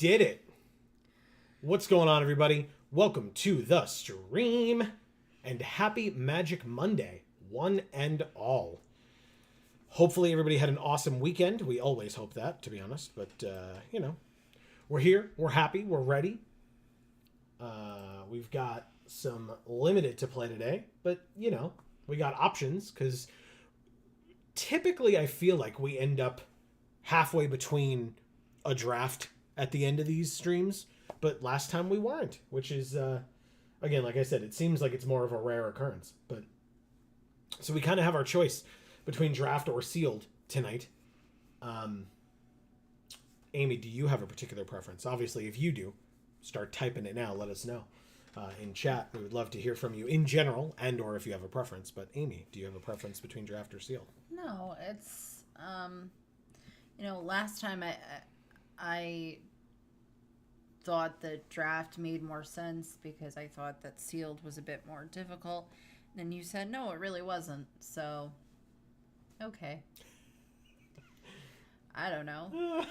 did it. What's going on, everybody? Welcome to the stream, and happy Magic Monday, one and all. Hopefully everybody had an awesome weekend. We always hope that, to be honest, but, you know, we're here, we're happy, we're ready. We've got some limited to play today, but, you know, we got options, because typically I feel like we end up halfway between a draft at the end of these streams, but last time we weren't, which is, again, like I said, it seems like it's more of a rare occurrence, but so we kind of have our choice between draft or sealed tonight. Amy, do you have a particular preference? Obviously, if you do, start typing it now. Let us know in chat. We would love to hear from you in general, and or if you have a preference. But Amy, do you have a preference between draft or sealed? No, it's you know, last time I thought that draft made more sense because I thought that sealed was a bit more difficult. And you said no, it really wasn't. So, okay. I don't know.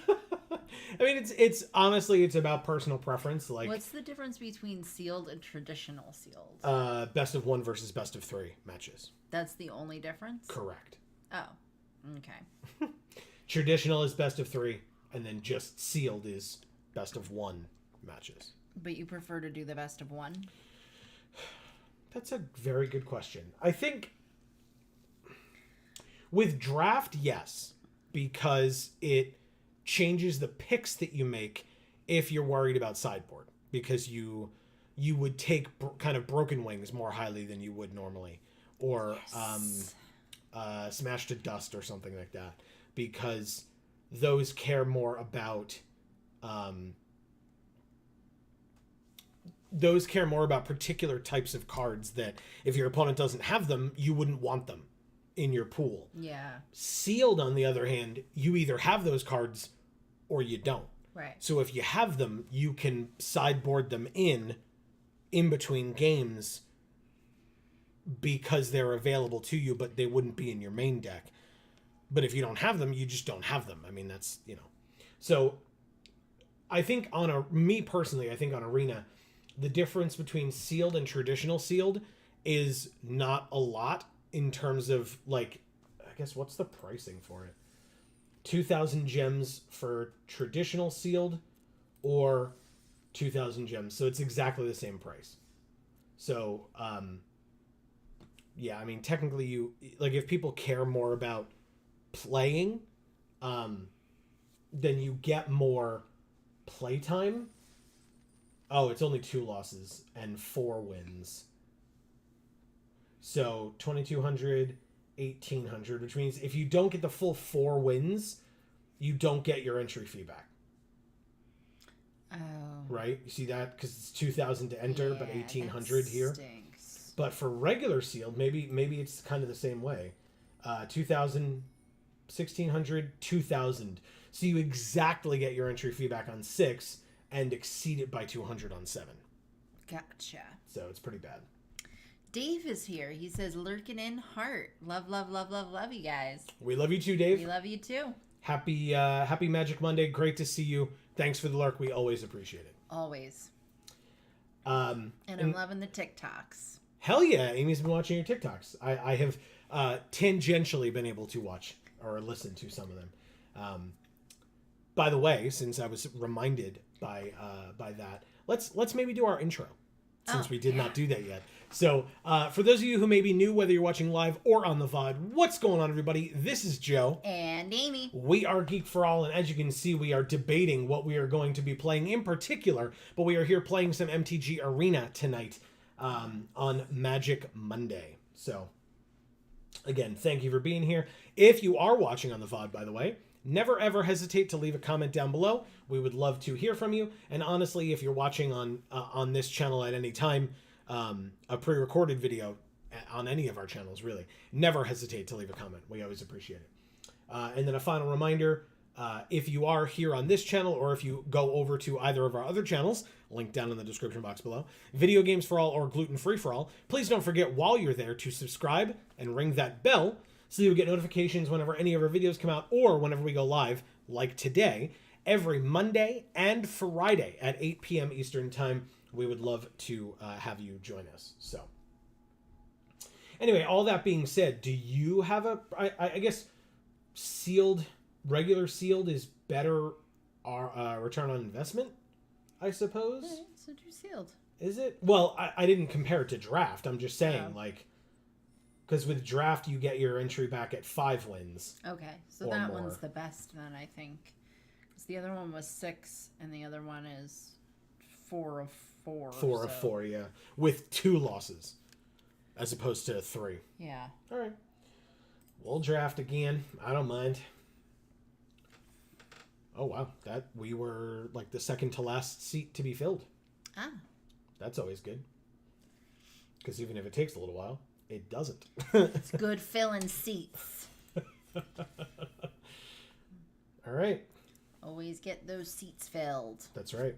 I mean, it's honestly, it's about personal preference. Like, what's the difference between sealed and traditional sealed? Best of 1 versus best of 3 matches. That's the only difference? Correct. Oh, okay. Traditional is best of 3, and then just sealed is best of 1 matches. But you prefer to do the best of 1? That's a very good question. I think with draft, yes, because it changes the picks that you make if you're worried about sideboard, because you would take kind of broken wings more highly than you would normally, or yes. Smash to dust or something like that, because those care more about particular types of cards that if your opponent doesn't have them, you wouldn't want them in your pool. Yeah. Sealed, on the other hand, you either have those cards or you don't. Right. So if you have them, you can sideboard them in between games because they're available to you, but they wouldn't be in your main deck. But if you don't have them, you just don't have them. I mean, that's, you know. So I think me personally, I think on Arena, the difference between sealed and traditional sealed is not a lot in terms of, like, I guess, what's the pricing for it? 2,000 gems for traditional sealed or 2,000 gems. So it's exactly the same price. So, yeah, I mean, technically if people care more about playing, then you get more playtime. Oh, it's only 2 losses and 4 wins. So 2,200, 1,800, which means if you don't get the full 4 wins, you don't get your entry fee back. Oh. Right? You see that? Because it's 2,000 to enter, yeah, but 1,800 here. Stinks. But for regular sealed, maybe it's kind of the same way. 2,000, 1,600, 2,000. So you exactly get your entry fee back on 6 and exceed it by 200 on 7. Gotcha. So it's pretty bad. Dave is here. He says, lurking in heart. Love, love, love, love, love you guys. We love you too, Dave. We love you too. Happy Magic Monday. Great to see you. Thanks for the lurk. We always appreciate it. Always. And I'm loving the TikToks. Hell yeah. Amy's been watching your TikToks. I have tangentially been able to watch or listen to some of them. By the way, since I was reminded by that, let's maybe do our intro, since we did not do that yet. So for those of you who may be new, whether you're watching live or on the VOD, what's going on, everybody? This is Joe. And Amy. We are Geek for All, and as you can see, we are debating what we are going to be playing in particular, but we are here playing some MTG Arena tonight on Magic Monday. So, again, thank you for being here. If you are watching on the VOD, by the way, never ever hesitate to leave a comment down below. We would love to hear from you. And honestly, if you're watching on this channel at any time, a pre-recorded video on any of our channels, really, never hesitate to leave a comment. We always appreciate it. And then a final reminder, if you are here on this channel, or if you go over to either of our other channels, link down in the description box below, Video Games for All or Gluten Free for All, please don't forget while you're there to subscribe and ring that bell so you'll get notifications whenever any of our videos come out or whenever we go live, like today. every Monday and Friday at 8 p.m. Eastern Time. We would love to have you join us. So, anyway, all that being said, do you have I guess sealed, regular sealed is better return on investment, I suppose? Okay, so do sealed. Is it? Well, I didn't compare it to draft. I'm just saying, Oh. like, because with draft, you get your entry back at 5 wins. Okay, so Or that more. one's the best then, I think. Because the other one was 6, and the other one is 4 of 4. 4 of 4, yeah. With 2 losses, as opposed to 3. Yeah. All right. We'll draft again. I don't mind. Oh, wow. That we were, like, the second to last seat to be filled. Ah. That's always good. Because even if it takes a little while, it doesn't. It's good filling seats. All right. Always get those seats filled. That's right.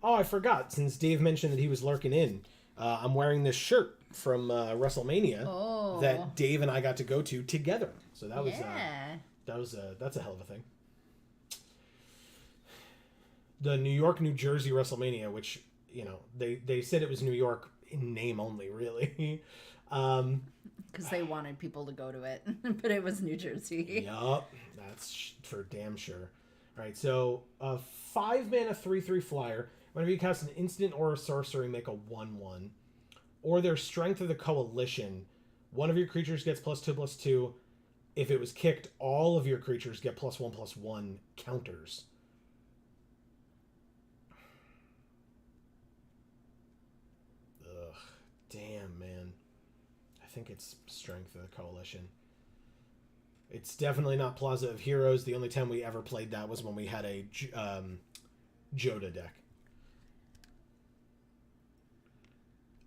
Oh, I forgot. Since Dave mentioned that he was lurking in, I'm wearing this shirt from WrestleMania that Dave and I got to go to together. So that was that's a hell of a thing. The New York, New Jersey WrestleMania, which, you know, they said it was New York in name only, really. Because they wanted people to go to it, but it was New Jersey. Yup, that's for damn sure. All right, so a 5-mana 3/3 flyer. Whenever you cast an instant or a sorcery, make a 1/1. Or their Strength of the Coalition. One of your creatures gets +2/+2. If it was kicked, all of your creatures get +1/+1 counters. Ugh, damn, man. I think it's Strength of the Coalition. It's definitely not Plaza of Heroes. The only time we ever played that was when we had a Joda deck.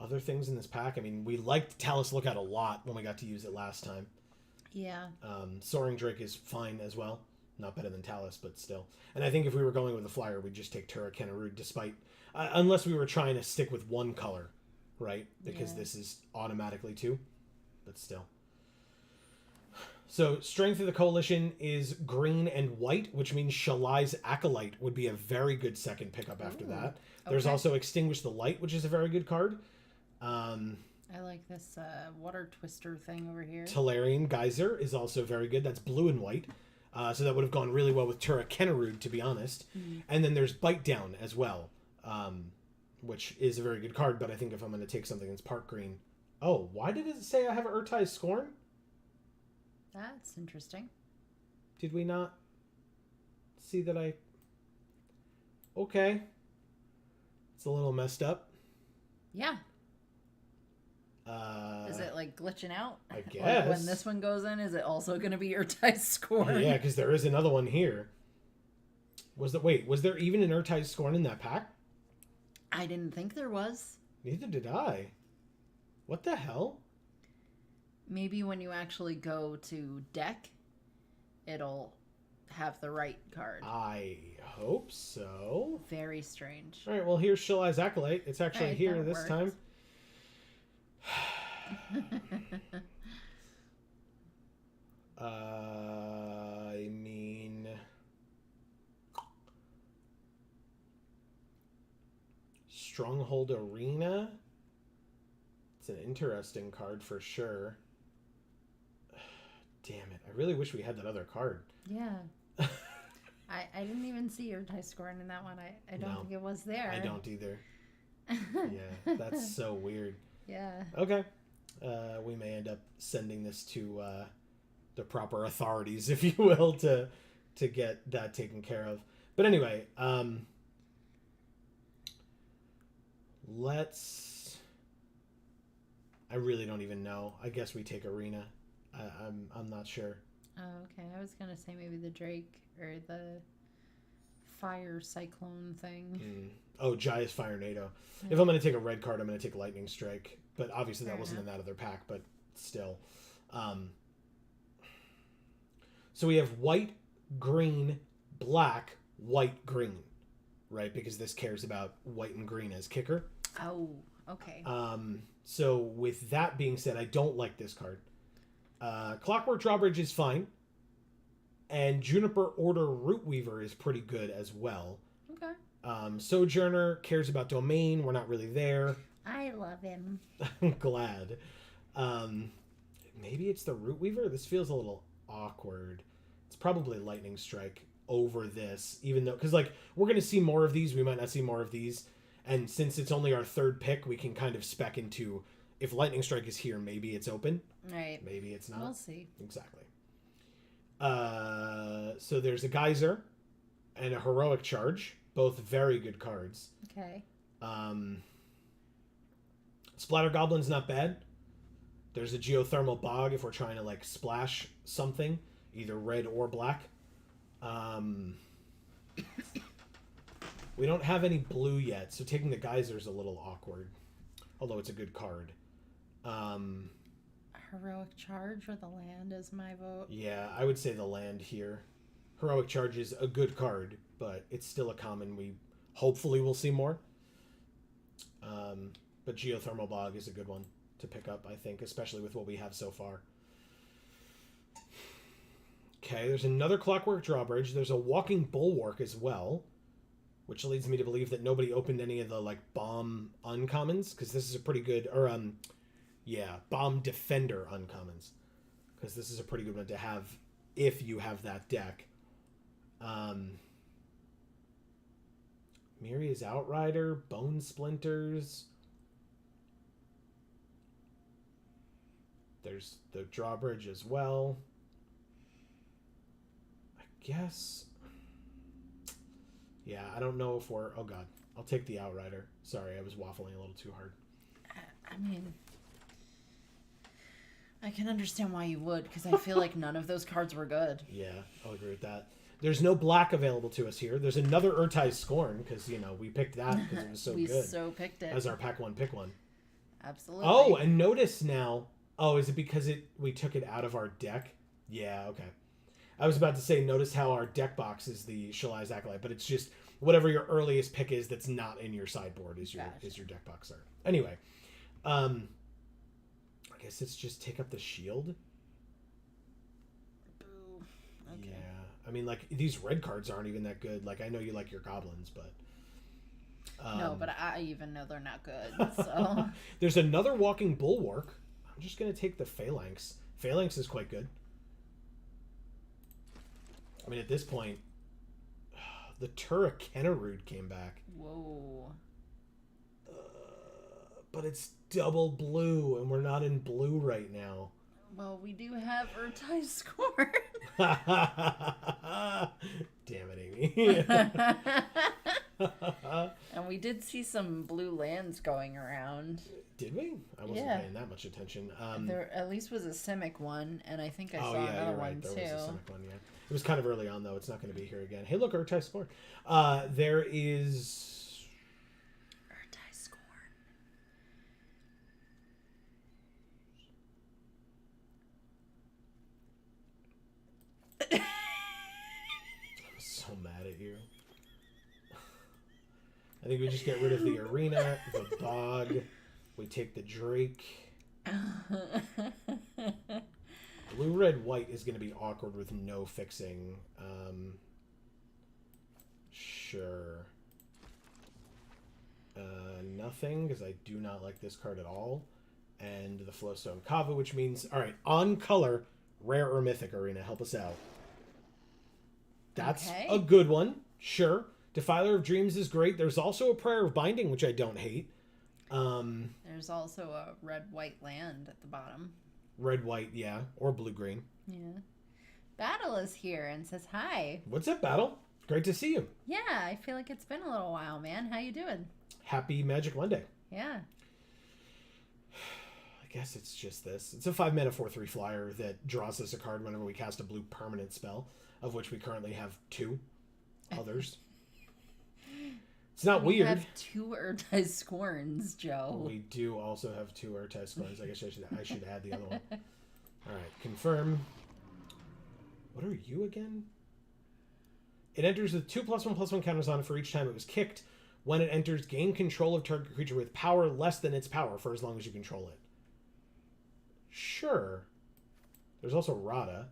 Other things in this pack, I mean, we liked Talus Lookout a lot when we got to use it last time. Yeah. Soaring Drake is fine as well. Not better than Talus, but still. And I think if we were going with a flyer, we'd just take Tura Kenarud, despite... unless we were trying to stick with one color, right? Because this is automatically 2. But still. So, Strength of the Coalition is green and white, which means Shalai's Acolyte would be a very good second pickup after that. There's also Extinguish the Light, which is a very good card. I like this water twister thing over here. Tolarian Geyser is also very good. That's blue and white. So that would have gone really well with Tura Kenarud, to be honest. And then there's Bite Down as well, which is a very good card, but I think if I'm going to take something that's Park Green... Oh, why did it say I have Urtai's Scorn? That's interesting. Did we not see that I... Okay. It's a little messed up. Yeah. Is it like glitching out? I guess. Like when this one goes in, is it also going to be Urtai's Scorn? Yeah, because there is another one here. Was there even an Urtai's Scorn in that pack? I didn't think there was. Neither did I. What the hell? Maybe when you actually go to deck, it'll have the right card. I hope so. Very strange. All right, well, here's Shalai's Acolyte. It's actually Right, here that this works. time. I mean... Stronghold Arena? It's an interesting card for sure. Damn it. I really wish we had that other card. Yeah. I didn't even see Urtai's Scorn in that one. I don't think it was there. I don't either. Yeah, that's so weird. Yeah. Okay. We may end up sending this to the proper authorities, if you will, to get that taken care of. But anyway, let's... I really don't even know. I guess we take Arena. I'm not sure. Oh, okay. I was gonna say maybe the Drake or the Fire Cyclone thing. Oh, Jaya's Fire NATO. Yeah. If I'm going to take a red card, I'm going to take Lightning Strike. But obviously that wasn't in that other pack, but still. So we have white, green, black, white, green, right? Because this cares about white and green as kicker. Oh, okay. So with that being said, I don't like this card. Clockwork Drawbridge is fine. And Juniper Order Rootweaver is pretty good as well. Okay. Sojourner cares about domain. We're not really there. I love him. I'm glad. Maybe it's the Rootweaver? This feels a little awkward. It's probably Lightning Strike over this, even though... Because, like, we're going to see more of these. We might not see more of these. And since it's only our third pick, we can kind of spec into... If Lightning Strike is here, maybe it's open. Right. Maybe it's not. We'll see. Exactly. So there's a Geyser and a Heroic Charge. Both very good cards. Okay. Splatter Goblin's not bad. There's a Geothermal Bog if we're trying to, like, splash something. Either red or black. We don't have any blue yet, so taking the Geyser is a little awkward. Although it's a good card. Heroic Charge or the land is my vote. Yeah, I would say the land here. Heroic Charge is a good card, but it's still a common. We hopefully will see more. But Geothermal Bog is a good one to pick up, I think, especially with what we have so far. Okay, there's another Clockwork Drawbridge. There's a Walking Bulwark as well, which leads me to believe that nobody opened any of the, like, bomb uncommons, because this is a pretty good, or, bomb defender uncommons, because this is a pretty good one to have if you have that deck. Miria's Outrider, Bone Splinters. There's the Drawbridge as well. I guess. Yeah, I don't know if we're... Oh, God. I'll take the Outrider. Sorry, I was waffling a little too hard. I mean... I can understand why you would, because I feel like none of those cards were good. Yeah, I'll agree with that. There's no black available to us here. There's another Urtai's Scorn, because, you know, we picked that because it was so we good. We so picked it. As our pack one, pick one. Absolutely. Oh, and notice now... Oh, is it because we took it out of our deck? Yeah, okay. I was about to say, notice how our deck box is the Shalai's Acolyte, but it's just whatever your earliest pick is that's not in your sideboard is your deck box art. Anyway, I guess it's just take up the shield. Boo. Okay. Yeah, I mean, like, these red cards aren't even that good. Like, I know you like your goblins, but... no, but I even know they're not good, so... There's another Walking Bulwark. I'm just going to take the Phalanx. Phalanx is quite good. I mean, at this point, the Turricanarud came back. Whoa. But it's double blue, and we're not in blue right now. Well, we do have Urtai's Scorn. Damn it, Amy. And we did see some blue lands going around. Did we? I wasn't paying that much attention. There at least was a Simic one, and I think I saw yeah, another you're right. one There too. was a Simic one, yeah. It was kind of early on, though. It's not going to be here again. Hey, look, Urtai's Scorn. There is... Urtai's Scorn. I'm so mad at you. I think we just get rid of the arena, the bog. We take the Drake. Blue, red, white is going to be awkward with no fixing. Sure. Nothing, because I do not like this card at all. And the Flowstone Kava, which means... Alright, on color, rare or mythic arena. Help us out. That's a good one. Sure. Defiler of Dreams is great. There's also a Prayer of Binding, which I don't hate. There's also a red-white land at the bottom. Red-white, yeah. Or blue-green. Yeah. Battle is here and says hi. What's up, Battle? Great to see you. Yeah, I feel like it's been a little while, man. How you doing? Happy Magic Monday. Yeah. I guess it's just this. It's a 5-mana 4/3 flyer that draws us a card whenever we cast a blue permanent spell, of which we currently have 2 others. It's not weird. We have 2 Urtai's Scorns, Joe. We do also have 2 Urtai's Scorns. I guess I should add the other one. All right, confirm. What are you again? It enters with 2+1/+1 counters on it for each time it was kicked. When it enters, gain control of target creature with power less than its power for as long as you control it. Sure. There's also Rada.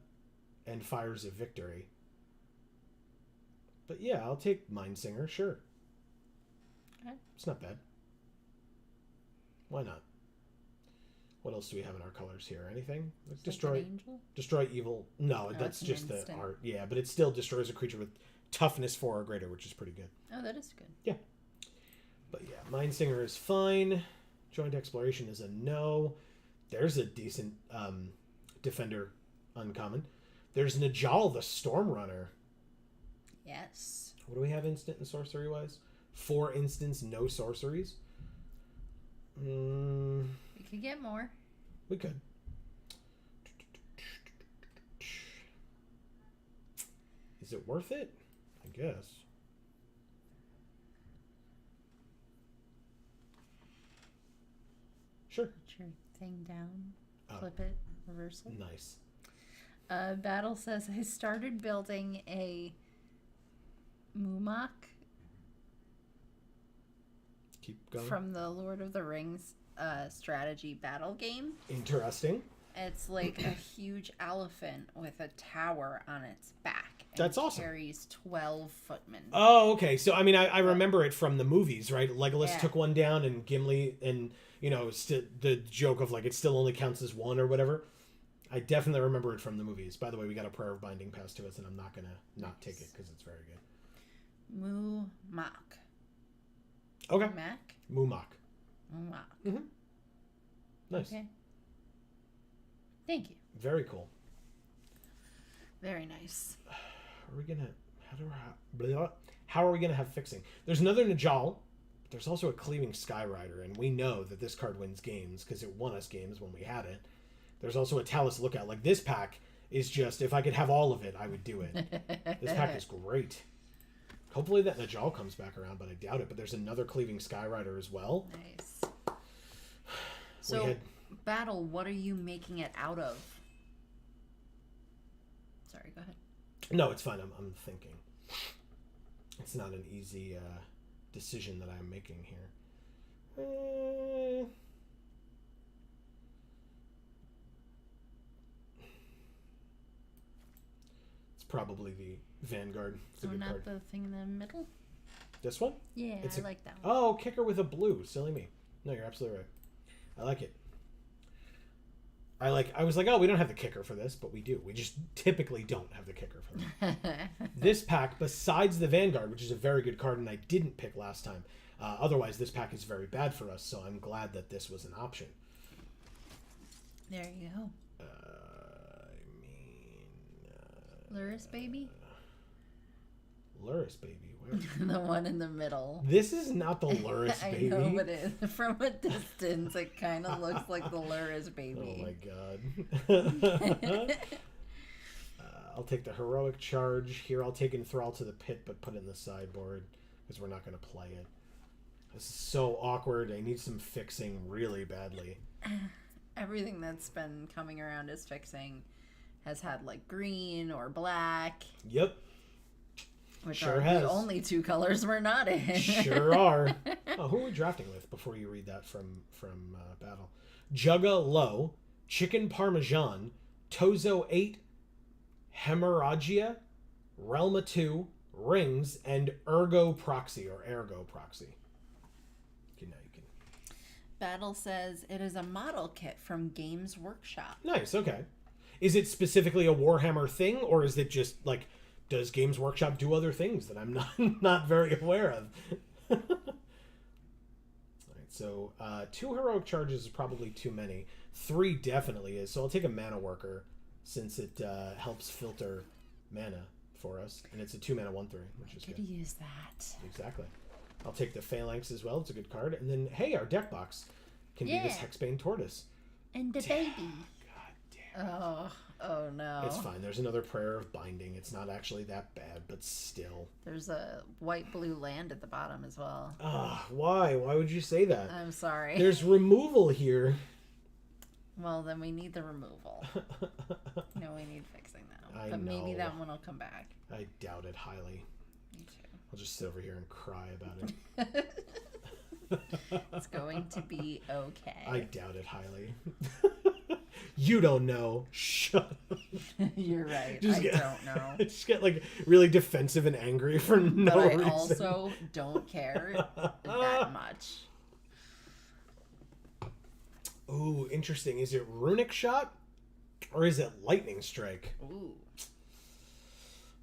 and Fires of Victory. But yeah, I'll take Mindsinger, sure. Okay. It's not bad. Why not? What else do we have in our colors here? Anything? Like destroy evil. No, that's just the art. Yeah, but it still destroys a creature with toughness 4 or greater, which is pretty good. Oh, that is good. Yeah. But yeah, Mindsinger is fine. Joint Exploration is a no. There's a decent defender uncommon. There's Najal the Stormrunner. Yes. What do we have instant and sorcery wise? 4 instants, no sorceries. We could get more. We could. Is it worth it? I guess. Sure. Put your thing down. Flip it. Reversal. Nice. Battle says, I started building a Mumak Keep going. from the Lord of the Rings strategy battle game. Interesting. It's like a huge elephant with a tower on its back. And That's it awesome. Carries 12 footmen. Oh, okay. So, I mean, I remember it from the movies, right? Legolas took one down and Gimli, and, you know, the joke of, like, it still only counts as one or whatever. I definitely remember it from the movies. By the way, we got a Prayer of Binding passed to us, and I'm not going to not take it because it's very good. Mumak. Okay. Mumak? Mumak. Mumak. Nice. Okay. Thank you. Very cool. Very nice. Are we gonna how are we gonna have fixing? There's another Najal, but there's also a Cleaving Skyrider, and we know that this card wins games because it won us games when we had it. There's also a Talus Lookout. Like, this pack is just, if I could have all of it, I would do it. This pack is great. Hopefully that Najal comes back around, but I doubt it. But there's another Cleaving Skyrider as well. Nice. So, Battle, what are you making it out of? Sorry, go ahead. No, it's fine. I'm thinking. It's not an easy decision that I'm making here. It's probably the Vanguard. It's a good not card. The thing in the middle? This one? Yeah, I like that one. Oh, kicker with a blue. Silly me. No, you're absolutely right. I like it. I was like, oh, we don't have the kicker for this, but we do. We just typically don't have the kicker for that. This pack, besides the Vanguard, which is a very good card and I didn't pick last time, otherwise this pack is very bad for us, so I'm glad that this was an option. There you go. Luris Baby? Luris Baby? Where? The one in the middle. This is not the Luris Baby. I know, but from a distance, it kind of looks like the Luris Baby. Oh my god. I'll take the Heroic Charge. Here I'll take Enthrall to the Pit, but put it in the sideboard, because we're not going to play it. This is so awkward. I need some fixing really badly. Everything that's been coming around as fixing has had, like, green or black. Yep. Which sure are has. The only 2 colors we're not in. Sure are. Oh, who are we drafting with before you read that from Battle? Jugga Low, Chicken Parmesan, Tozo 8, Hemorrhagia, Relma 2, Rings, and Ergo Proxy. You can. Battle says it is a model kit from Games Workshop. Nice, okay. Is it specifically a Warhammer thing, or is it just, like, does Games Workshop do other things that I'm not very aware of? All right, so 2 Heroic Charges is probably too many. 3 definitely is, so I'll take a Mana Worker, since it helps filter mana for us, and it's a 2 mana 1/3, which is good. Could use that. Exactly. I'll take the Phalanx as well. It's a good card. And then, hey, our deck box can be this Hexbane Tortoise. And the baby. God damn. Oh no. It's fine. There's another Prayer of Binding. It's not actually that bad, but still. There's a white-blue land at the bottom as well. Why? Why would you say that? I'm sorry. There's removal here. Well, then we need the removal. No, we need fixing now. I but know. maybe that one will come back. I doubt it highly. Me too. I'll just sit over here and cry about it. It's going to be okay. I doubt it highly. You don't know. Shut up. You're right. Just I get- don't know. Just get like really defensive and angry for no But I reason. also don't care that much. Ooh, interesting. Is it Runic Shot or is it Lightning Strike? Ooh.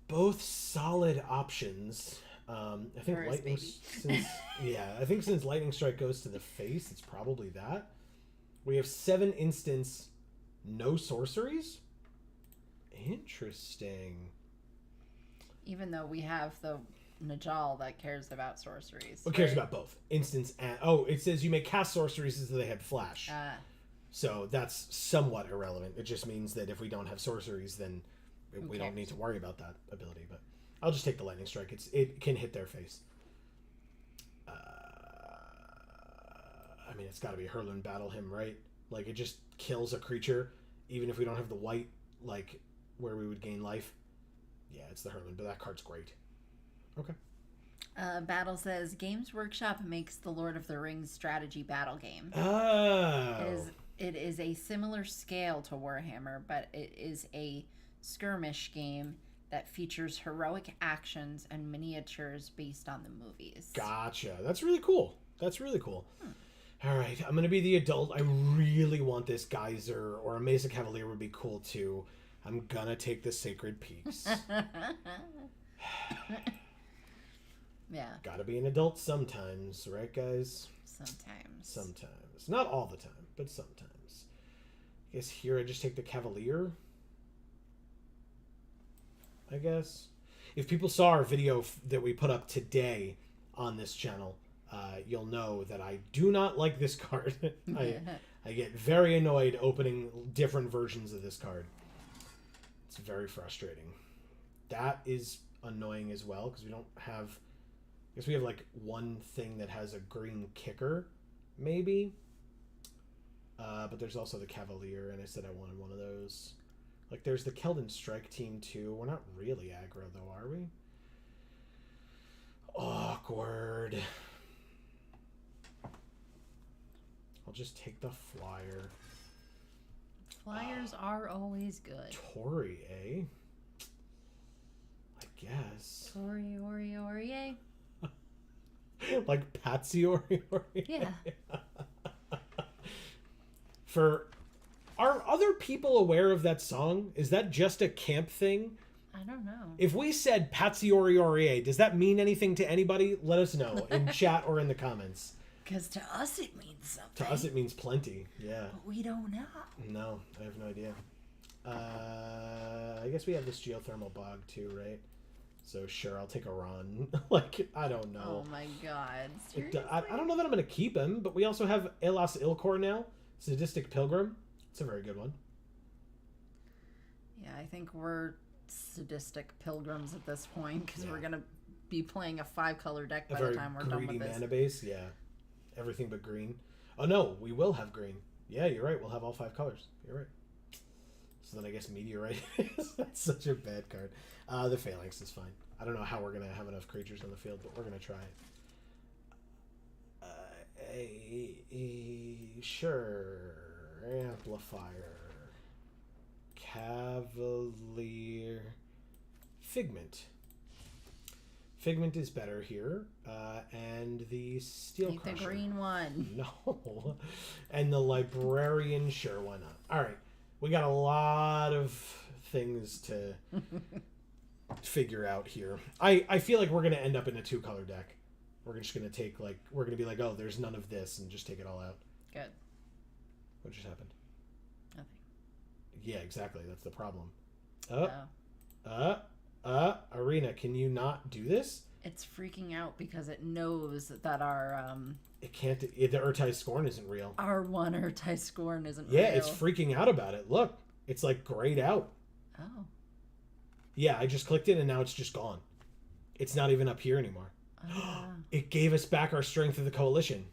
Both solid options. I think First, Lightning. baby. I think since Lightning Strike goes to the face, it's probably that. We have 7 instance, no sorceries. Interesting. Even though we have the Najal that cares about sorceries. Who cares right? about both instance and it says you may cast sorceries as though they had flash. So that's somewhat irrelevant. It just means that if we don't have sorceries, then we don't need to worry about that ability. But I'll just take the Lightning Strike. It can hit their face. I mean, it's got to be Herlun Battle Hymn, right? Like, it just kills a creature, even if we don't have the white, like, where we would gain life. Yeah, it's the Herlun, but that card's great. Okay. Battle says, Games Workshop makes the Lord of the Rings strategy battle game. Oh. It is a similar scale to Warhammer, but it is a skirmish game that features heroic actions and miniatures based on the movies. Gotcha. That's really cool. All right, I'm going to be the adult. I really want this Geyser, or a Mesa Cavalier would be cool too. I'm going to take the Sacred Peaks. Yeah. Gotta be an adult sometimes, right, guys? Sometimes. Not all the time, but sometimes. I guess here I just take the Cavalier. I guess. If people saw our video that we put up today on this channel, you'll know that I do not like this card. I get very annoyed opening different versions of this card. It's very frustrating. That is annoying as well, because we don't have... I guess we have like one thing that has a green kicker, maybe. But there's also the Cavalier, and I said I wanted one of those. Like, there's the Keldon Strike team, too. We're not really aggro, though, are we? Awkward. I'll just take the Flyer. Flyers are always good. Tori, eh? I guess. Tori, Ori, Like Patsy Ori. Yeah. Are other people aware of that song? Is that just a camp thing? I don't know. If we said Patsy Ori, does that mean anything to anybody? Let us know in chat or in the comments. Because to us it means something. To us it means plenty, yeah. But we don't know. No, I have no idea. I guess we have this geothermal bog too, right? So sure, I'll take a run. Like, I don't know. Oh my god. I don't know that I'm going to keep him, but we also have Elas Ilkor now. Sadistic Pilgrim. It's a very good one. Yeah, I think we're sadistic pilgrims at this point, because we're going to be playing a 5-color deck by the time we're done with this. Mana base, yeah. Everything but green. Oh no, we will have green. Yeah, you're right. We'll have all 5 colors. You're right. So then I guess Meteorite is that's such a bad card. The Phalanx is fine. I don't know how we're going to have enough creatures on the field, but we're going to try it. Sure. Amplifier. Cavalier. Figment. Figment is better here. And the Steel Take Crusher. the green one. No. And the Librarian, sure, why not? All right. We got a lot of things to figure out here. I feel like we're going to end up in a 2-color deck. We're just going to take, like, we're going to be like, oh, there's none of this, and just take it all out. Good. What just happened? Nothing. Yeah, exactly. That's the problem. Arena, can you not do this? It's freaking out because it knows that our It can't. The Urtai Scorn isn't real. our one Urtai Scorn isn't Yeah, real. it's freaking out about it. Look, it's like grayed out. Oh. Yeah, I just clicked it and now it's just gone. It's not even up here anymore. It gave us back our Strength of the Coalition.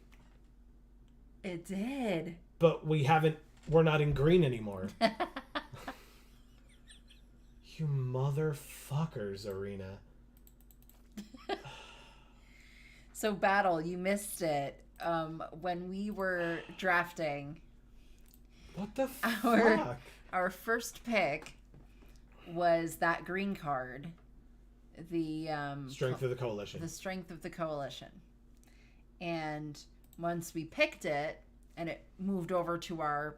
It did. But we're not in green anymore. You motherfuckers, Arena. So, Battle, you missed it. When we were drafting, What the Our fuck? our first pick was that green card, the Strength of the Coalition. the strength of the coalition. And once we picked it and it moved over to our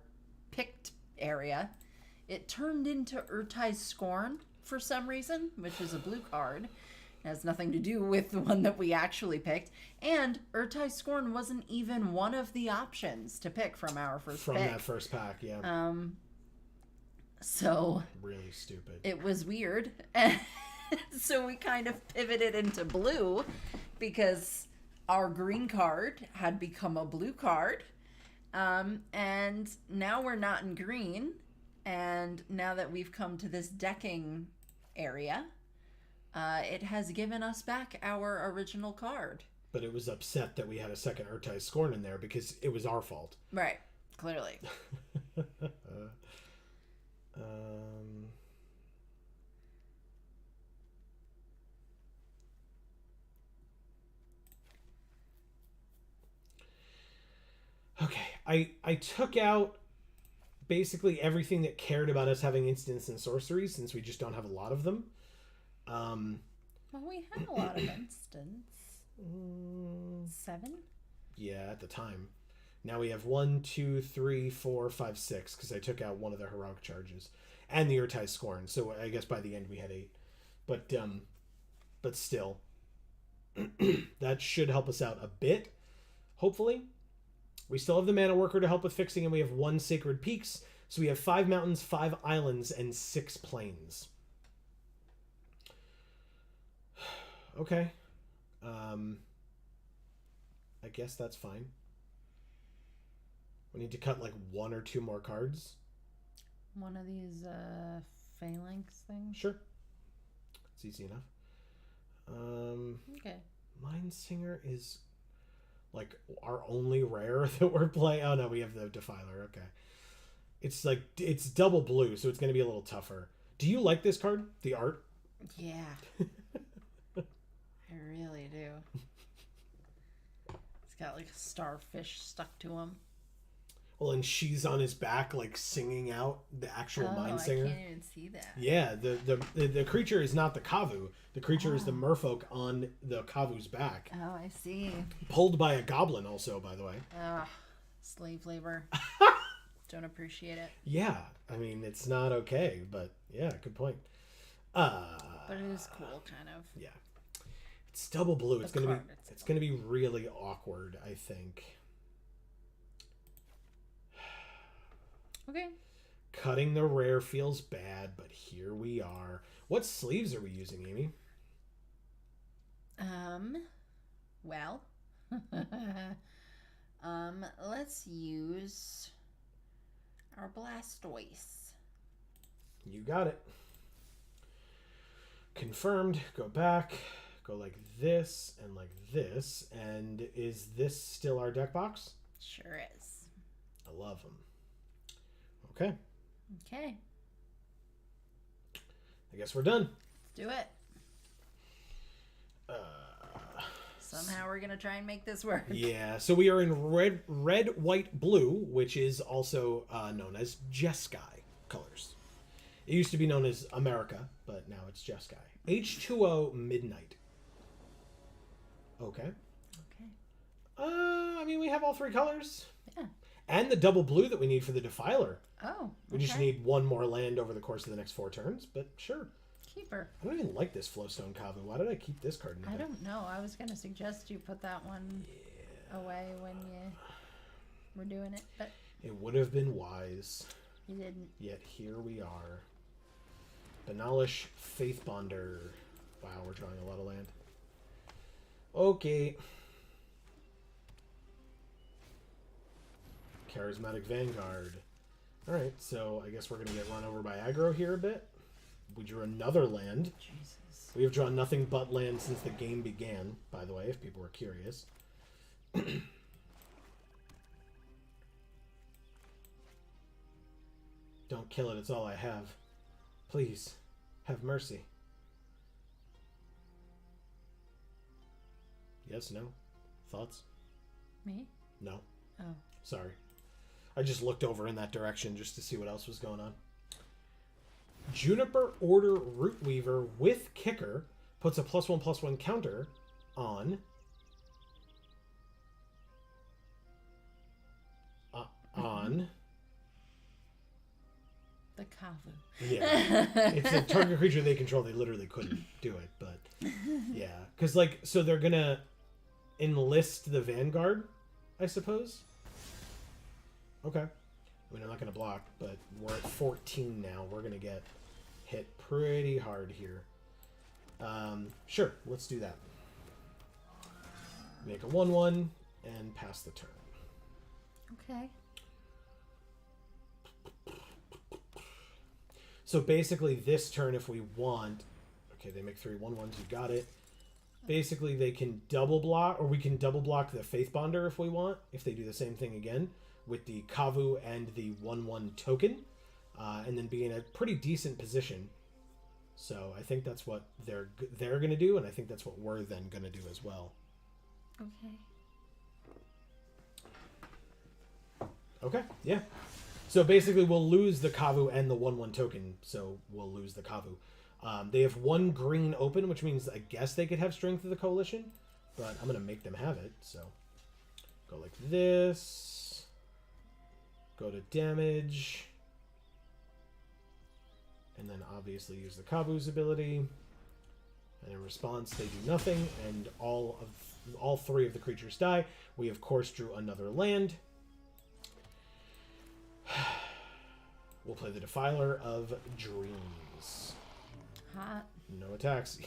picked area, it turned into Urtai's Scorn for some reason, which is a blue card. It has nothing to do with the one that we actually picked. And Urtai's Scorn wasn't even one of the options to pick from our first From pick. that first pack, yeah. So Really stupid. it was weird. So we kind of pivoted into blue because our green card had become a blue card. And now we're not in green. And now that we've come to this decking area, it has given us back our original card. But it was upset that we had a second Urtai Scorn in there because it was our fault. Right. Clearly. Okay, I took out basically everything that cared about us having instants and sorceries since we just don't have a lot of them. Well, we had a lot of instants. 7? Yeah, at the time. Now we have 1, 2, 3, 4, 5, 6 because I took out one of the heroic charges and the Urtai Scorn. So I guess by the end we had 8. But still, that should help us out a bit. Hopefully, we still have the Mana Worker to help with fixing, and we have 1 Sacred Peaks. So we have 5 mountains, 5 islands, and 6 plains. Okay. I guess that's fine. We need to cut like 1 or 2 more cards. One of these phalanx things? Sure. It's easy enough. Okay. Mindsinger is like our only rare that we're playing. Oh no, we have the Defiler. Okay. It's like, it's double blue, so it's going to be a little tougher. Do you like this card? The art? Yeah. I really do. It's got like a starfish stuck to him. Well, and she's on his back, like singing out the actual Mindsinger. I can't even see that. Yeah, the creature is not the Kavu. The creature is the merfolk on the Kavu's back. Oh, I see. Pulled by a goblin, also, by the way. Slave labor. Don't appreciate it. Yeah, I mean, it's not okay, but yeah, good point. But it is cool, kind of. Yeah. It's double blue. It's gonna be really awkward, I think. Okay. Cutting the rare feels bad, but here we are. What sleeves are we using, Amy? Well, let's use our Blastoise. You got it. Confirmed. Go back. Go like this and like this. And is this still our deck box? Sure is. I love them. Okay. Okay. I guess we're done. Let's do it. Somehow we're going to try and make this work. Yeah, so we are in red, white, blue, which is also known as Jeskai colors. It used to be known as America, but now it's Jeskai. H2O Midnight. Okay. Okay. I mean, we have all 3 colors. Yeah. And the double blue that we need for the Defiler. Oh, okay. We just need 1 more land over the course of the next 4 turns, but sure. Keeper. I don't even like this Flowstone Kavu. Why did I keep this card in the I deck? don't know. I was going to suggest you put that one away when you were doing it, but It would have been wise. you didn't. Yet here we are. Banalish Faithbonder. Wow, we're drawing a lot of land. Okay. Charismatic Vanguard. Alright, so I guess we're going to get run over by aggro here a bit. We drew another land. Jesus. We have drawn nothing but land since the game began, by the way, if people were curious. Don't kill it, it's all I have. Please, have mercy. Yes, no? Thoughts? Me? No. Oh. Sorry. I just looked over in that direction just to see what else was going on. Juniper Order Root Weaver with Kicker puts a +1/+1 counter on the Kavu. Yeah, it's a target creature they control. They literally couldn't do it, but yeah, because like, so they're gonna enlist the Vanguard, I suppose. Okay, I mean, I'm not gonna block, but we're at 14 now. We're gonna get hit pretty hard here. Sure, let's do that. Make a 1/1 and pass the turn. Okay. So basically this turn, if we want... Okay, they make 3 1/1s. You got it. Basically, they can double block, or we can double block the Faith Bonder if we want, if they do the same thing again, with the Kavu and the 1/1 token, and then be in a pretty decent position. So I think that's what they're going to do, and I think that's what we're then going to do as well. Okay. Okay, yeah. So basically, we'll lose the Kavu and the 1/1 token, so we'll lose the Kavu. They have 1 green open, which means I guess they could have Strength of the Coalition, but I'm going to make them have it, so go like this. Go to damage. And then obviously use the Kavu's ability. And in response, they do nothing, and all 3 of the creatures die. We, of course, drew another land. We'll play the Defiler of Dreams. Hot. No attacks.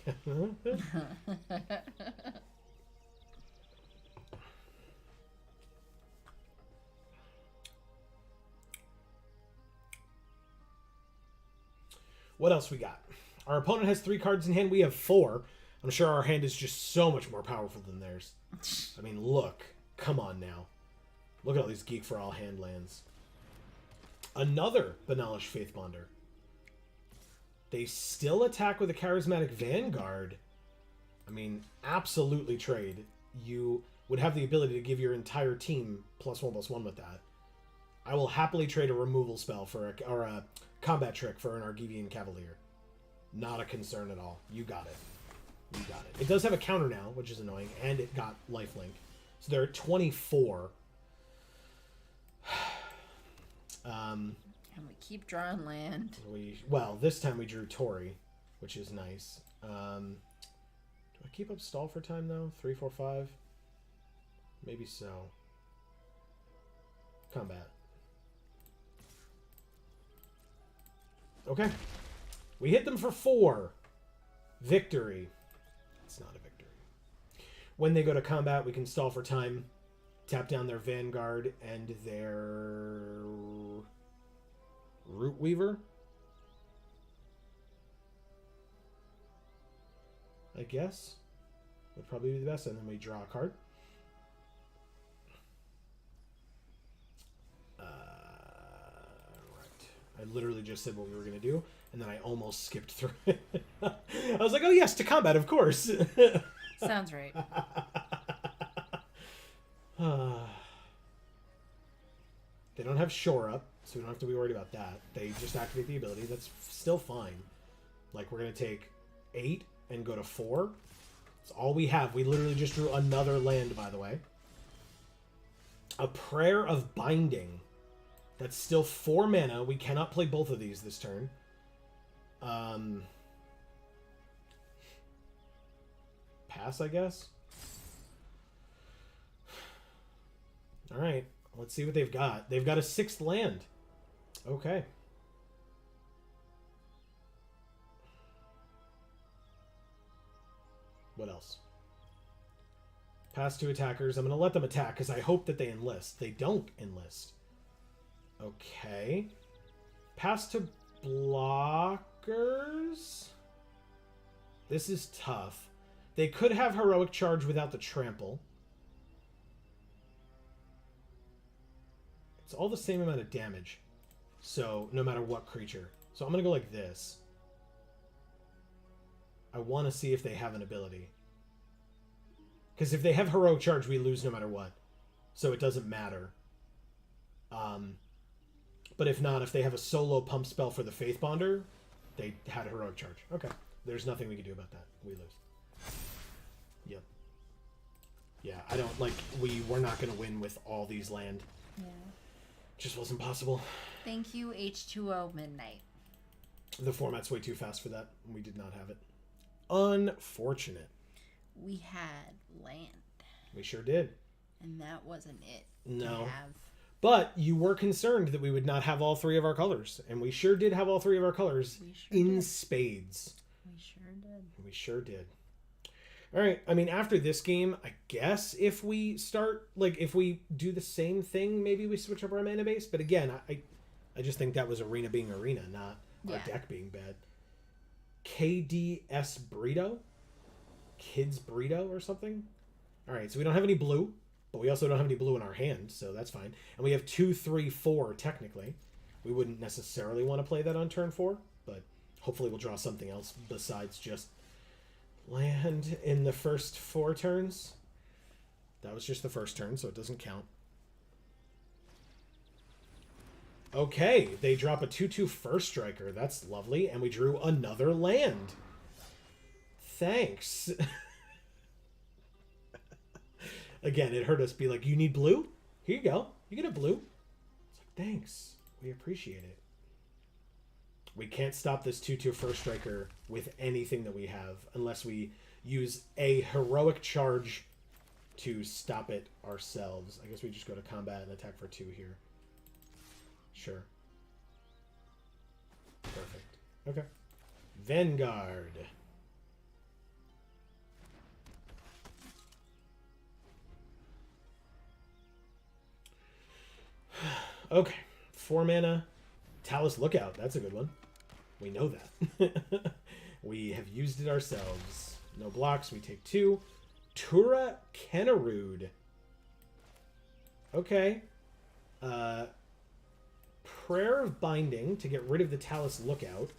What else we got? Our opponent has 3 cards in hand. We have 4. I'm sure our hand is just so much more powerful than theirs. I mean, look. Come on now. Look at all these Geek for All hand lands. Another Banalish Faith Bonder. They still attack with a Charismatic Vanguard. I mean, absolutely trade. You would have the ability to give your entire team +1/+1 with that. I will happily trade a removal spell for a combat trick for an Argivian Cavalier. Not a concern at all. You got it. You got it. It does have a counter now, which is annoying, and it got lifelink. So they're at 24. And we keep drawing land. Well, this time we drew Tori, which is nice. Do I keep up stall for time, though? 3, 4, 5? Maybe so. Combat. Okay. We hit them for 4. Victory. It's not a victory. When they go to combat, we can stall for time, tap down their Vanguard and their Root Weaver. I guess. Would probably be the best. And then we draw a card. I literally just said what we were going to do, and then I almost skipped through it. I was like, oh yes, to combat, of course. Sounds right. They don't have Shore Up, so we don't have to be worried about that. They just activate the ability. That's still fine. Like, we're going to take 8 and go to 4. That's all we have. We literally just drew another land, by the way. A Prayer of Binding. That's still 4 mana. We cannot play both of these this turn. Pass, I guess. Alright. Let's see what they've got. They've got a 6th land. Okay. What else? Pass to attackers. I'm going to let them attack because I hope that they enlist. They don't enlist. Okay. Pass to blockers. This is tough. They could have Heroic Charge without the trample. It's all the same amount of damage. So, no matter what creature. So I'm going to go like this. I want to see if they have an ability. Because if they have Heroic Charge, we lose no matter what. So it doesn't matter. But if not, if they have a solo pump spell for the Faith Bonder, they had a heroic charge. Okay. There's nothing we can do about that. We lose. Yep. Yeah, I don't like we're not gonna win with all these land. Yeah. Just wasn't possible. Thank you, H2O Midnight. The format's way too fast for that. We did not have it. Unfortunate. We had land. We sure did. And that wasn't it. No. To have. But you were concerned that we would not have all three of our colors. And we sure did have all three of our colors in spades. We sure did. We sure did. All right. I mean, after this game, I guess if we start, like, if we do the same thing, maybe we switch up our mana base. But again, I just think that was Arena being Arena, not our deck being bad. KDS Burrito? Kids Burrito or something? All right. So we don't have any blue, but we also don't have any blue in our hand. So that's fine. And we have 2, 3, 4 technically. We wouldn't necessarily want to play that on turn 4, but hopefully we'll draw something else besides just land in the first 4 turns. That was just the first turn, so it doesn't count. Okay, they drop a 2/2 first striker. That's lovely. And we drew another land. Thanks. Again, it hurt us be like, you need blue? Here you go. You get a blue. It's like, thanks. We appreciate it. We can't stop this 2/2 first striker with anything that we have unless we use a heroic charge to stop it ourselves. I guess we just go to combat and attack for 2 here. Sure. Perfect. Okay. Vanguard. Okay. 4 mana. Talus Lookout. That's a good one. We know that. We have used it ourselves. No blocks. We take 2. Tura Kennerud. Okay. Prayer of Binding to get rid of the Talus Lookout.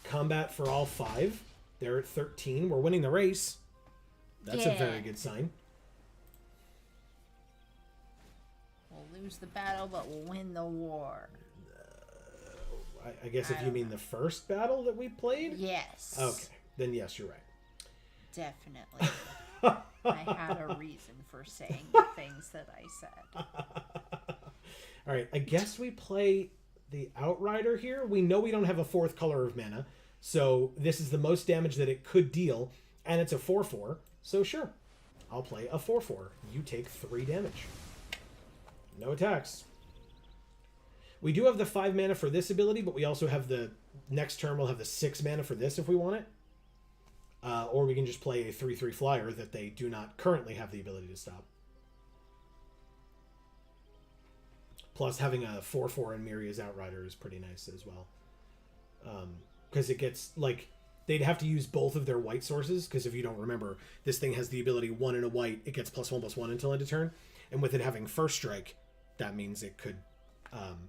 Combat for all 5. They're at 13. We're winning the race. That's a very good sign. We'll lose the battle, but we'll win the war. I guess if you mean the first battle that we played? Yes. Okay. Then yes, you're right. Definitely. I had a reason for saying the things that I said. All right. I guess we play the Outrider here. We know we don't have a 4th color of mana. So this is the most damage that it could deal. And it's a 4/4. So sure. I'll play a 4/4. You take 3 damage. No attacks. We do have the 5 mana for this ability, but we also have the next turn we'll have the 6 mana for this if we want it. Or we can just play a 3/3 flyer that they do not currently have the ability to stop. Plus having a 4/4 in Miria's Outrider is pretty nice as well. Because it gets, like, they'd have to use both of their white sources, because if you don't remember, this thing has the ability 1 and a white, it gets +1/+1 until end of turn. And with it having first strike, that means it could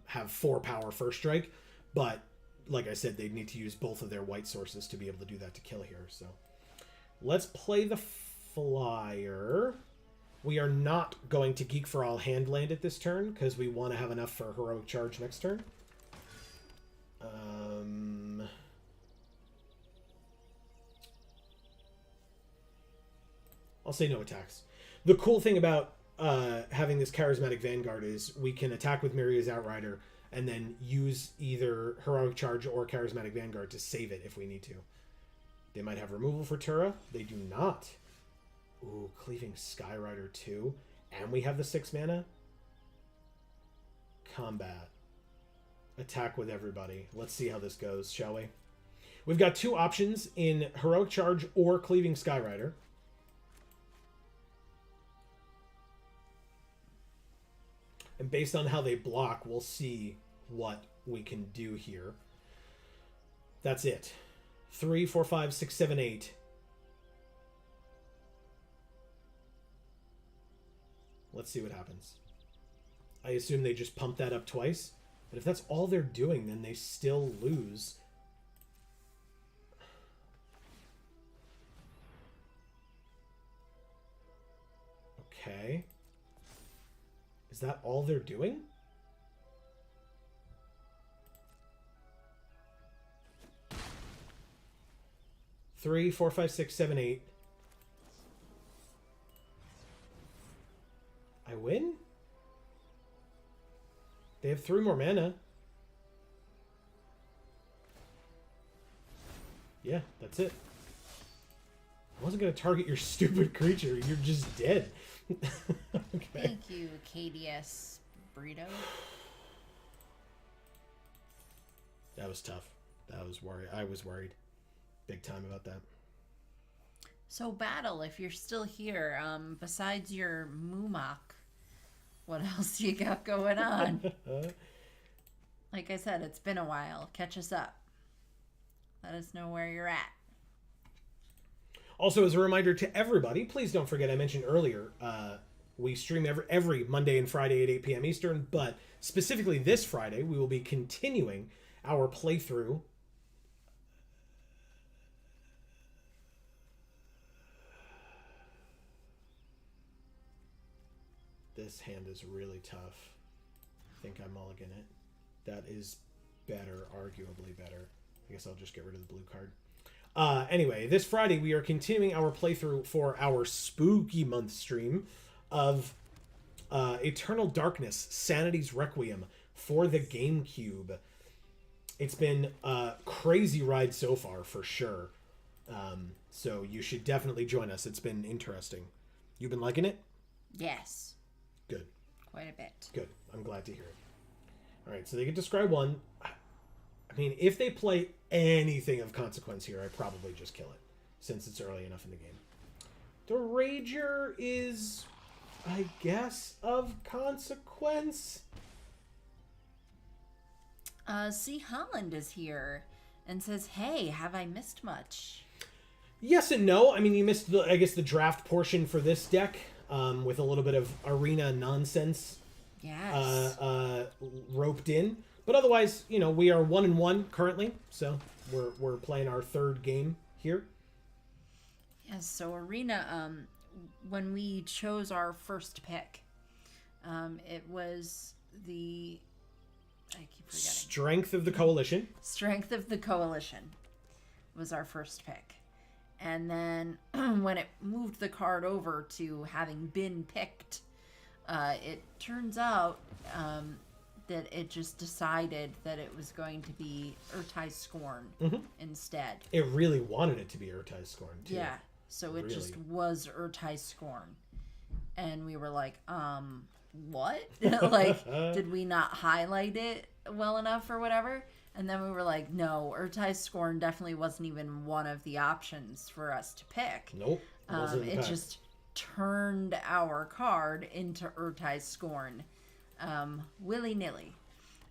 have 4 power first strike, but like I said, they'd need to use both of their white sources to be able to do that to kill here. So let's play the flyer. We are not going to Geek for All hand land at this turn because we want to have enough for heroic charge next turn. I'll say no attacks. The cool thing about having this Charismatic Vanguard is we can attack with Miria's Outrider and then use either Heroic Charge or Charismatic Vanguard to save it if we need to. They might have removal for Tura. They do not. Ooh, Cleaving Skyrider 2. And we have the 6 mana. Combat. Attack with everybody. Let's see how this goes, shall we? We've got 2 options in Heroic Charge or Cleaving Skyrider. And based on how they block, we'll see what we can do here. That's it. 3, 4, 5, 6, 7, 8. Let's see what happens. I assume they just pump that up twice. But if that's all they're doing, then they still lose. Okay. Is that all they're doing? Three, four, five, six, seven, eight. I win? They have 3 more mana. Yeah, that's it. I wasn't going to target your stupid creature. You're just dead. Okay. Thank you, KDS Burrito. That was tough. That was worried. I was worried big time about that. So, Battle, if you're still here, besides your Moomock, what else you got going on? Like I said, it's been a while. Catch us up. Let us know where you're at. Also, as a reminder to everybody, please don't forget, I mentioned earlier, we stream every Monday and Friday at 8 p.m. Eastern, but specifically this Friday, we will be continuing our playthrough. This hand is really tough. I think I mulligan it. That is better, arguably better. I guess I'll just get rid of the blue card. Anyway, this Friday we are continuing our playthrough for our spooky month stream of Eternal Darkness, Sanity's Requiem for the GameCube. It's been a crazy ride so far, for sure. So you should definitely join us. It's been interesting. You've been liking it? Yes. Good. Quite a bit. Good. I'm glad to hear it. All right, so they get to scry 1. I mean, if they play anything of consequence here, I'd probably just kill it, since it's early enough in the game. The Rager is, I guess, of consequence. C. Holland is here and says, hey, have I missed much? Yes and no. I mean, you missed, I guess, the draft portion for this deck, with a little bit of arena nonsense Yes. roped in. But otherwise, you know, we are 1-1 currently, so we're playing our 3rd game here. Yes, so Arena, when we chose our first pick, it was the... I keep forgetting. Strength of the Coalition. Strength of the Coalition was our first pick. And then when it moved the card over to having been picked, it turns out that it just decided that it was going to be Urtai Scorn instead. It really wanted it to be Urtai Scorn, too. Yeah, so it just was Urtai Scorn. And we were like, what? Like, did we not highlight it well enough or whatever? And then we were like, no, Urtai Scorn definitely wasn't even one of the options for us to pick. Nope. It just turned our card into Urtai Scorn. Willy-nilly.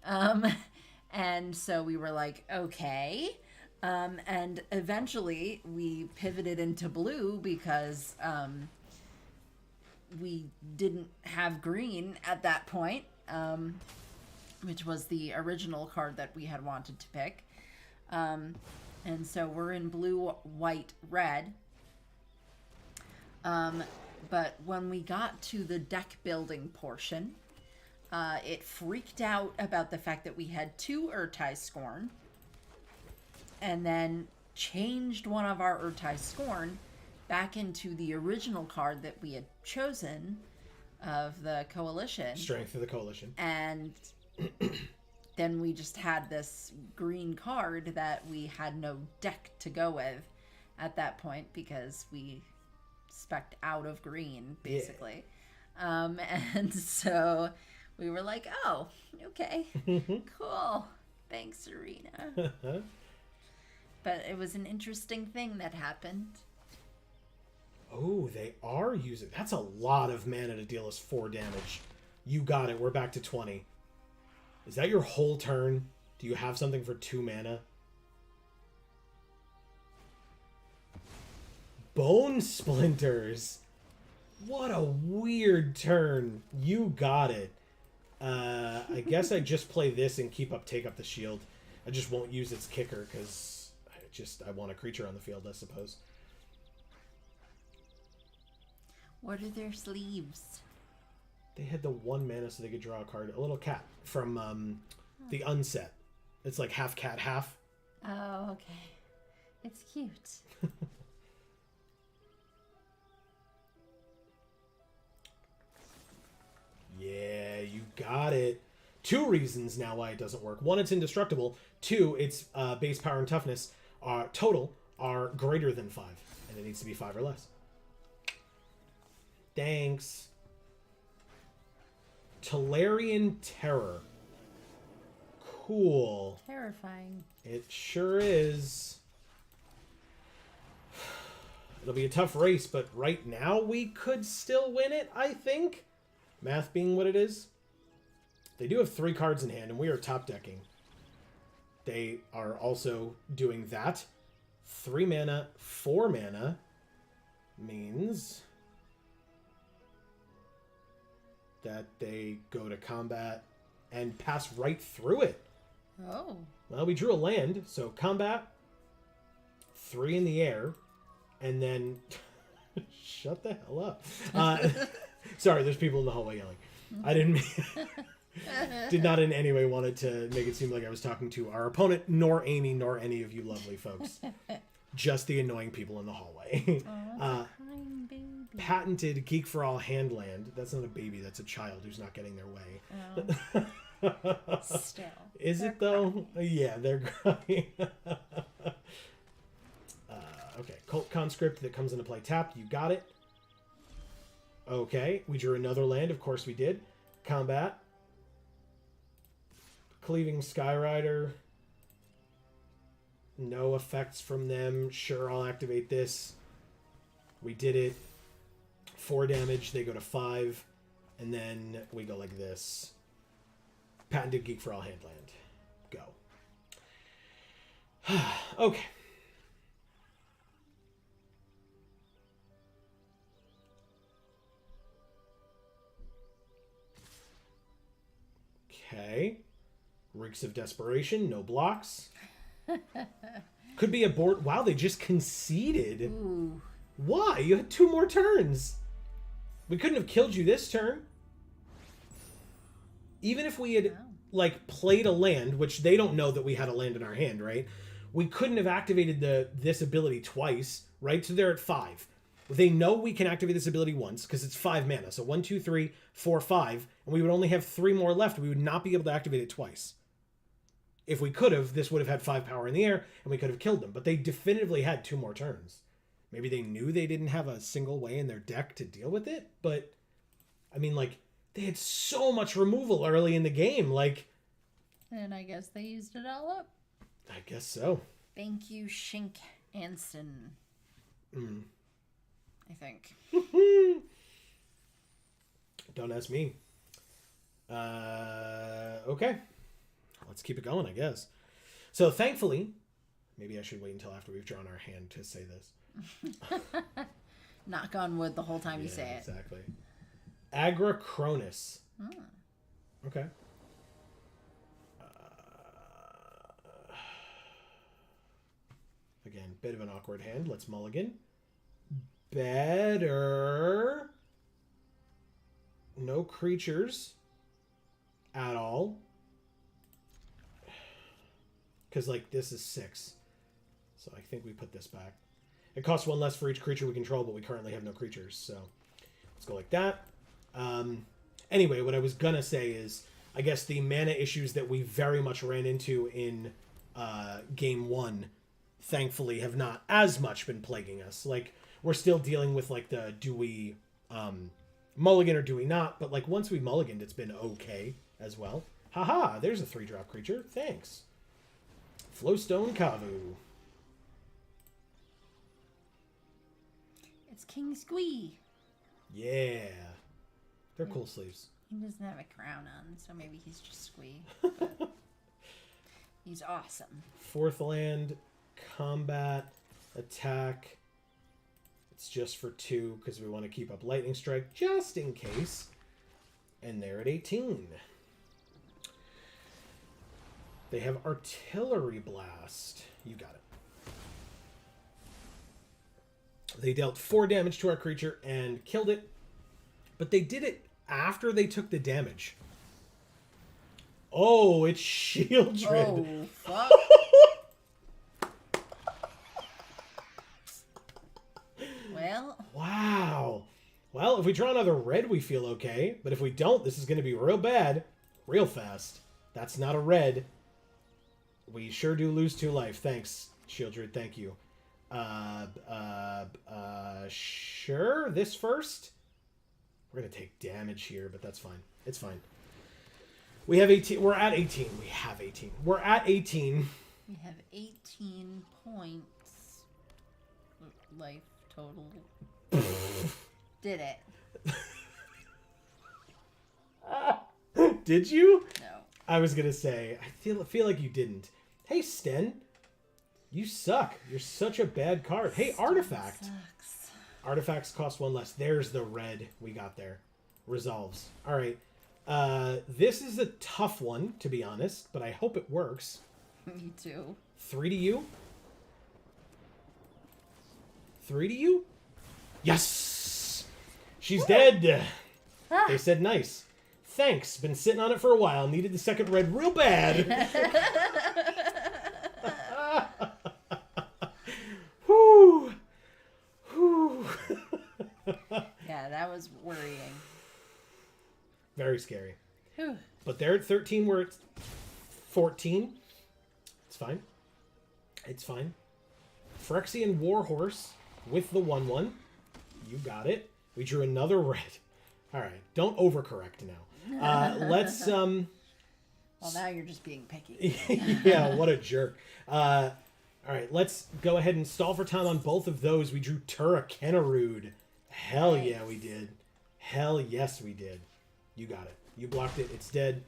And so we were like, okay. And eventually we pivoted into blue because we didn't have green at that point, which was the original card that we had wanted to pick. And so we're in blue, white, red. But when we got to the deck building portion, it freaked out about the fact that we had 2 Urtai Scorn, and then changed one of our Urtai Scorn back into the original card that we had chosen of the Coalition. Strength of the Coalition. And then we just had this green card that we had no deck to go with at that point because we spec'd out of green, basically. Yeah. And so we were like, oh, okay, cool. Thanks, Arena. But it was an interesting thing that happened. Oh, they are using... That's a lot of mana to deal us 4 damage. You got it. We're back to 20. Is that your whole turn? Do you have something for 2 mana? Bone Splinters. What a weird turn. You got it. I guess I just play this and take up the shield. I just won't use its kicker because I want a creature on the field, I suppose. What are their sleeves? They had the 1 mana so they could draw a card. A little cat from the unset. It's like half cat, half. Oh, okay. It's cute. Yeah, you got it. 2 reasons now why it doesn't work. 1, it's indestructible. 2, its base power and toughness total are greater than 5. And it needs to be 5 or less. Thanks. Tolarian Terror. Cool. Terrifying. It sure is. It'll be a tough race, but right now we could still win it, I think. Math being what it is. They do have 3 cards in hand, and we are top decking. They are also doing that. 3 mana, 4 mana means that they go to combat and pass right through it. Oh. Well, we drew a land, so combat, 3 in the air, and then shut the hell up. Sorry, there's people in the hallway yelling. I didn't mean... Did not in any way want it to make it seem like I was talking to our opponent, nor Amy, nor any of you lovely folks. Just the annoying people in the hallway. Oh, crying baby. Patented Geek for All Handland. That's not a baby, that's a child who's not getting their way. Oh. Still. Is They're it though? crying. Yeah, they're crying. Okay, Cult Conscript that comes into play tapped. You got it. Okay, we drew another land. Of course we did. Combat. Cleaving Skyrider. No effects from them. Sure, I'll activate this. We did it. 4 damage. They go to 5. And then we go like this. Patented Geek for All Handland. Go. Okay. Okay. Reeks of Desperation, no blocks. Could be a board. Wow, they just conceded. Ooh. Why? You had 2 more turns. We couldn't have killed you this turn. Even if we had, like, played a land, which they don't know that we had a land in our hand, right? We couldn't have activated this ability twice, right? So they're at 5. They know we can activate this ability once because it's 5 mana. So 1, 2, 3, 4, 5. And we would only have 3 more left. We would not be able to activate it twice. If we could have, this would have had 5 power in the air and we could have killed them. But they definitively had 2 more turns. Maybe they knew they didn't have a single way in their deck to deal with it. But, I mean, like, they had so much removal early in the game. Like, And I guess they used it all up. I guess so. Thank you, Shink Anston. I think. Don't ask me. Okay. Let's keep it going, I guess. So thankfully, maybe I should wait until after we've drawn our hand to say this. Knock on wood the whole time you say it. Exactly. Agracronus. Okay. Again, bit of an awkward hand. Let's mulligan. Better. No creatures at all. Because, like, this is 6. So I think we put this back. It costs 1 less for each creature we control, but we currently have no creatures. So let's go like that. Anyway, what I was going to say is, I guess the mana issues that we very much ran into in Game 1, thankfully, have not as much been plaguing us. Like, we're still dealing with, like, the do we mulligan or do we not? But, like, once we mulliganed, it's been okay as well. Haha, there's a 3-drop creature. Thanks. Flowstone Kavu. It's King Squee. Yeah. They're cool sleeves. He doesn't have a crown on, so maybe he's just Squee. But he's awesome. 4th land, combat, attack. It's just for 2 because we want to keep up Lightning Strike just in case. And they're at 18. They have Artillery Blast. You got it. They dealt 4 damage to our creature and killed it. But they did it after they took the damage. Oh, it's Shieldred. Oh, fuck. Well. Wow. Well, if we draw another red, we feel okay. But if we don't, this is going to be real bad. Real fast. That's not a red. We sure do lose 2 life. Thanks, Shieldred. Thank you. Sure. This first. We're going to take damage here, but that's fine. It's fine. We have 18. We're at 18. We have 18. We're at 18. We have 18 points. Life total. Did it. Did you? No. I was going to say, I feel like you didn't. Hey, Sten. You suck. You're such a bad card. Hey, Artifact. Sucks. Artifacts cost 1 less. There's the red we got there. Resolves. All right. This is a tough one, to be honest, but I hope it works. Me too. 3 to you. 3 to you. Yes! She's dead. Ah. They said nice. Thanks. Been sitting on it for a while. Needed the second red real bad. Whew. Whew. Yeah, that was worrying. Very scary. Whew. But they're at 13, we're at 14. It's fine. It's fine. Phyrexian Warhorse with the 1/1. You got it. We drew another red. All right. Don't overcorrect now. Let's... Well, now you're just being picky. Yeah, what a jerk. All right, let's go ahead and stall for time on both of those. We drew Tura Kennerud. Hell Nice. yeah, we did. Hell yes, we did. You got it. You blocked it. It's dead.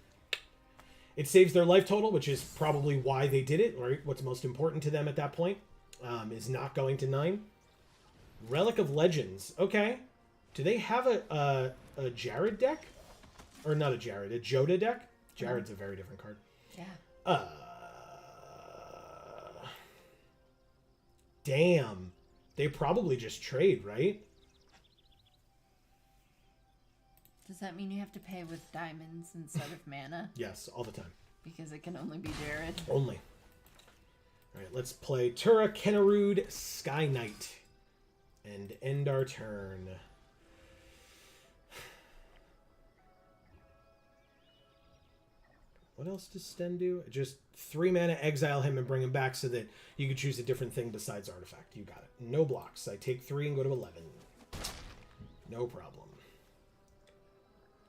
It saves their life total, which is probably why they did it, right? What's most important to them at that point is not going to 9. Relic of Legends. Okay. Do they have a Jared deck? Or not a Jared, a Joda deck? Jared's a very different card. Yeah. Damn. They probably just trade, right? Does that mean you have to pay with diamonds instead of mana? Yes, all the time. Because it can only be Jared. Only. All right, let's play Tura Kennerud Sky Knight and end our turn. What else does Sten do? Just 3 mana, exile him, and bring him back so that you could choose a different thing besides Artifact. You got it. No blocks. I take 3 and go to 11. No problem.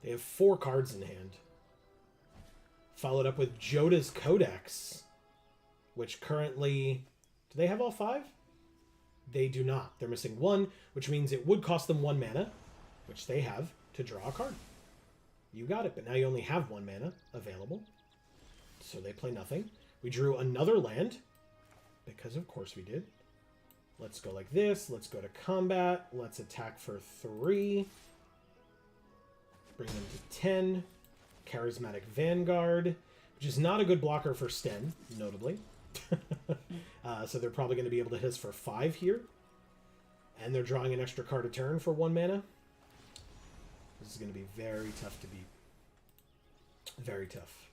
They have 4 cards in hand. Followed up with Joda's Codex, which currently... Do they have all 5? They do not. They're missing 1, which means it would cost them 1 mana, which they have, to draw a card. You got it, but now you only have 1 mana available. So they play nothing. We drew another land, because of course we did. Let's go like this. Let's go to combat. Let's attack for 3. Bring them to 10. Charismatic Vanguard, which is not a good blocker for Sten, notably. So they're probably going to be able to hit us for 5 here. And they're drawing an extra card a turn for 1 mana. This is going to be very tough to beat. Very tough.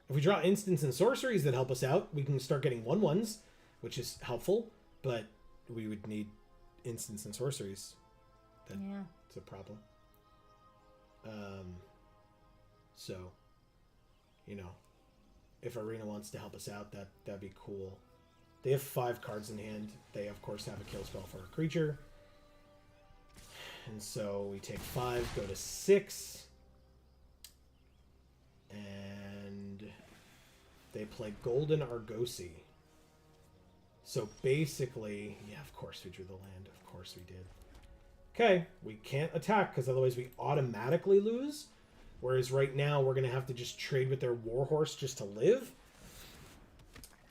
If we draw instants and sorceries that help us out, we can start getting 1/1s, which is helpful, but we would need instants and sorceries. That's a problem. So, you know, if Arena wants to help us out, that'd be cool. They have 5 cards in hand. They, of course, have a kill spell for a creature. And so we take 5, go to 6. And they play Golden Argosy. So basically, yeah, of course we drew the land. Of course we did. Okay, we can't attack because otherwise we automatically lose. Whereas right now we're going to have to just trade with their Warhorse just to live.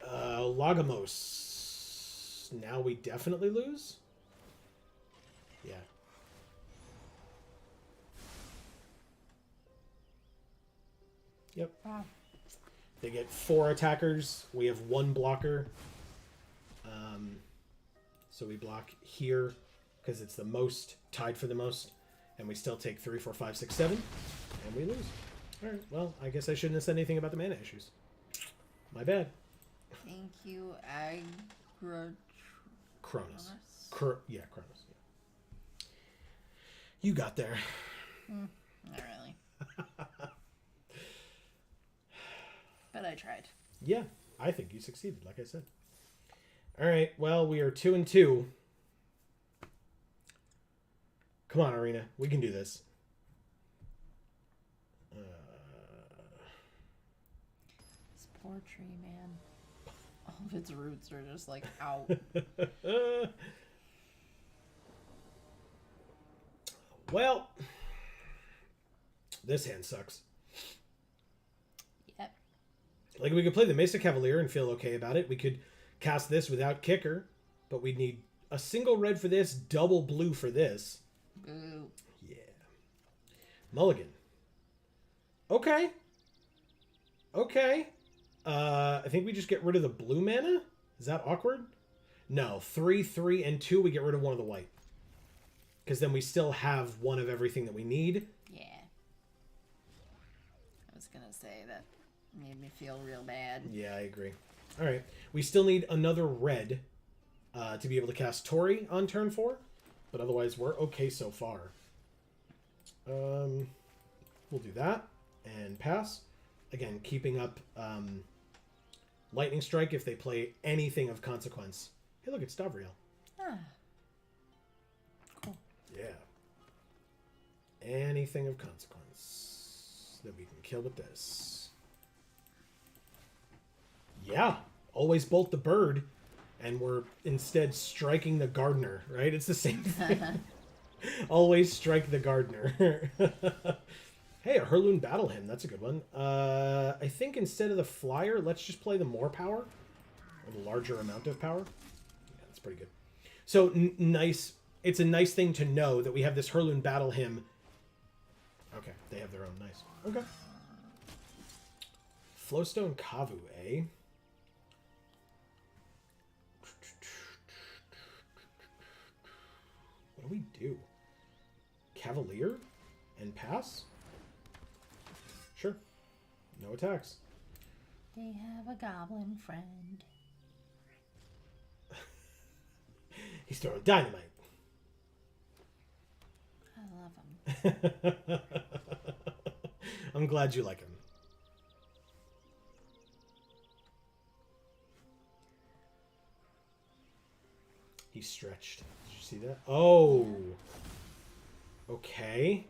Lagamos. Now we definitely lose. Yeah. Yep. Wow. They get 4 attackers. We have 1 blocker. So we block here because it's the most, tied for the most. And we still take 3, 4, 5, 6, 7, and we lose. All right, well, I guess I shouldn't have said anything about the mana issues. My bad. Thank you, Agro. Cronus. Cronus. Yeah. You got there. Not really. But I tried. Yeah, I think you succeeded, like I said. All right, well, we are 2-2. Come on, Arena. We can do this. This poor tree, man. All of its roots are just like out. Well, this hand sucks. Yep. Like, we could play the Mesa Cavalier and feel okay about it. We could cast this without kicker, but we'd need a single red for this, double blue for this. Boo. Yeah. Mulligan. Okay. I think we just get rid of the blue mana? Is that awkward? No. 3, 3, and 2, we get rid of one of the white. Because then we still have one of everything that we need. Yeah. I was gonna say that made me feel real bad. Yeah, I agree. All right. We still need another red to be able to cast Tori on turn 4. But otherwise, we're okay so far. We'll do that and pass. Again, keeping up Lightning Strike if they play anything of consequence. Hey, look, it's Davriel. Ah. Cool. Yeah. Anything of consequence that we can kill with this. Yeah. Always bolt the bird, and we're instead striking the gardener, right? It's the same thing. Always strike the gardener. Hey, a Herloon Battle Hymn. That's a good one. I think instead of the flyer, let's just play the more power. Or the larger amount of power. Yeah, that's pretty good. So, nice. It's a nice thing to know that we have this Herloon Battle Hymn. Okay, they have their own. Nice. Okay. Flowstone Kavu, eh? What do we do? Cavalier? And pass? Sure. No attacks. They have a goblin friend. He's throwing dynamite. I love him. I'm glad you like him. He's stretched. Did you see that? Oh. Okay.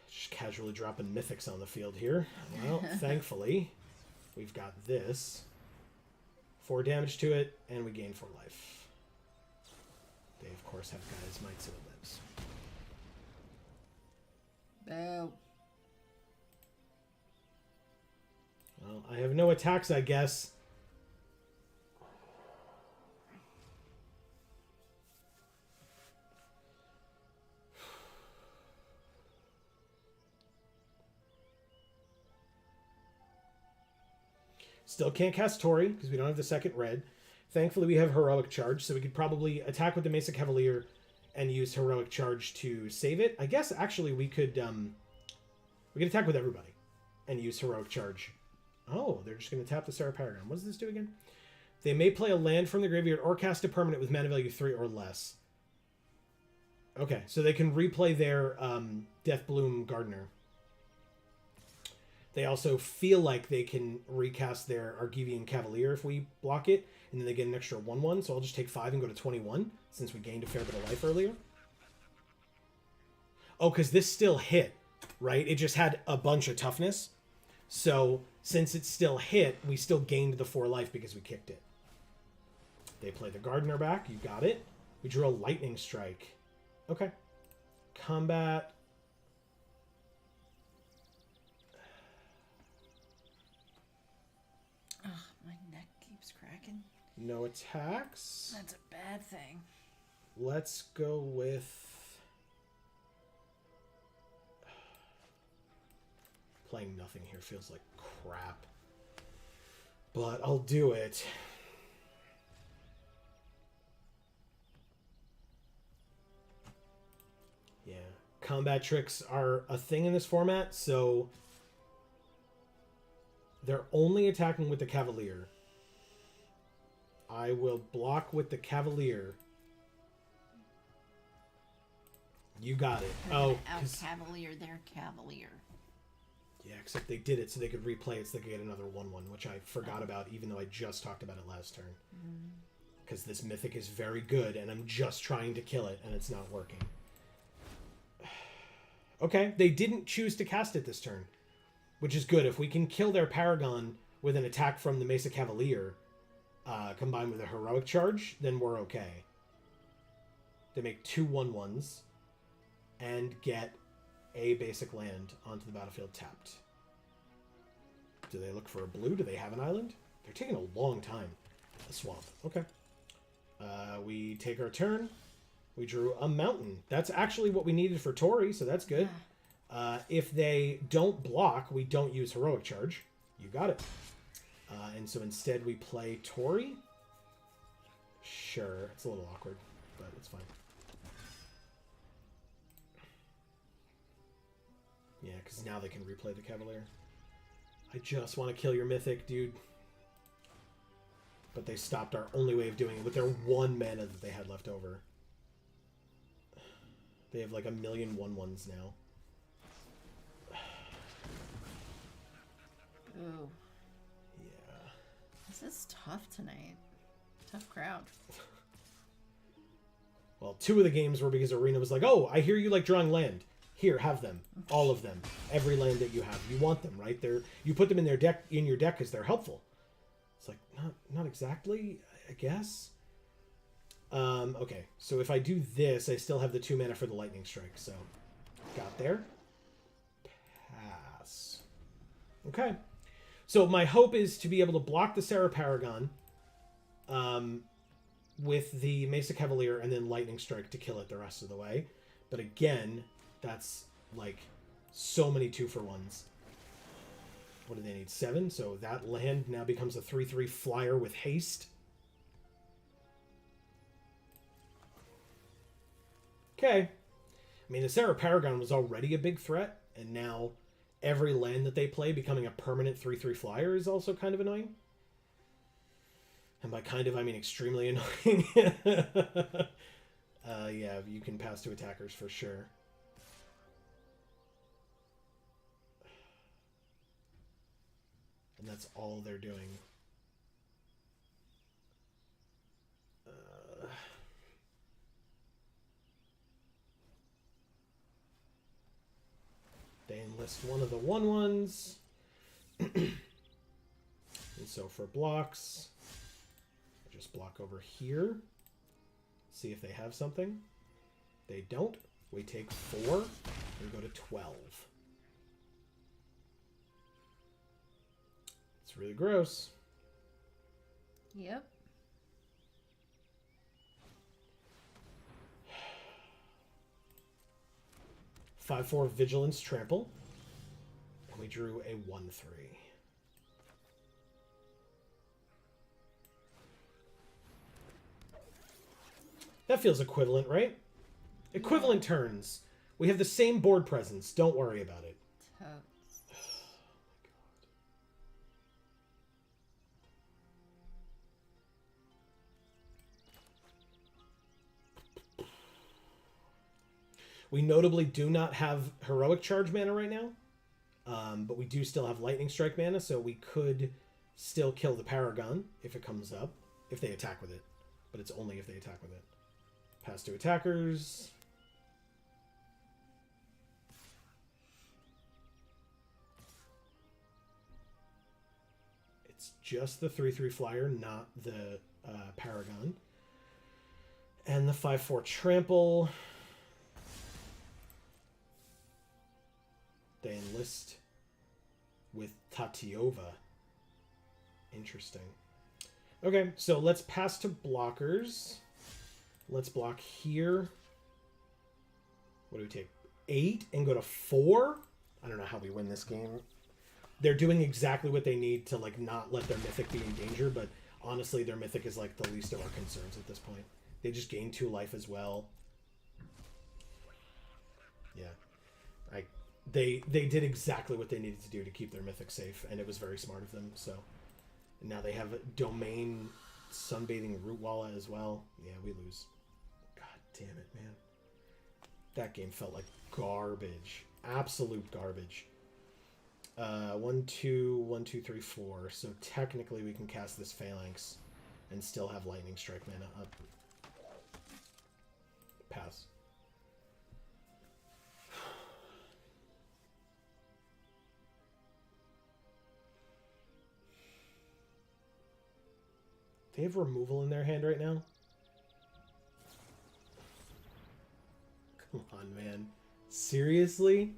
Just casually dropping mythics on the field here. Well, thankfully, we've got this. 4 damage to it, and we gain 4 life. They, of course, have guys might so it lives. Boo. Well, I have no attacks, I guess. Still can't cast Tori because we don't have the second red. Thankfully, we have Heroic Charge, so we could probably attack with the Mesa Cavalier and use Heroic Charge to save it. I guess, actually, we could attack with everybody and use Heroic Charge. Oh, they're just going to tap the Sarah Paragon. What does this do again? They may play a land from the graveyard or cast a permanent with mana value 3 or less. Okay, so they can replay their Deathbloom Gardener. They also feel like they can recast their Argivian Cavalier if we block it, and then they get an extra 1/1, so I'll just take 5 and go to 21, since we gained a fair bit of life earlier. Oh, because this still hit, right? It just had a bunch of toughness. So, since it still hit, we still gained the 4 life because we kicked it. They play the Gardener back. You got it. We drew a Lightning Strike. Okay. Combat. Ugh, my neck keeps cracking. No attacks. That's a bad thing. Let's go with... Playing nothing here feels like crap. But I'll do it. combat tricks are a thing in this format, so they're only attacking with the Cavalier. I will block with the Cavalier. You got it. Oh, Cavalier, their Cavalier. Yeah, except they did it so they could replay it so they could get another 1/1, which I forgot about, even though I just talked about it last turn. Because this mythic is very good, and I'm just trying to kill it, and it's not working. Okay, they didn't choose to cast it this turn, which is good. If we can kill their Paragon with an attack from the Mesa Cavalier, combined with a Heroic Charge, then we're okay. They make 2 1/1s and get a basic land onto the battlefield tapped. Do they look for a blue? Do they have an island? They're taking a long time. A swamp. Okay. We take our turn. We drew a mountain. That's actually what we needed for Tori, so that's good. If they don't block, we don't use Heroic Charge. You got it. And so instead we play Tori. Sure. It's a little awkward, but it's fine. Yeah, because now they can replay the Cavalier. I just want to kill your Mythic, dude. But they stopped our only way of doing it with their 1 mana that they had left over. They have like a million 1/1s now. Ooh. Yeah. This is tough tonight. Tough crowd. Well, 2 of the games were because Arena was like, oh, I hear you like drawing land. Here, have them. All of them. Every land that you have. You want them, right? You put them in your deck because they're helpful. It's like, not exactly, I guess. Okay, so if I do this, I still have the 2 mana for the Lightning Strike, so got there. Pass. Okay. So my hope is to be able to block the Sarah Paragon with the Mesa Cavalier and then Lightning Strike to kill it the rest of the way. But again, that's like so many 2-for-1s. What do they need? 7? So that land now becomes a 3/3 flyer with haste. Okay. I mean, the Sarah Paragon was already a big threat, and now every land that they play becoming a permanent 3/3 flyer is also kind of annoying. And by kind of, I mean extremely annoying. Yeah, you can pass to attackers for sure. And that's all they're doing. They enlist one of the 1/1s. And so for blocks, I just block over here. See if they have something. They don't. We take 4 and go to 12. It's really gross. Yep. 5/4 Vigilance Trample. And we drew a 1/3. That feels equivalent, right? Equivalent turns. We have the same board presence. Don't worry about it. We notably do not have Heroic Charge mana right now, but we do still have Lightning Strike mana, so we could still kill the Paragon if it comes up, if they attack with it. But it's only if they attack with it. Pass to attackers. It's just the 3/3 flyer, not the Paragon. And the 5/4 Trample. They enlist with Tatiova. Interesting. Okay, so let's pass to blockers. Let's block here. What do we take? 8 and go to 4? I don't know how we win this game. They're doing exactly what they need to like not let their Mythic be in danger, but honestly their Mythic is like the least of our concerns at this point. They just gain 2 life as well. Yeah. I they did exactly what they needed to do to keep their mythic safe, and it was very smart of them. So and now they have a domain sunbathing rootwalla as well. Yeah, we lose. God damn it, man. That game felt like garbage. Absolute garbage. 1, 2, 1, 2, 3, 4. So technically we can cast this Phalanx and still have Lightning Strike mana up. Pass. They have removal in their hand right now? Come on, man. Seriously?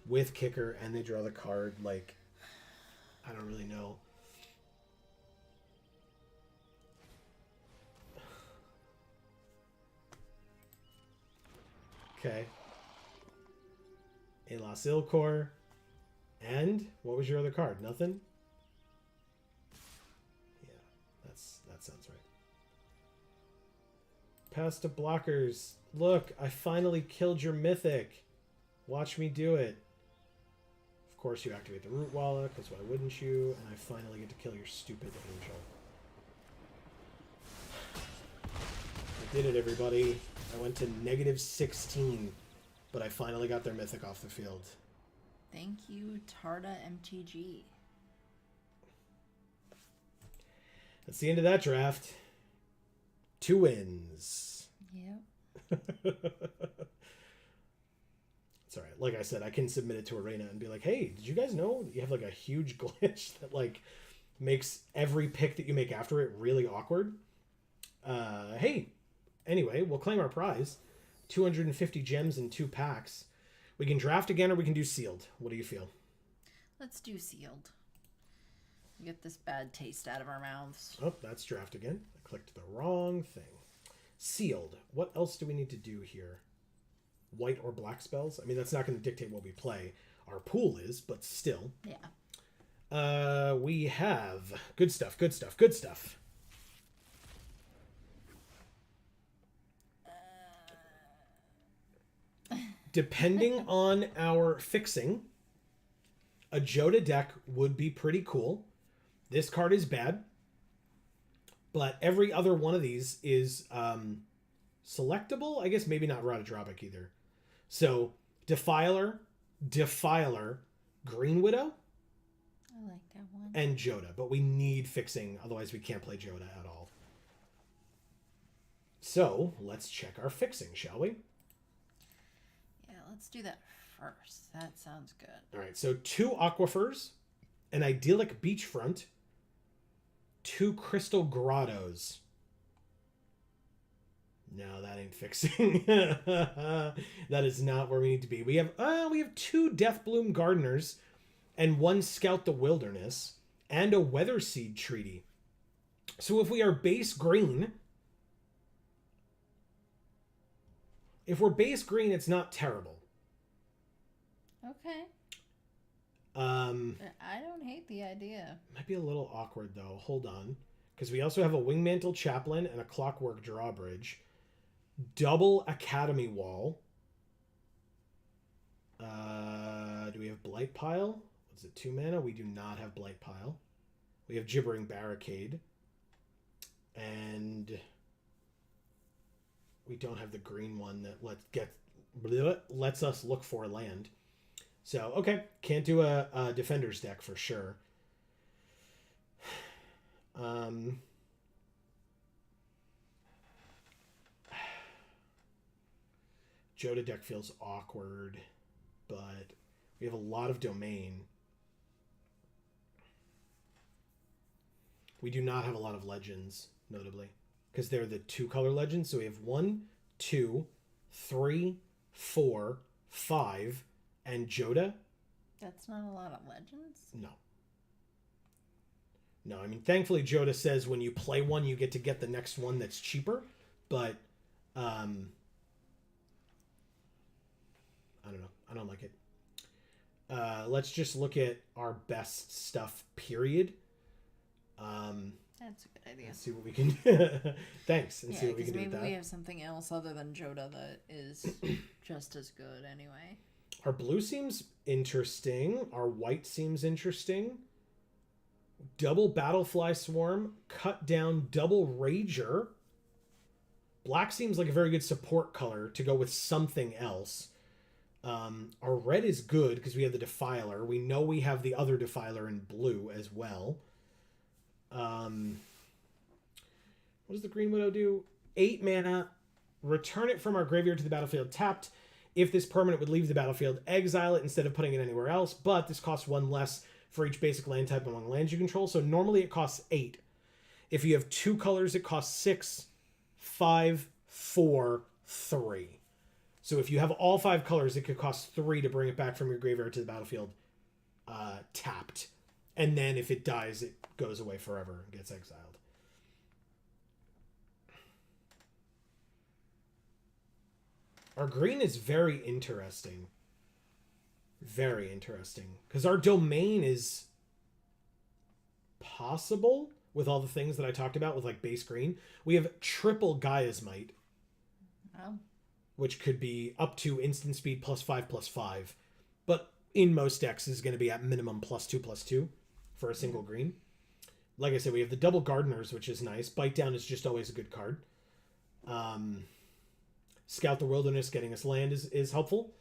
With kicker, and they draw the card, like, I don't really know. Okay. Elas Ilkor. And what was your other card? Nothing? Yeah, that sounds right. Pass to blockers. Look, I finally killed your mythic. Watch me do it. Of course you activate the Rootwalla, because why wouldn't you? And I finally get to kill your stupid angel. I did it, everybody. I went to -16, but I finally got their mythic off the field. Thank you, Tarda MTG. That's the end of that draft. 2 wins. Yep. It's alright. Like I said, I can submit it to Arena and be like, hey, did you guys know that you have like a huge glitch that like makes every pick that you make after it really awkward? Hey, anyway, we'll claim our prize. 250 gems in 2 packs. We can draft again or we can do sealed. What do you feel? Let's do sealed. Get this bad taste out of our mouths. Oh, that's draft again. I clicked the wrong thing. Sealed. What else do we need to do here? White or black spells? I mean, that's not going to dictate what we play. Our pool is, but still. Yeah. We have good stuff, good stuff, good stuff. Depending on our fixing, a Joda deck would be pretty cool. This card is bad, but every other one of these is selectable. I guess maybe not Radadrobic either. So Defiler, Green Widow, I like that one. and Joda. But we need fixing, otherwise we can't play Joda at all. So let's check our fixing, shall we? Yeah, let's do that first. That sounds good. All right, so 2 Aquifers, an Idyllic Beachfront, 2 Crystal Grottos. No, that ain't fixing. That is not where we need to be. We have 2 Deathbloom Gardeners and 1 Scout the Wilderness and a Weatherseed Treaty. So if we are base green, it's not terrible. Okay. I don't hate the idea. Might be a little awkward though. Hold on. Because we also have a Wingmantle Chaplain and a Clockwork Drawbridge. Double Academy Wall. Do we have Blight Pile? Was it 2 mana? We do not have Blight Pile. We have Gibbering Barricade. And we don't have the green one that lets us look for land. So, okay. Can't do a Defender's deck for sure. Joda deck feels awkward, but we have a lot of domain. We do not have a lot of legends, notably, because they're the 2-color legends. So we have 1, 2, 3, 4, 5, and Joda. That's not a lot of legends? No. No, I mean, thankfully Joda says when you play one, you get to get the next one that's cheaper, but I don't know. I don't like it. Let's just look at our best stuff, period. That's a good idea. And see what we can. Thanks, and see what we can do with maybe that. we have something else other than Joda that is just as good anyway. Our blue seems interesting. Our white seems interesting. Double Battlefly Swarm, cut down double Rager. Black seems like a very good support color to go with something else. Our red is good because we have the Defiler. We know we have the other Defiler in blue as well. What does the Green Widow do? 8 mana. Return it from our graveyard to the battlefield tapped. If this permanent would leave the battlefield, exile it instead of putting it anywhere else. But this costs 1 less for each basic land type among lands you control. So normally it costs 8. If you have 2 colors, it costs 6, 5, 4, 3. So if you have all 5 colors, it could cost 3 to bring it back from your graveyard to the battlefield tapped. And then if it dies, it goes away forever and gets exiled. Our green is very interesting. Very interesting. Because our domain is possible with all the things that I talked about with like base green. We have triple Gaia's Might. Oh. Which could be up to instant speed +5/+5. But in most decks is going to be at minimum +2/+2 for a single green. Like I said, we have the double Gardeners, which is nice. Bite Down is just always a good card. Scout the Wilderness, getting us land is helpful.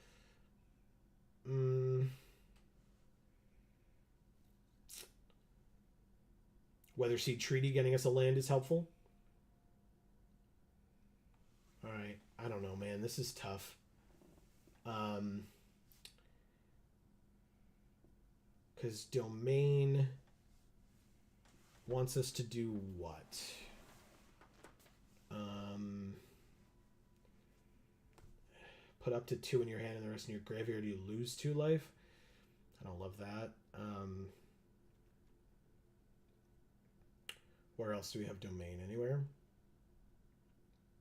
Weatherseed Treaty, getting us a land is helpful. Alright, I don't know, man. This is tough. Because Domain wants us to do what? Put up to 2 in your hand and the rest in your graveyard. You lose 2 life. I don't love that. Where else do we have Domain? Anywhere?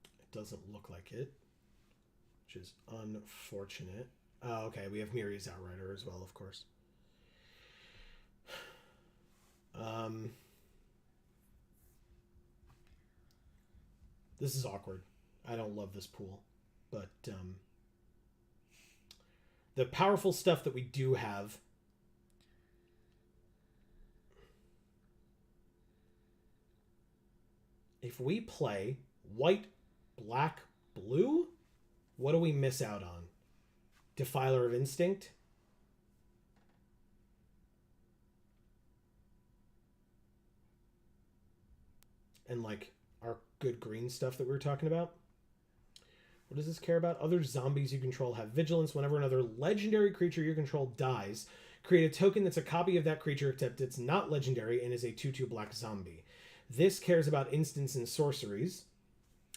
It doesn't look like it, which is unfortunate. Oh, okay. We have Miri's Outrider as well, of course. This is awkward. I don't love this pool, but the powerful stuff that we do have. If we play white, black, blue, what do we miss out on? Defiler of Instinct? And like our good green stuff that we were talking about. What does this care about? Other zombies you control have vigilance. Whenever another legendary creature you control dies, create a token that's a copy of that creature except it's not legendary and is a 2/2 black zombie. This cares about instants and sorceries.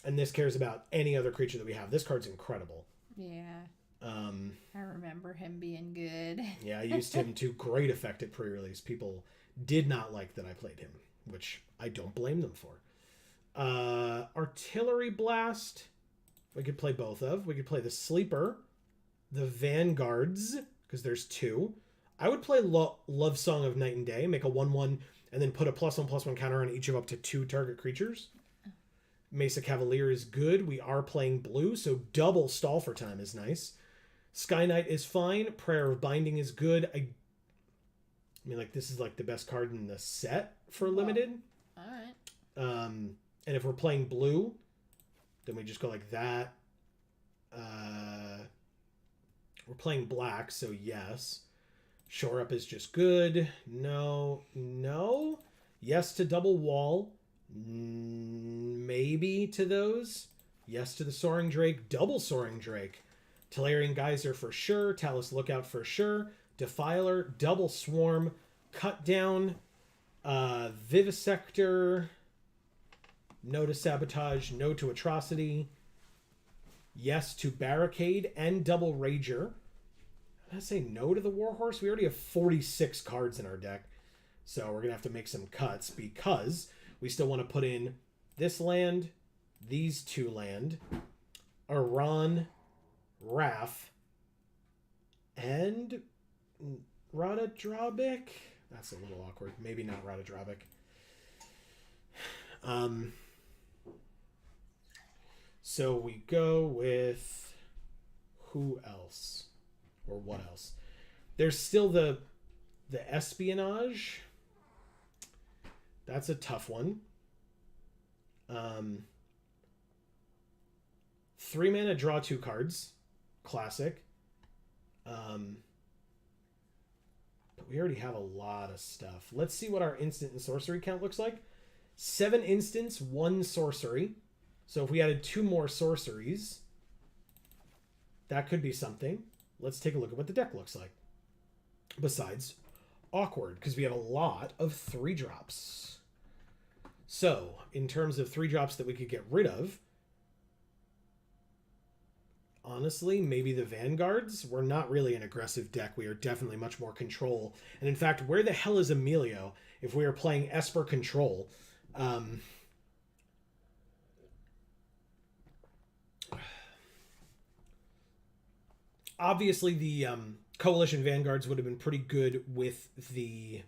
And this cares about any other creature that we have. This card's incredible. Yeah. I remember him being good. Yeah, I used him to great effect at pre-release. People did not like that I played him, which I don't blame them for. Artillery Blast. We could play both of. We could play the Sleeper, the Vanguards, because there's 2. I would play Love Song of Night and Day, make a 1/1, and then put a +1/+1 counter on each of up to 2 target creatures. Mesa Cavalier is good. We are playing blue, so double stall for time is nice. Sky Knight is fine. Prayer of Binding is good. I mean, like, this is like the best card in the set for limited. All right. And if we're playing blue, then we just go like that. We're playing black, so yes. Shore Up is just good. No. Yes to double wall. Maybe to those. Yes to the Soaring Drake. Double Soaring Drake. Tolarian Geyser for sure. Talus Lookout for sure. Defiler. Double Swarm. Cut Down. Vivisector. No to Sabotage. No to Atrocity. Yes to Barricade and Double Rager. I say no to the Warhorse. We already have 46 cards in our deck. So we're going to have to make some cuts because we still want to put in this land, these 2 land, Iran, Raf, and Rada Drabik. That's a little awkward. Maybe not Rada Drabik. So we go with who else? Or what else? There's still the espionage. That's a tough one. 3 mana, draw 2 cards. Classic. But we already have a lot of stuff. Let's see what our instant and sorcery count looks like. 7 instants, 1 sorcery. So if we added 2 more sorceries, that could be something. Let's take a look at what the deck looks like. Besides, awkward, because we have a lot of 3-drops. So, in terms of 3-drops that we could get rid of, honestly, maybe the Vanguards. We're not really an aggressive deck. We are definitely much more control. And in fact, where the hell is Emilio if we are playing Esper Control? Obviously, the Coalition Vanguards would have been pretty good with the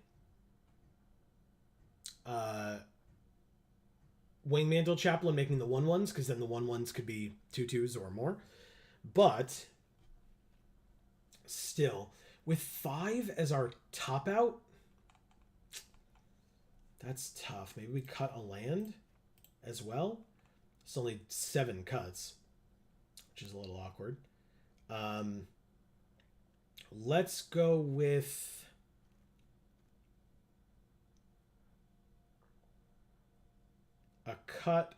Wingmantle Chaplain making the 1/1s, because then the 1/1s could be 2/2s or more. But still, with 5 as our top out, that's tough. Maybe we cut a land as well. It's only 7 cuts, which is a little awkward. Let's go with a cut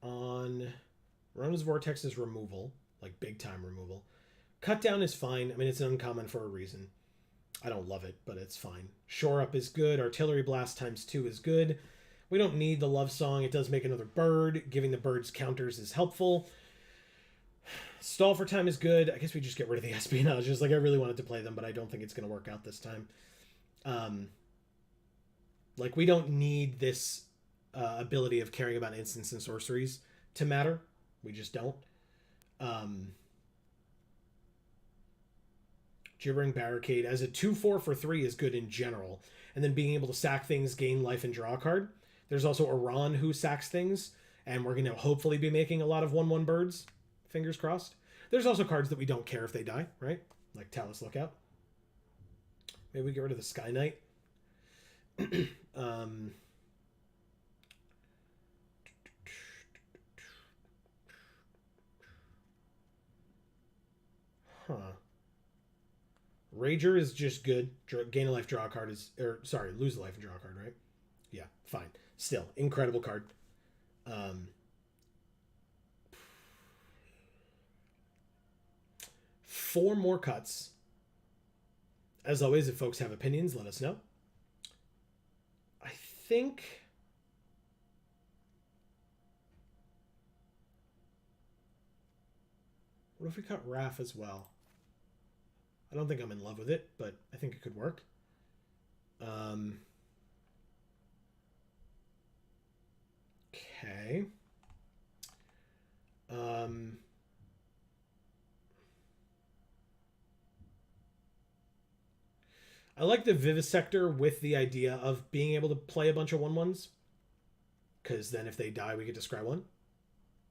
on Rona's Vortex's removal, like big time removal. Cut down is fine. I mean, it's an uncommon for a reason. I don't love it, but it's fine. Shore Up is good. Artillery Blast ×2 is good. We don't need the Love Song. It does make another bird. Giving the birds counters is helpful. Stall for Time is good. I guess we just get rid of the espionages. Like, I really wanted to play them, but I don't think it's going to work out this time. Like, we don't need this ability of caring about instants and sorceries to matter. We just don't. Gibbering Barricade as a 2/4 for 3 is good in general. And then being able to sack things, gain life, and draw a card. There's also Iran who sacks things, and we're going to hopefully be making a lot of 1/1 birds. Fingers crossed. There's also cards that we don't care if they die, right? Like Talus Lookout. Maybe we get rid of the Sky Knight. Rager is just good. Gain a life, draw a card is... Or, sorry, lose a life and draw a card, right? Yeah, fine. Still, incredible card. 4 more cuts. As always, if folks have opinions, let us know. I think... What if we cut Raph as well? I don't think I'm in love with it, but I think it could work. Okay. I like the Vivisector with the idea of being able to play a bunch of 1/1s. Because then if they die, we get to scry 1.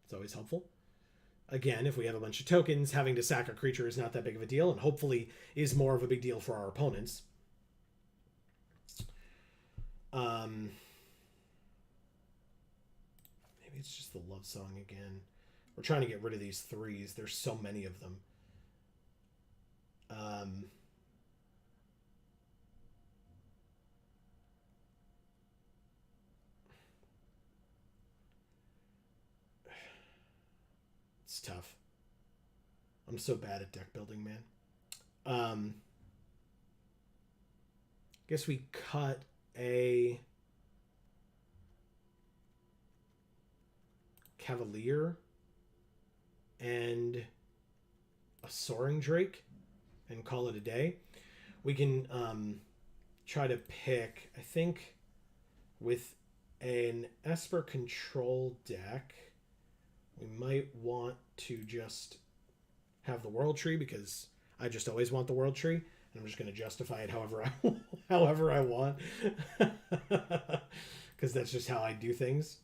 It's always helpful. Again, if we have a bunch of tokens, having to sack a creature is not that big of a deal, and hopefully is more of a big deal for our opponents. Maybe it's just the Love Song again. We're trying to get rid of these 3s. There's so many of them. It's tough. I'm so bad at deck building, man. Guess we cut a Cavalier and a Soaring Drake and call it a day. We can try to pick, I think, with an Esper Control deck, we might want to just have the World Tree, because I just always want the World Tree, and I'm just going to justify it however I want. however I want. Because that's just how I do things.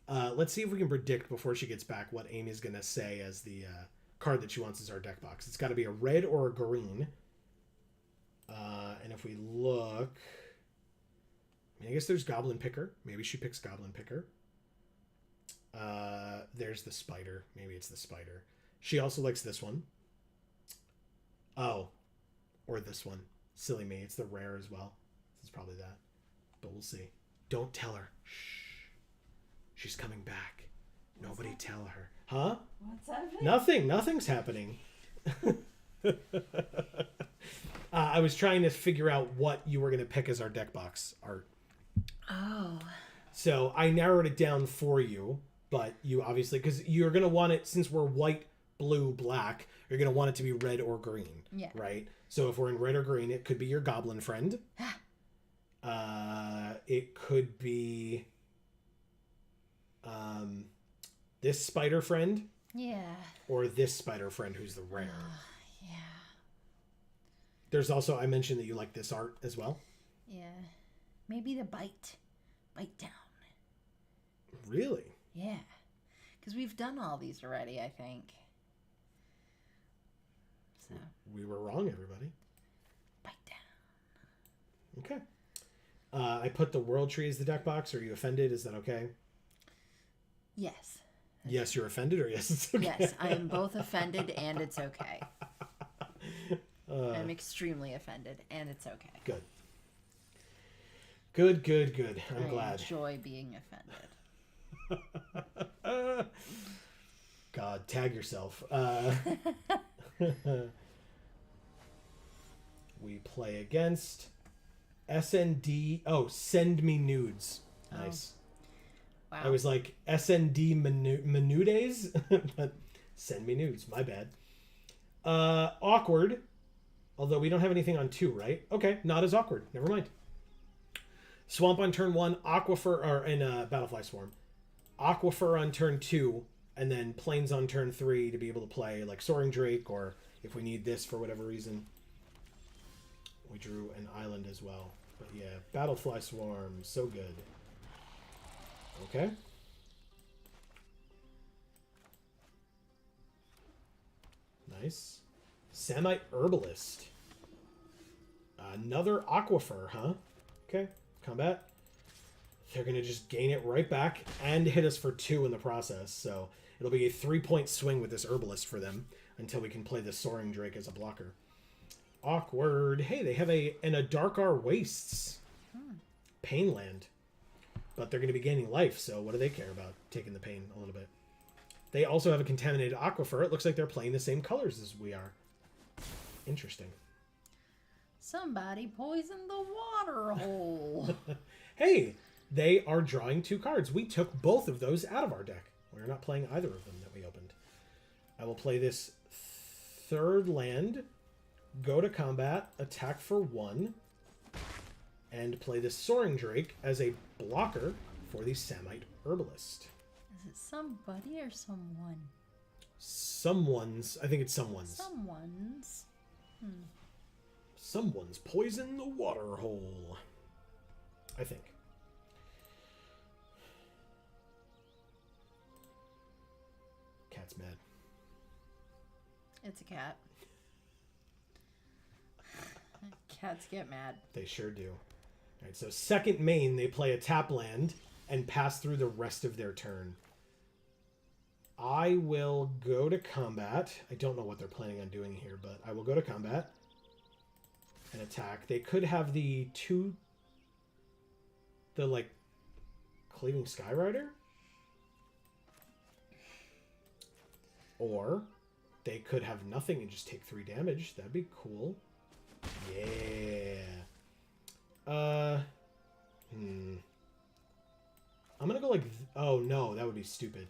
Let's see if we can predict before she gets back what Amy's going to say as the card that she wants as our deck box. It's got to be a red or a green. And if we look... I mean, I guess there's Goblin Picker. Maybe she picks Goblin Picker. There's the spider. Maybe it's the spider. She also likes this one. Oh. Or this one. Silly me. It's the rare as well. It's probably that. But we'll see. Don't tell her. Shh. She's coming back. Nobody tell her. Huh? What's happening? Nothing. Nothing's happening. I was trying to figure out what you were going to pick as our deck box art. Oh. So I narrowed it down for you, but you obviously, because you're going to want it, since we're white, blue, black, you're going to want it to be red or green. Yeah. Right? So if we're in red or green, it could be your goblin friend. It could be this spider friend. Yeah. Or this spider friend who's the rare. Yeah. There's also, I mentioned that you like this art as well. Yeah. Maybe the bite. Bite down. Really? Yeah. Because we've done all these already, I think. So. We were wrong, everybody. Bite down. Okay. I put the world tree as the deck box. Are you offended? Is that okay? Yes. Yes, you're offended, or yes, it's okay? Yes, I am both offended and it's okay. I'm extremely offended and it's okay. Good. Good, good, good. I'm glad. I enjoy being offended. God, tag yourself. We play against SND. Oh, send me nudes. Nice. Wow. I was like SND Menudes, but send me nudes. My bad. Awkward. Although we don't have anything on 2, right? Okay, not as awkward. Never mind. Swamp on turn 1, Aquifer, or in Battlefly Swarm. Aquifer on turn 2, and then Plains on turn 3 to be able to play like Soaring Drake, or if we need this for whatever reason. We drew an island as well. But yeah, Battlefly Swarm, so good. Okay. Nice. Samite Herbalist. Another Aquifer, huh? Okay. Combat. They're going to just gain it right back and hit us for 2 in the process. So it'll be a 3-point swing with this Herbalist for them until we can play the Soaring Drake as a blocker. Awkward. Hey, they have a Darkar Wastes. Painland. But they're going to be gaining life, so what do they care about taking the pain a little bit? They also have a Contaminated Aquifer. It looks like they're playing the same colors as we are. Interesting. Somebody poisoned the water hole. Hey, they are drawing 2 cards. We took both of those out of our deck. We're not playing either of them that we opened. I will play this 3rd land, go to combat, attack for 1, and play this Soaring Drake as a blocker for the Samite Herbalist. Is it somebody or someone? Someone's. I think it's someone's. Someone's. Someone's poisoned the water hole. I think. Cat's mad. It's a cat. Cats get mad. They sure do. All right, so second main, they play a tap land and pass through the rest of their turn. I will go to combat. I don't know what they're planning on doing here, but I will go to combat and attack. They could have the like Cleaving Skyrider, or they could have nothing and just take 3 damage. That'd be cool. Yeah. I'm gonna go like... oh, no, that would be stupid.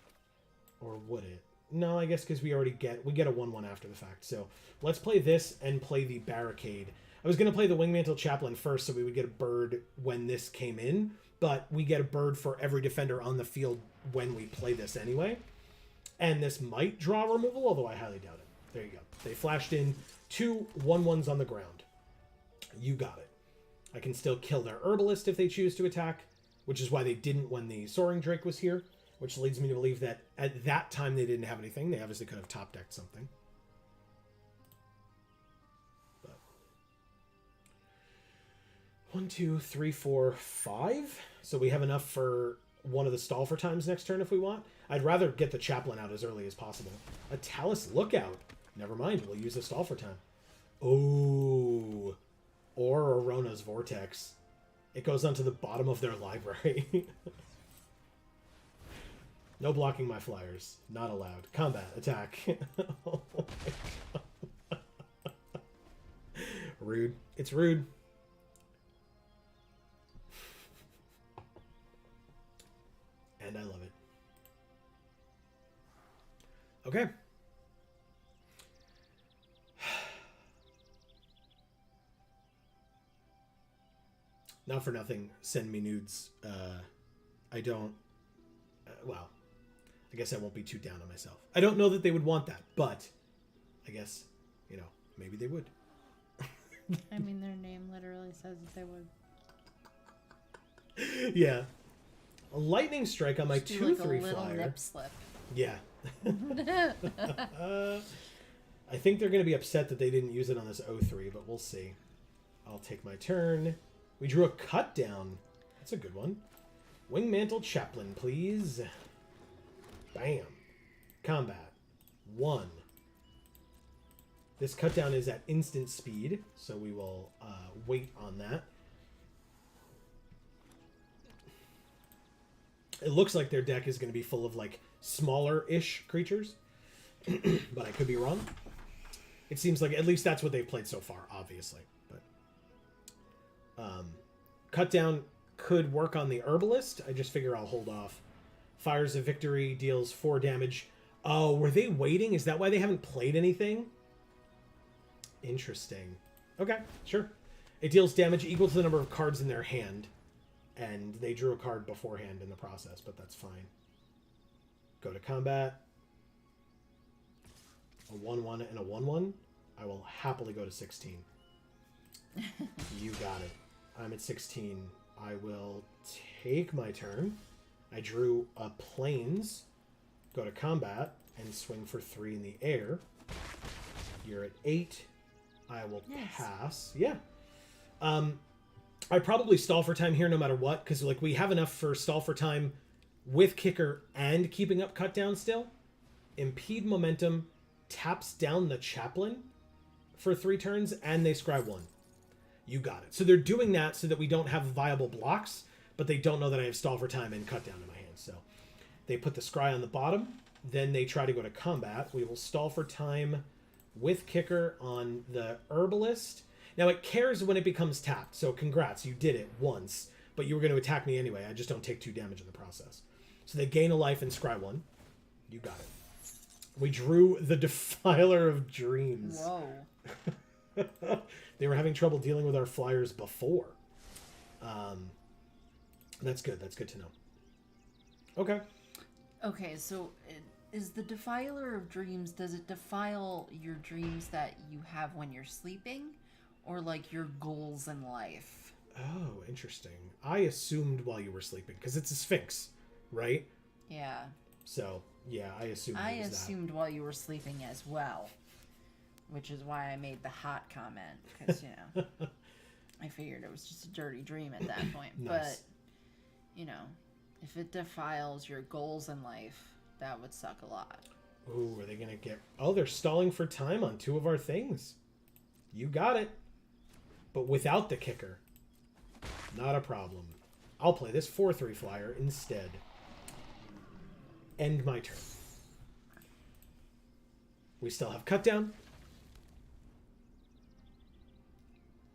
Or would it? No, I guess because we get a 1/1 after the fact. So let's play this and play the Barricade. I was going to play the Wingmantle Chaplain first so we would get a bird when this came in, but we get a bird for every defender on the field when we play this anyway. And this might draw removal, although I highly doubt it. There you go. They flashed in 2 1/1s on the ground. You got it. I can still kill their Herbalist if they choose to attack, which is why they didn't when the Soaring Drake was here, which leads me to believe that at that time they didn't have anything. They obviously could have top-decked something. But 1, 2, 3, 4, 5. So we have enough for one of the stall for times next turn if we want. I'd rather get the Chaplain out as early as possible. A Talus Lookout. Never mind, we'll use a stall for time. Oh, or Arona's Vortex. It goes onto the bottom of their library. No blocking my flyers. Not allowed. Combat. Attack. Oh my God. Rude. It's rude. And I love it. Okay. Not for nothing, send me nudes. I don't... well, I guess I won't be too down on myself. I don't know that they would want that, but I guess, you know, maybe they would. I mean, their name literally says that they would. Yeah. A lightning strike on my Just do 2/3 like a little flyer. nip slip. Yeah. I think they're going to be upset that they didn't use it on this 0/3, but we'll see. I'll take my turn. We drew a cut down. That's a good one. Wingmantle Chaplain, please. Bam. Combat. 1. This cut down is at instant speed, so we will wait on that. It looks like their deck is going to be full of like smaller-ish creatures, but I could be wrong. It seems like at least that's what they've played so far, obviously. But cut down could work on the Herbalist. I just figure I'll hold off. Fires of Victory deals 4 damage. Oh, were they waiting? Is that why they haven't played anything? Interesting. Okay, sure. It deals damage equal to the number of cards in their hand. And they drew a card beforehand in the process, but that's fine. Go to combat. A 1/1 and a 1/1. I will happily go to 16. You got it. I'm at 16. I will take my turn. I drew a Plains. Go to combat and swing for 3 in the air. You're at 8. I will pass. Yeah. I probably stall for time here no matter what, because like we have enough for stall for time with kicker and keeping up cut down still. Impede momentum, taps down the Chaplain for 3 turns, and they scry 1. You got it. So they're doing that so that we don't have viable blocks, but they don't know that I have stall for time and cut down in my hand. So they put the scry on the bottom, then they try to go to combat. We will stall for time with kicker on the Herbalist. Now, it cares when it becomes tapped, so congrats, you did it once, but you were going to attack me anyway. I just don't take 2 damage in the process. So they gain a life and scry 1. You got it. We drew the Defiler of Dreams. Whoa. They were having trouble dealing with our flyers before. That's good. That's good to know. Okay. Okay, so is the Defiler of Dreams, does it defile your dreams that you have when you're sleeping? Or like your goals in life? Oh, interesting. I assumed while you were sleeping, because it's a Sphinx, right? Yeah. So, yeah, I assumed I it was assumed while you were sleeping as well. Which is why I made the hot comment. Because, you know, I figured it was just a dirty dream at that point. Nice. But, you know, if it defiles your goals in life, that would suck a lot. Ooh, are they going to get... Oh, they're stalling for time on 2 of our things. You got it. But without the kicker. Not a problem. I'll play this 4/3 flyer instead. End my turn. We still have cut down.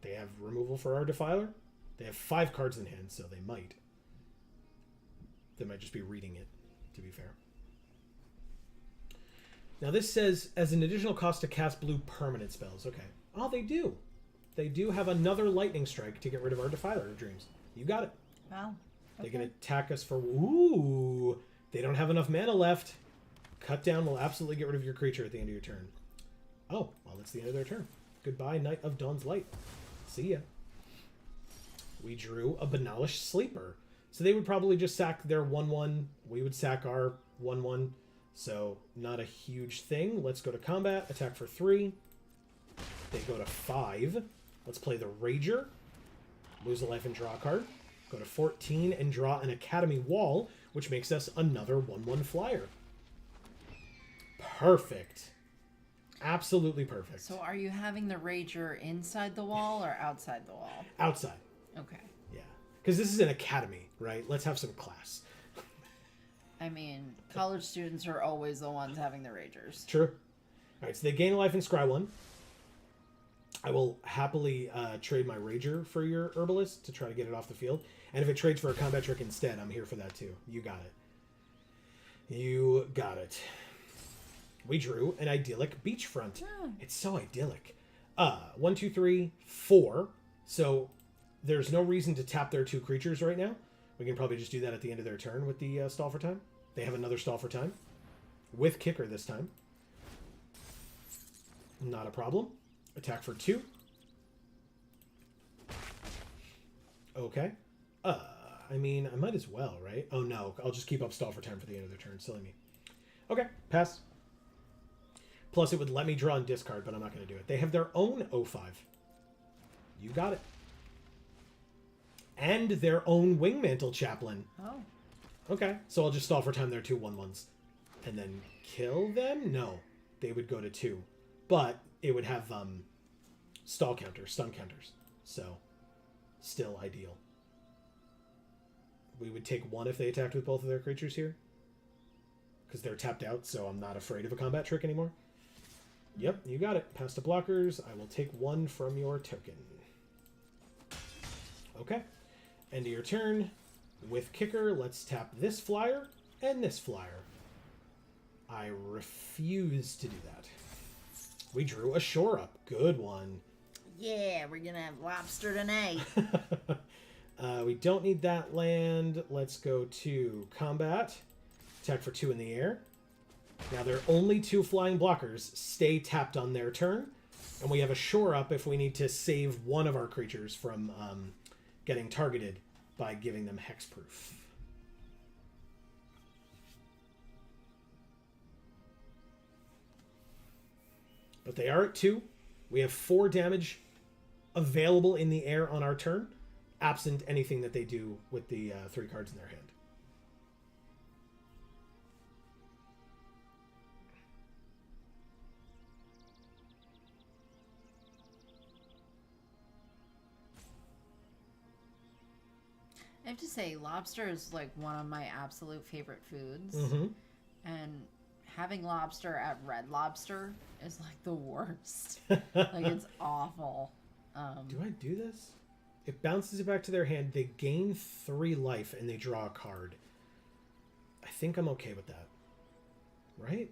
They have removal for our Defiler. They have 5 cards in hand, so they might. They might just be reading it, to be fair. Now this says, as an additional cost to cast blue permanent spells. Okay. Oh, they do. They do have another lightning strike to get rid of our Defiler of Dreams. You got it. Wow. Okay. They can attack us for... Ooh. They don't have enough mana left. Cut down will absolutely get rid of your creature at the end of your turn. Oh, well, that's the end of their turn. Goodbye, Knight of Dawn's Light. See ya. We drew a Banalish Sleeper. So they would probably just sack their 1/1. We would sack our 1/1. So not a huge thing. Let's go to combat. Attack for 3. They go to 5. Let's play the Rager. Lose a life and draw a card. Go to 14 and draw an Academy Wall, which makes us another 1/1 flyer. Perfect. Absolutely perfect. So are you having the Rager inside the wall or outside the wall? Outside. Okay. Yeah. Because this is an academy, right? Let's have some class. I mean, college students are always the ones having the Ragers. True. All right, so they gain a life and scry 1. I will happily trade my Rager for your Herbalist to try to get it off the field. And if it trades for a combat trick instead, I'm here for that too. You got it. You got it. We drew an idyllic beachfront. It's so idyllic. 1, 2, 3, 4. So there's no reason to tap their 2 creatures right now. We can probably just do that at the end of their turn with the stall for time. They have another stall for time. With kicker this time. Not a problem. Attack for 2. Okay. I mean, I might as well, right? Oh no, I'll just keep up stall for time for the end of their turn. Silly me. Okay, pass. Plus, it would let me draw and discard, but I'm not going to do it. They have their own 0/5. You got it. And their own Wingmantle Chaplain. Oh. Okay, so I'll just stall for time their 2 1/1s. And then kill them? No. They would go to 2. But it would have stall counters, stun counters. So, still ideal. We would take 1 if they attacked with both of their creatures here. Because they're tapped out, so I'm not afraid of a combat trick anymore. Yep, you got it. Pass to blockers. I will take 1 from your token. Okay. End of your turn. With kicker, let's tap this flyer and this flyer. I refuse to do that. We drew a shore up. Good one. Yeah, we're going to have lobster tonight. We don't need that land. Let's go to combat. Attack for 2 in the air. Now their only 2 flying blockers stay tapped on their turn. And we have a shore up if we need to save one of our creatures from getting targeted by giving them hexproof. But they are at 2. We have 4 damage available in the air on our turn, absent anything that they do with the 3 cards in their hand. I have to say, lobster is like one of my absolute favorite foods. Mm-hmm. And having lobster at Red Lobster is like the worst. Like, it's awful. Do I do this? It bounces it back to their hand. They gain 3 life and they draw a card. I think I'm okay with that. Right?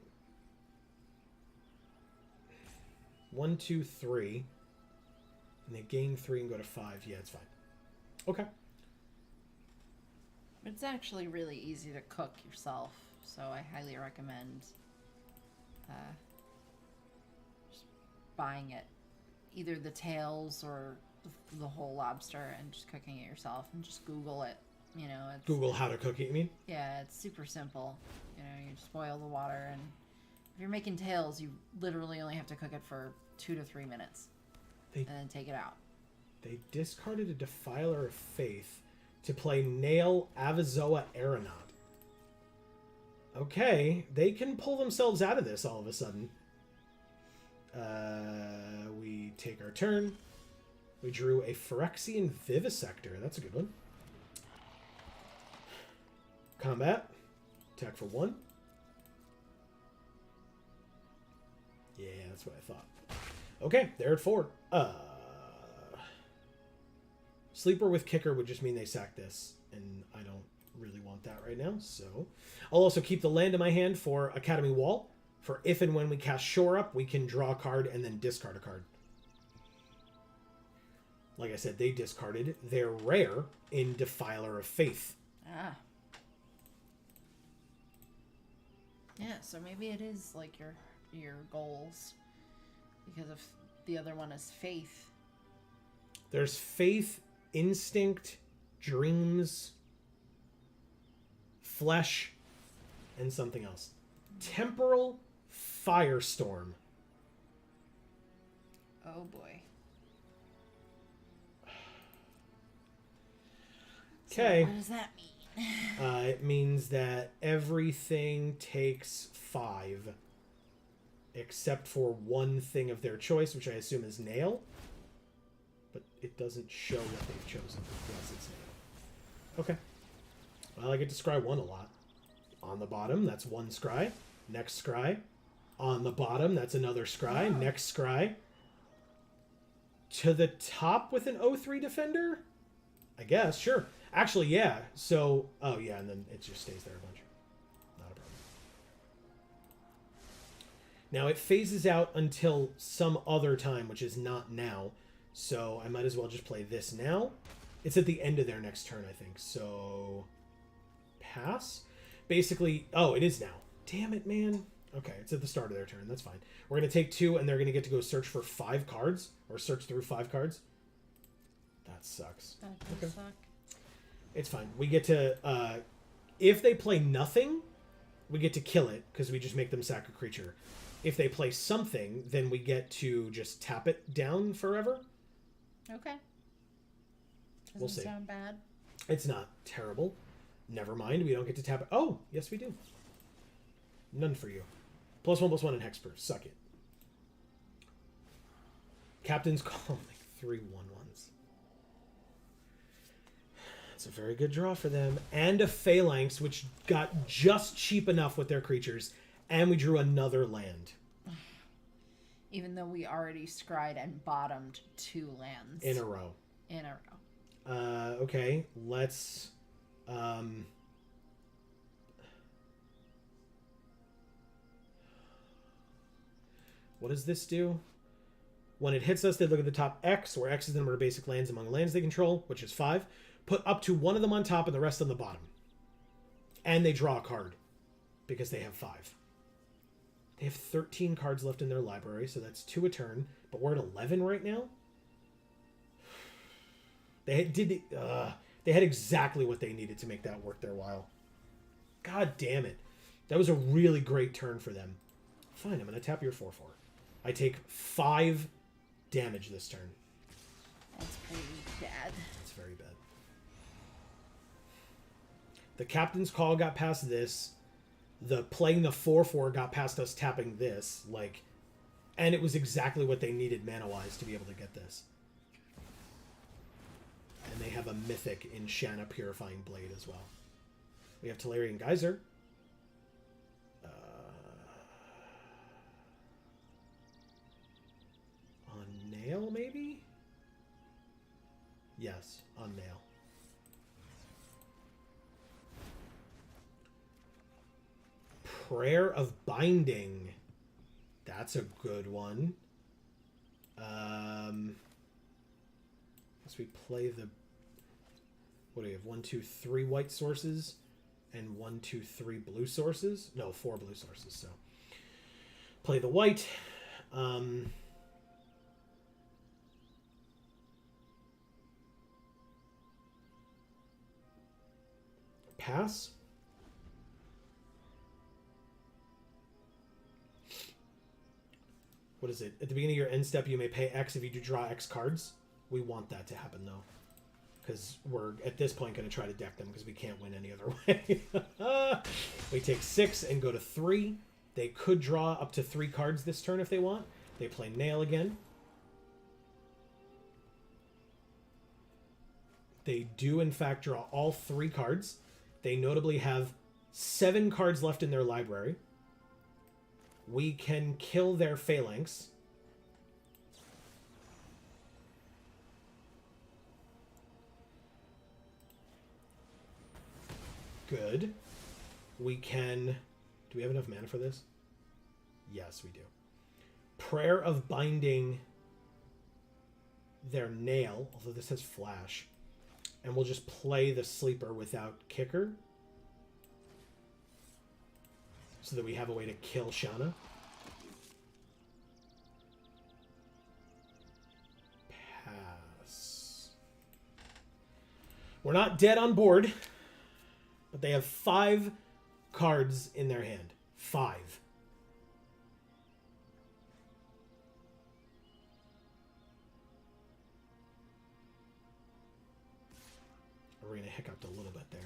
1, 2, 3. And they gain 3 and go to 5. Yeah, it's fine. Okay. It's actually really easy to cook yourself, so I highly recommend just buying it, either the tails or the whole lobster, and just cooking it yourself, and just Google it. You know, it's, Google how to cook it, you mean? yeah, it's super simple. You know, you just boil the water, and if you're making tails, you literally only have to cook it for 2 to 3 minutes, and then take it out. They discarded a Defiler of Faith to play Nail Avizoa Aeronaut. Okay, they can pull themselves out of this all of a sudden. We take our turn. We drew a Phyrexian Vivisector. That's a good one. Combat. Attack for 1. Yeah, that's what I thought. Okay, they're at 4. Sleeper with kicker would just mean they sack this, and I don't really want that right now, so I'll also keep the land in my hand for Academy Wall, for if and when we cast Shore Up, we can draw a card and then discard a card. Like I said, they discarded their rare in Defiler of Faith. Ah. Yeah, so maybe it is like your goals, because if the other one is faith. There's Faith instinct, dreams, flesh, and something else. Temporal firestorm. Oh boy. Okay. So what does that mean? It means that everything takes 5, except for one thing of their choice, which I assume is nail. But it doesn't show what they've chosen. Yes, it's nail. Okay. Well, I get to scry 1 a lot. On the bottom, that's 1 scry. Next scry. On the bottom, that's another scry. Oh. Next scry. To the top with an O3 defender? I guess, sure. Actually, yeah. So, oh yeah, and then it just stays there a bunch. Not a problem. Now, it phases out until some other time, which is not now. So, I might as well just play this now. It's at the end of their next turn, I think. So, pass. Basically, oh, it is now. Damn it, man. Okay, it's at the start of their turn. That's fine. We're going to take 2, and they're going to get to go search for 5 cards, or search through 5 cards. That sucks. That does suck. It's fine. We get to, if they play nothing, we get to kill it, because we just make them sack a creature. If they play something, then we get to just tap it down forever. Okay. Doesn't We'll see. sound bad. It's not terrible. Never mind, we don't get to tap it. Oh, yes we do. None for you. +1/+1 in hexproof. Suck it. Captain's Call, like 3 1/1s. It's a very good draw for them. And a Phalanx, which got just cheap enough with their creatures. And we drew another land. Even though we already scried and bottomed 2 lands. In a row. Okay, let's... what does this do? When it hits us, they look at the top X, where X is the number of basic lands among lands they control, which is 5. Put up to 1 of them on top and the rest on the bottom. And they draw a card, because they have 5. They have 13 cards left in their library, so that's 2 a turn. But we're at 11 right now? They had exactly what they needed to make that worth their while. God damn it. That was a really great turn for them. Fine, I'm going to tap your 4/4. I take 5 damage this turn. That's pretty bad. That's very bad. The Captain's Call got past this. The playing the 4/4 got past us tapping this. Like, and it was exactly what they needed mana-wise to be able to get this. And they have a mythic in Shanna Purifying Blade as well. We have Tolarian Geyser. On Nail, maybe? Yes, on Nail. Prayer of Binding. That's a good one. As we play the... What do we have? 1, 2, 3 white sources and 1, 2, 3 blue sources. No, 4 blue sources. So play the white. Pass. What is it? At the beginning of your end step, you may pay X if you do draw X cards. We want that to happen, though. Because we're, at this point, going to try to deck them because we can't win any other way. We take 6 and go to 3. They could draw up to 3 cards this turn if they want. They play Nail again. They do, in fact, draw all 3 cards. They notably have 7 cards left in their library. We can kill their Phalanx. Good. We can... Do we have enough mana for this? Yes, we do. Prayer of Binding their Nail, although this has Flash. And we'll just play the Sleeper without Kicker. So that we have a way to kill Shanna. Pass. We're not dead on board, but they have 5 cards in their hand. 5. Arena hiccuped a little bit there.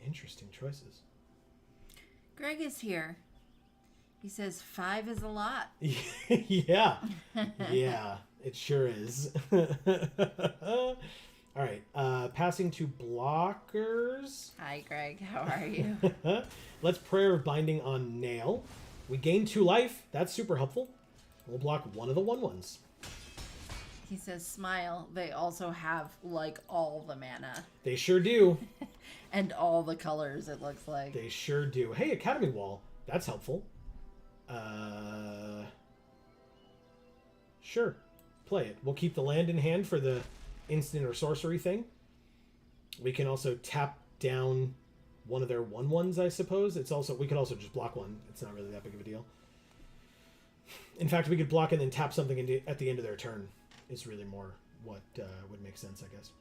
Interesting choices. Greg is here. He says 5 is a lot. Yeah. Yeah, it sure is. All right. Passing to blockers. Hi, Greg. How are you? Let's Prayer of Binding on Nail. We gain 2 life. That's super helpful. We'll block one of the 1/1s. He says smile. They also have, like, all the mana. They sure do. And all the colors, it looks like. They sure do. Hey, Academy Wall. That's helpful. Sure. Play it. We'll keep the land in hand for the instant or sorcery thing. We can also tap down one of their 1/1s, I suppose. We could also just block one. It's not really that big of a deal. In fact, we could block and then tap something at the end of their turn. Is really more what would make sense, I guess.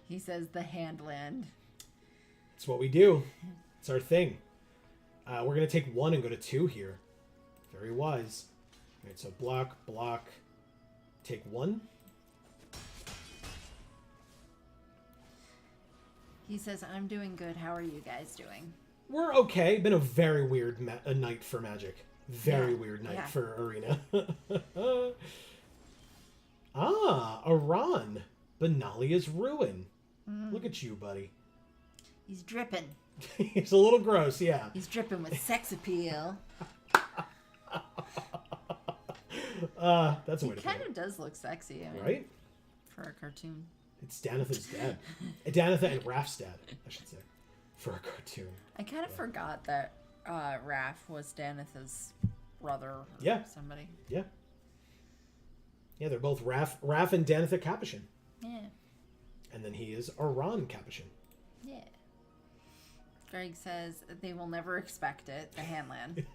He says the hand land. It's what we do. It's our thing. We're going to take 1 and go to 2 here. Very wise. All right, so block, take 1. He says, I'm doing good. How are you guys doing? We're okay. Been a very weird night for Magic. Very Yeah, weird night yeah. for Arena. Iran. Benalia's Ruin. Look at you, buddy. He's dripping. He's a little gross, yeah. He's dripping with sex appeal. That's a way He to put kind it. of does look sexy. I mean, Right? For a cartoon. It's Danitha's dad. Danitha and Raph's dad, I should say. For a cartoon. I kind of forgot that Raph was Danitha's brother or Yeah. somebody. Yeah. Yeah, they're both Raph and Danitha Capuchin. Yeah. And then he is Iran Capuchin. Yeah. Greg says they will never expect it, the Handland.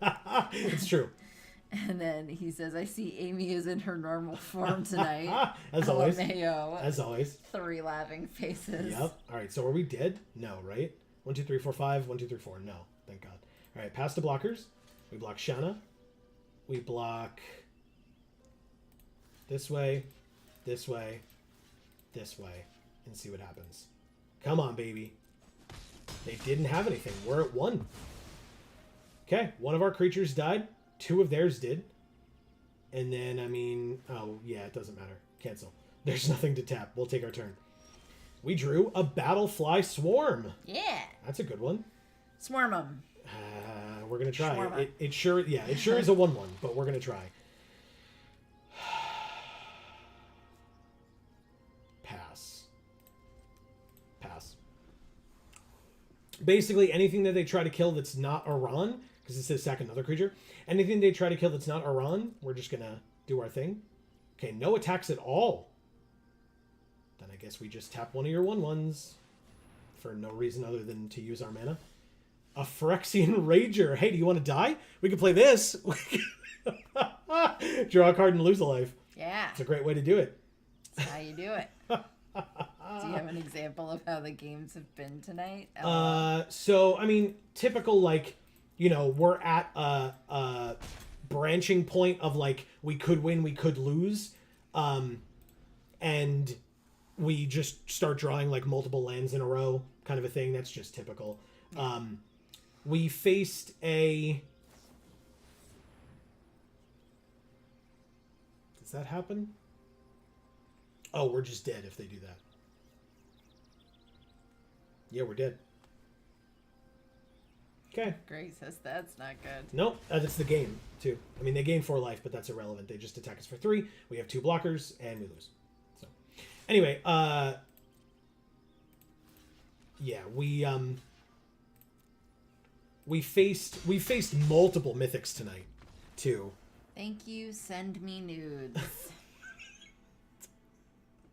It's true. And then he says, I see Amy is in her normal form tonight. As always. LMAO. As always. 3 laughing faces. Yep. All right, so are we dead? No, right? 1, 2, 3, 4, 5. 1, 2, 3, 4. No, thank God. All right, pass to blockers. We block Shanna. We block this way, this way, this way, and see what happens. Come on, baby. They didn't have anything. We're at 1. Okay, 1 of our creatures died. 2 of theirs did. And then, oh, yeah, it doesn't matter. Cancel. There's nothing to tap. We'll take our turn. We drew a Battlefly Swarm. Yeah. That's a good one. Swarm 'em. We're going to try. Shawarma. It sure is a 1/1, but we're going to try. Pass. Basically, anything that they try to kill that's not Iran, because it says sack another creature, anything they try to kill that's not Iran, we're just going to do our thing. Okay, no attacks at all. Then I guess we just tap one of your 1/1s for no reason other than to use our mana. A Phyrexian Rager. Hey, do you want to die? We can play this. Draw a card and lose a life. Yeah. It's a great way to do it. That's how you do it. Do you have an example of how the games have been tonight? So, typical, we're at a branching point of, we could win, we could lose. And we just start drawing, multiple lands in a row kind of a thing. That's just typical. Yeah. We faced a... Does that happen? Oh, we're just dead if they do that. Yeah, we're dead. Okay. Greg says that's not good. Nope, that's the game, too. They gain 4 life, but that's irrelevant. They just attack us for 3. We have 2 blockers, and we lose. So, anyway, yeah, we faced multiple mythics tonight, too. Thank you. Send me nudes.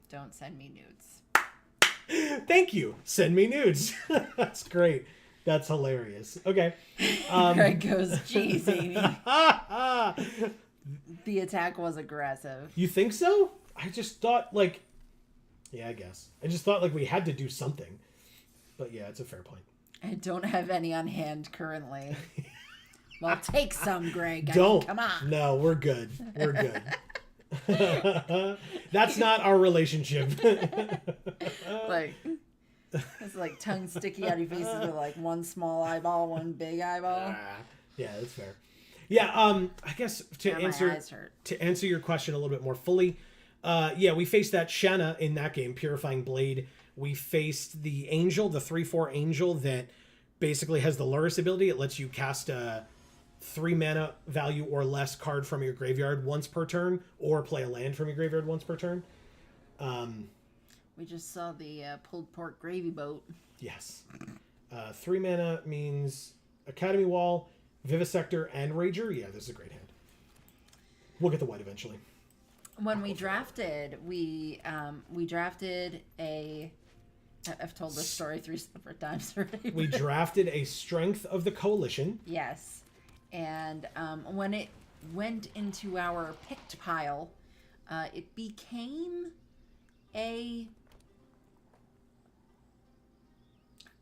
Don't send me nudes. Thank you. Send me nudes. That's great. That's hilarious. Okay. Greg goes, geez, Amy. The attack was aggressive. You think so? I just thought, like... Yeah, I guess. I just thought, like, we had to do something. But yeah, it's a fair point. I don't have any on hand currently. Well, take some, Greg. Don't. Come on. No, we're good. We're good. That's not our relationship. Like, it's like tongue sticky out of your faces with like one small eyeball, one big eyeball. Yeah, that's fair. Yeah, I guess to My eyes hurt. answer your question a little bit more fully, yeah, we faced that Shanna in that game, Purifying Blade. We faced the Angel, the 3/4 Angel that basically has the Luris ability. It lets you cast a 3 mana value or less card from your graveyard once per turn, or play a land from your graveyard once per turn. We just saw the pulled pork gravy boat. Yes. 3 mana means Academy Wall, Vivisector, and Rager. Yeah, this is a great hand. We'll get the white eventually. When we drafted, we drafted a... I've told this story 3 separate times already. We drafted a Strength of the Coalition. Yes. And when it went into our picked pile, it became a...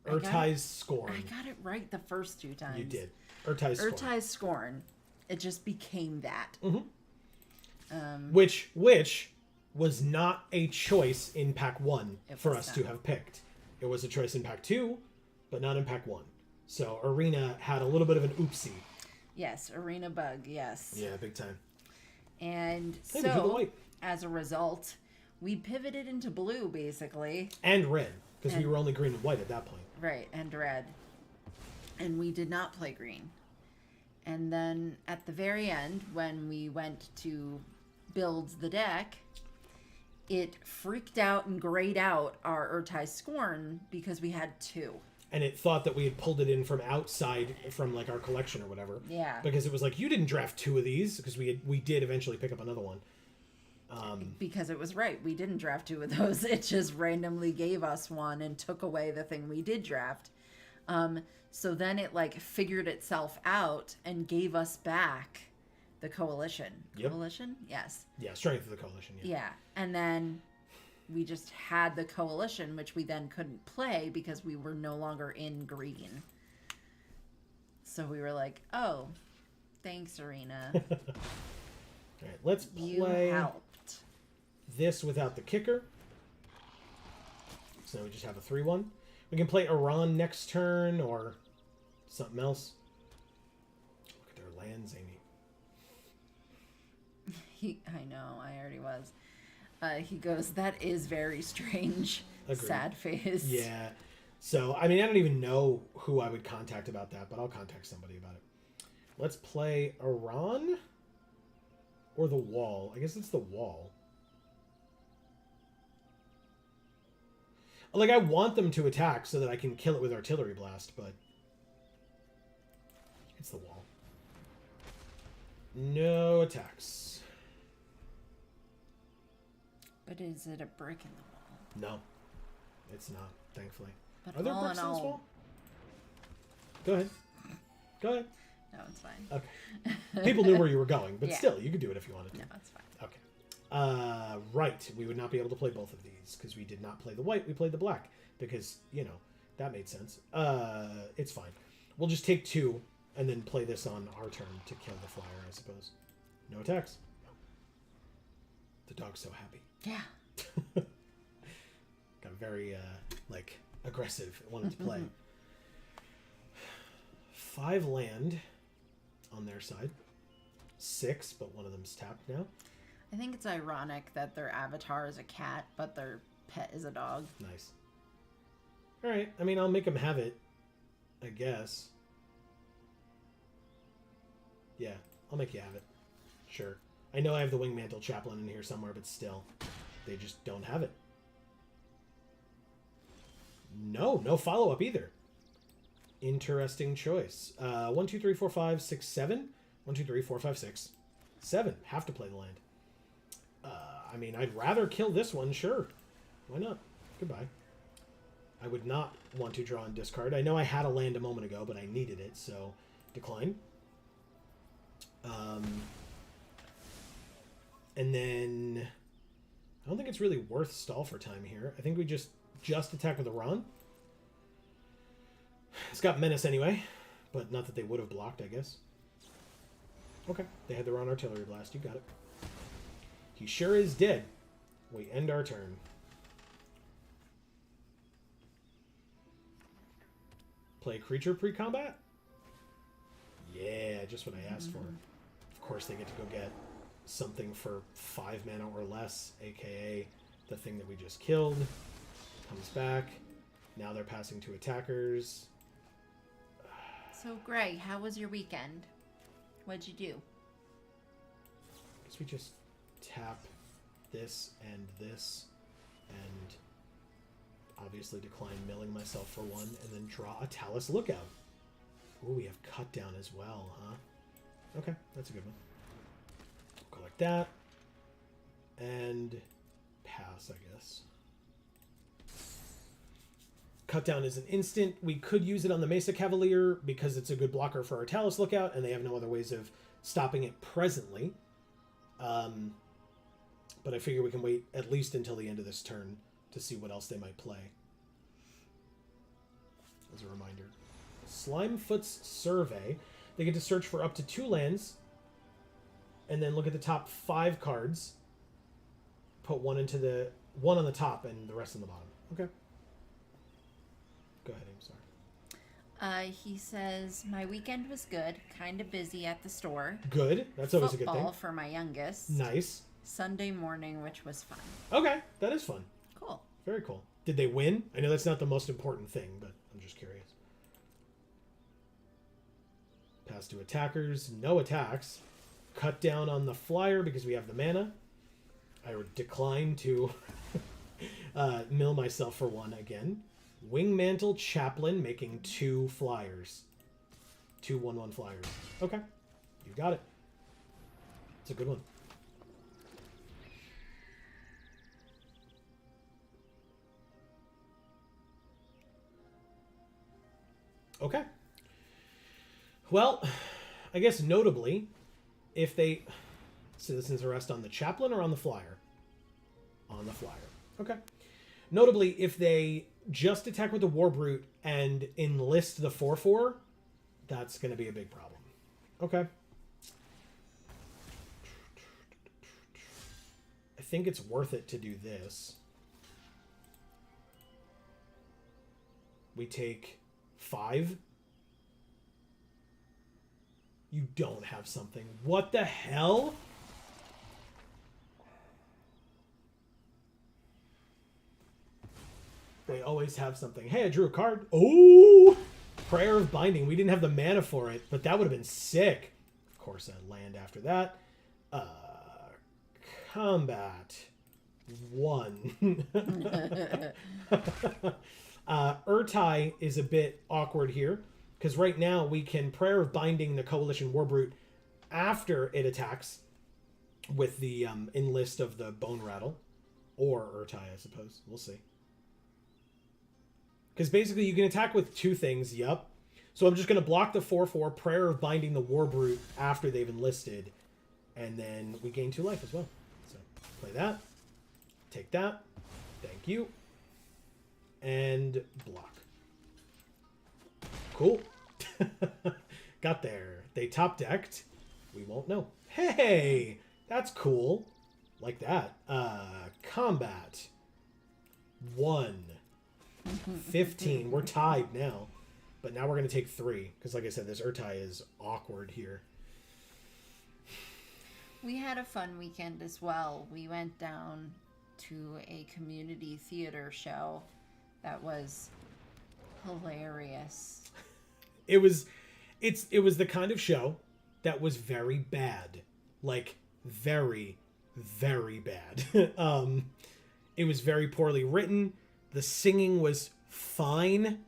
Urtai's Scorn. I got it right the first 2 times. You did. Urtai's Scorn. Urtai's Scorn. It just became that. Mm-hmm. Which was not a choice in pack 1 for us to have picked. It was a choice in pack 2, but not in pack 1. So Arena had a little bit of an oopsie. Yes, Arena bug, yes. Yeah, big time. And hey, so, as a result, we pivoted into blue, basically. And red, because we were only green and white at that point. Right, and red. And we did not play green. And then at the very end, when we went to build the deck, it freaked out and grayed out our Urtai's Scorn because we had 2. And it thought that we had pulled it in from outside, from like our collection or whatever. Yeah. Because it was like, you didn't draft 2 of these, because we did eventually pick up another one. Because it was right. We didn't draft 2 of those. It just randomly gave us one and took away the thing we did draft. So then it like figured itself out and gave us back the Coalition. Yep. Coalition? Yes. Yeah, Strength of the Coalition. Yeah. And then we just had the Coalition, which we then couldn't play because we were no longer in green. So we were like, oh, thanks, Arena. All right, let's play this without the kicker. So we just have a 3/1. We can play Iran next turn or something else. Look at their lands, Amy. I know, I already was. He goes, that is very strange. Agreed. Sad face. Yeah. So, I mean, I don't even know who I would contact about that, but I'll contact somebody about it. Let's play Iran or the wall. I guess it's the wall. Like, I want them to attack so that I can kill it with Artillery Blast, but it's the wall. No attacks. But is it a brick in the wall? No, it's not, thankfully. But Are there all bricks in in this all... wall? Go ahead. Go ahead. No, it's fine. Okay. People knew where you were going, but Yeah. still, you could do it if you wanted to. No, it's fine. Okay. Right. We would not be able to play both of these because we did not play the white. We played the black because, you know, that made sense. It's fine. We'll just take 2 and then play this on our turn to kill the flyer, I suppose. No attacks. The dog's so happy. Yeah. Got very, like, aggressive. It wanted to play. 5 land on their side. 6, but one of them's tapped now. I think it's ironic that their avatar is a cat, but their pet is a dog. Nice. All right. I mean, I'll make them have it, I guess. Yeah, I'll make you have it. Sure. I know I have the Wingmantle Chaplain in here somewhere, but still, they just don't have it. No follow-up either. Interesting choice. 1, 2, 3, 4, 5, 6, 7. 1, 2, 3, 4, 5, 6, 7. Have to play the land. I mean, I'd rather kill this one, sure. Why not? Goodbye. I would not want to draw and discard. I know I had a land a moment ago, but I needed it, so decline. And then I don't think it's really worth stall for time here. I think we just attack with Iran. It's got menace anyway, but not that they would have blocked, I guess. Okay, they had their own artillery blast. You got it. He sure is dead. We end our turn. Play creature pre-combat? Yeah, just what I asked for. Of course they get to go get something for 5 mana or less, aka the thing that we just killed. Comes back. Now they're passing to attackers. So, Greg, how was your weekend? What'd you do? I guess we just tap this, and obviously decline milling myself for 1, and then draw a Talus Lookout. Ooh, we have Cut Down as well, huh? Okay, that's a good one. Go like that. And pass, I guess. Cut Down is an instant. We could use it on the Mesa Cavalier because it's a good blocker for our Talus Lookout, and they have no other ways of stopping it presently. But I figure we can wait at least until the end of this turn to see what else they might play. As a reminder. Slimefoot's Survey. They get to search for up to 2 lands, and then look at the top 5 cards. Put one on the top and the rest on the bottom. Okay. Go ahead, I'm sorry. He says, my weekend was good. Kind of busy at the store. Good. That's always a good thing. Football for my youngest. Nice. Sunday morning, which was fun. Okay, that is fun. Cool. Very cool. Did they win? I know that's not the most important thing, but I'm just curious. Pass to attackers. No attacks. Cut down on the flyer because we have the mana. I would decline to mill myself for 1 again. Wingmantle Chaplain making 2 flyers. 2 1/1 flyers. Okay. You got it. It's a good one. Okay. Well, I guess notably, if they... Citizens Arrest on the Chaplain or on the Flyer? On the Flyer. Okay. Notably, if they just attack with the Warbrute and enlist the 4/4, that's going to be a big problem. Okay. I think it's worth it to do this. We take 5. You don't have something. What the hell? They always have something. Hey, I drew a card. Oh! Prayer of Binding. We didn't have the mana for it, but that would have been sick. Of course, a land after that. Combat. 1. Urtai is a bit awkward here, because right now we can Prayer of Binding the Coalition Warbrute after it attacks with the enlist of the Bone Rattle. Or Urtai, I suppose. We'll see. Because basically you can attack with 2 things, yup. So I'm just going to block the 4/4, Prayer of Binding the Warbrute after they've enlisted, and then we gain 2 life as well. So play that. Take that. Thank you. And block. Cool. Got there. They top decked. We won't know. Hey! That's cool. Like that. Combat. 1. 15. We're tied now. But now we're going to take 3. Because like I said, this Urtai is awkward here. We had a fun weekend as well. We went down to a community theater show that was hilarious. It was the kind of show that was very bad. Like, very, very bad. It was very poorly written. The singing was fine,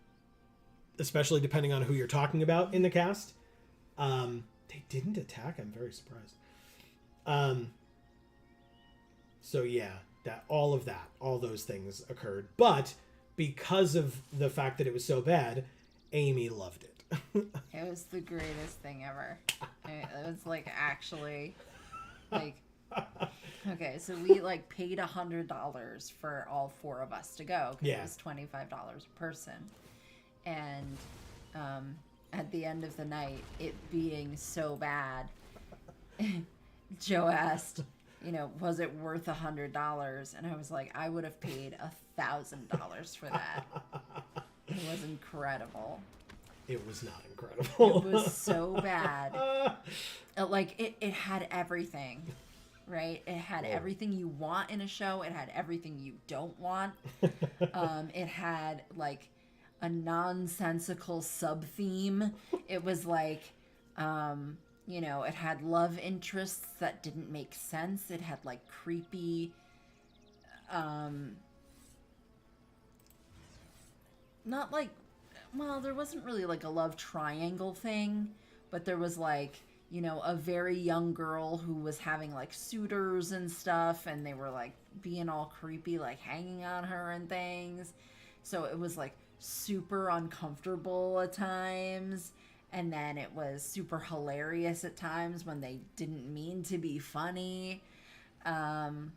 especially depending on who you're talking about in the cast. They didn't attack. I'm very surprised. So yeah, all those things occurred. But because of the fact that it was so bad, Amy loved it. It was the greatest thing ever. It was like actually like Okay, so we like paid $100 for all four of us to go because Yeah. it was $25 a person, and at the end of the night, it being so bad, Joe asked, was it worth $100? And I was like, I would have paid $1,000 for that. It was incredible. It was not incredible. It was so bad. It had everything, right? It had everything you want in a show. It had everything you don't want. It had like a nonsensical sub theme. It was like, it had love interests that didn't make sense. It had like creepy, not like, well, there wasn't really like a love triangle thing, but there was like, a very young girl who was having like suitors and stuff, and they were like being all creepy, like hanging on her and things. So it was like super uncomfortable at times. And then it was super hilarious at times when they didn't mean to be funny. And,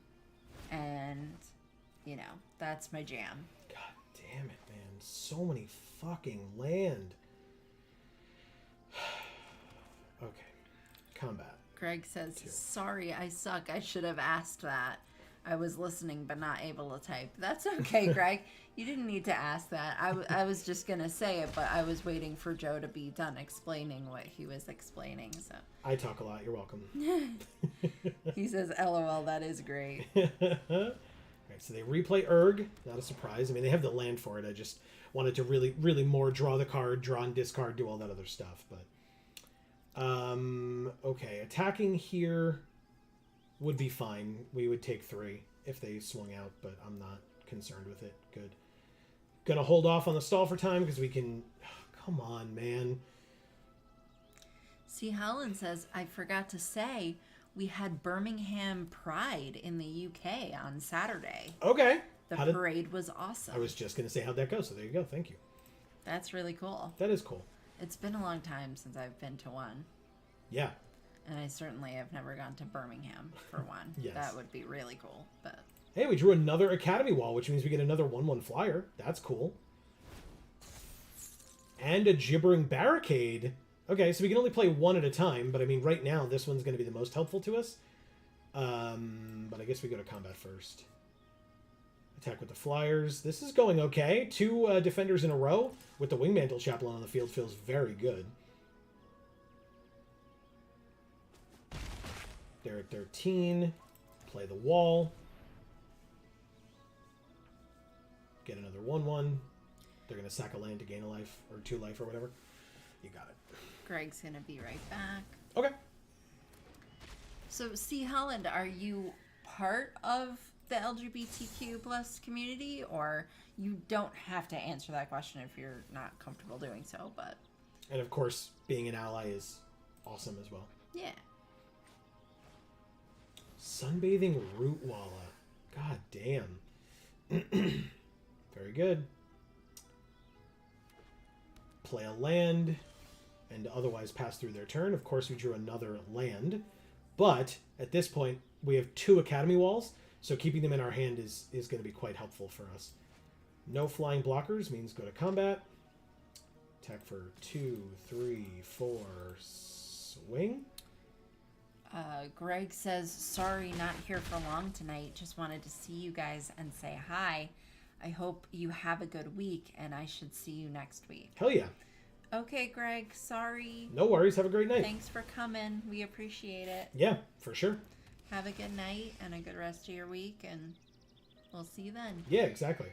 that's my jam. God damn it, man. So many fucking land. Okay. Combat. Greg says, sorry, I suck. I should have asked that. I was listening but not able to type. That's okay, Greg. You didn't need to ask that. I was just going to say it, but I was waiting for Joe to be done explaining what he was explaining. So I talk a lot. You're welcome. He says, LOL, that is great. Alright, so they replay Urg. Not a surprise. I mean, they have the land for it. I just wanted to really, really more draw the card, draw and discard, do all that other stuff. But okay, attacking here would be fine. We would take 3 if they swung out, but I'm not concerned with it. Good. Gonna hold off on the stall for time because we can... Come on, man. See, Helen says, I forgot to say, we had Birmingham Pride in the UK on Saturday. Okay. The parade was awesome. I was just gonna say how'd that go, so there you go. Thank you. That's really cool. That is cool. It's been a long time since I've been to one. Yeah. And I certainly have never gone to Birmingham for one. Yes. That would be really cool. But hey, we drew another Academy Wall, which means we get another 1/1 flyer. That's cool. And a Gibbering Barricade. Okay, so we can only play one at a time, but I mean, right now, this one's going to be the most helpful to us. But I guess we go to combat first. Attack with the Flyers. This is going okay. 2 defenders in a row with the Wingmantle Chaplain on the field feels very good. They're at 13. Play the wall. Get another 1/1. They're going to sack a land to gain a life, or 2 life, or whatever. You got it. Greg's going to be right back. Okay. So, see, Holland, are you part of the LGBTQ plus community, or you don't have to answer that question if you're not comfortable doing so, but... And of course, being an ally is awesome as well. Yeah. Sunbathing Rootwalla. God damn. Very good. Play a land and otherwise pass through their turn. Of course, we drew another land. But at this point, we have 2 Academy Walls, so keeping them in our hand is going to be quite helpful for us. No flying blockers means go to combat. Attack for 2, 3, 4, swing. Greg says, sorry, not here for long tonight. Just wanted to see you guys and say hi. I hope you have a good week, and I should see you next week. Hell yeah. Okay, Greg, sorry. No worries. Have a great night. Thanks for coming. We appreciate it. Yeah, for sure. Have a good night and a good rest of your week, and we'll see you then. Yeah, exactly.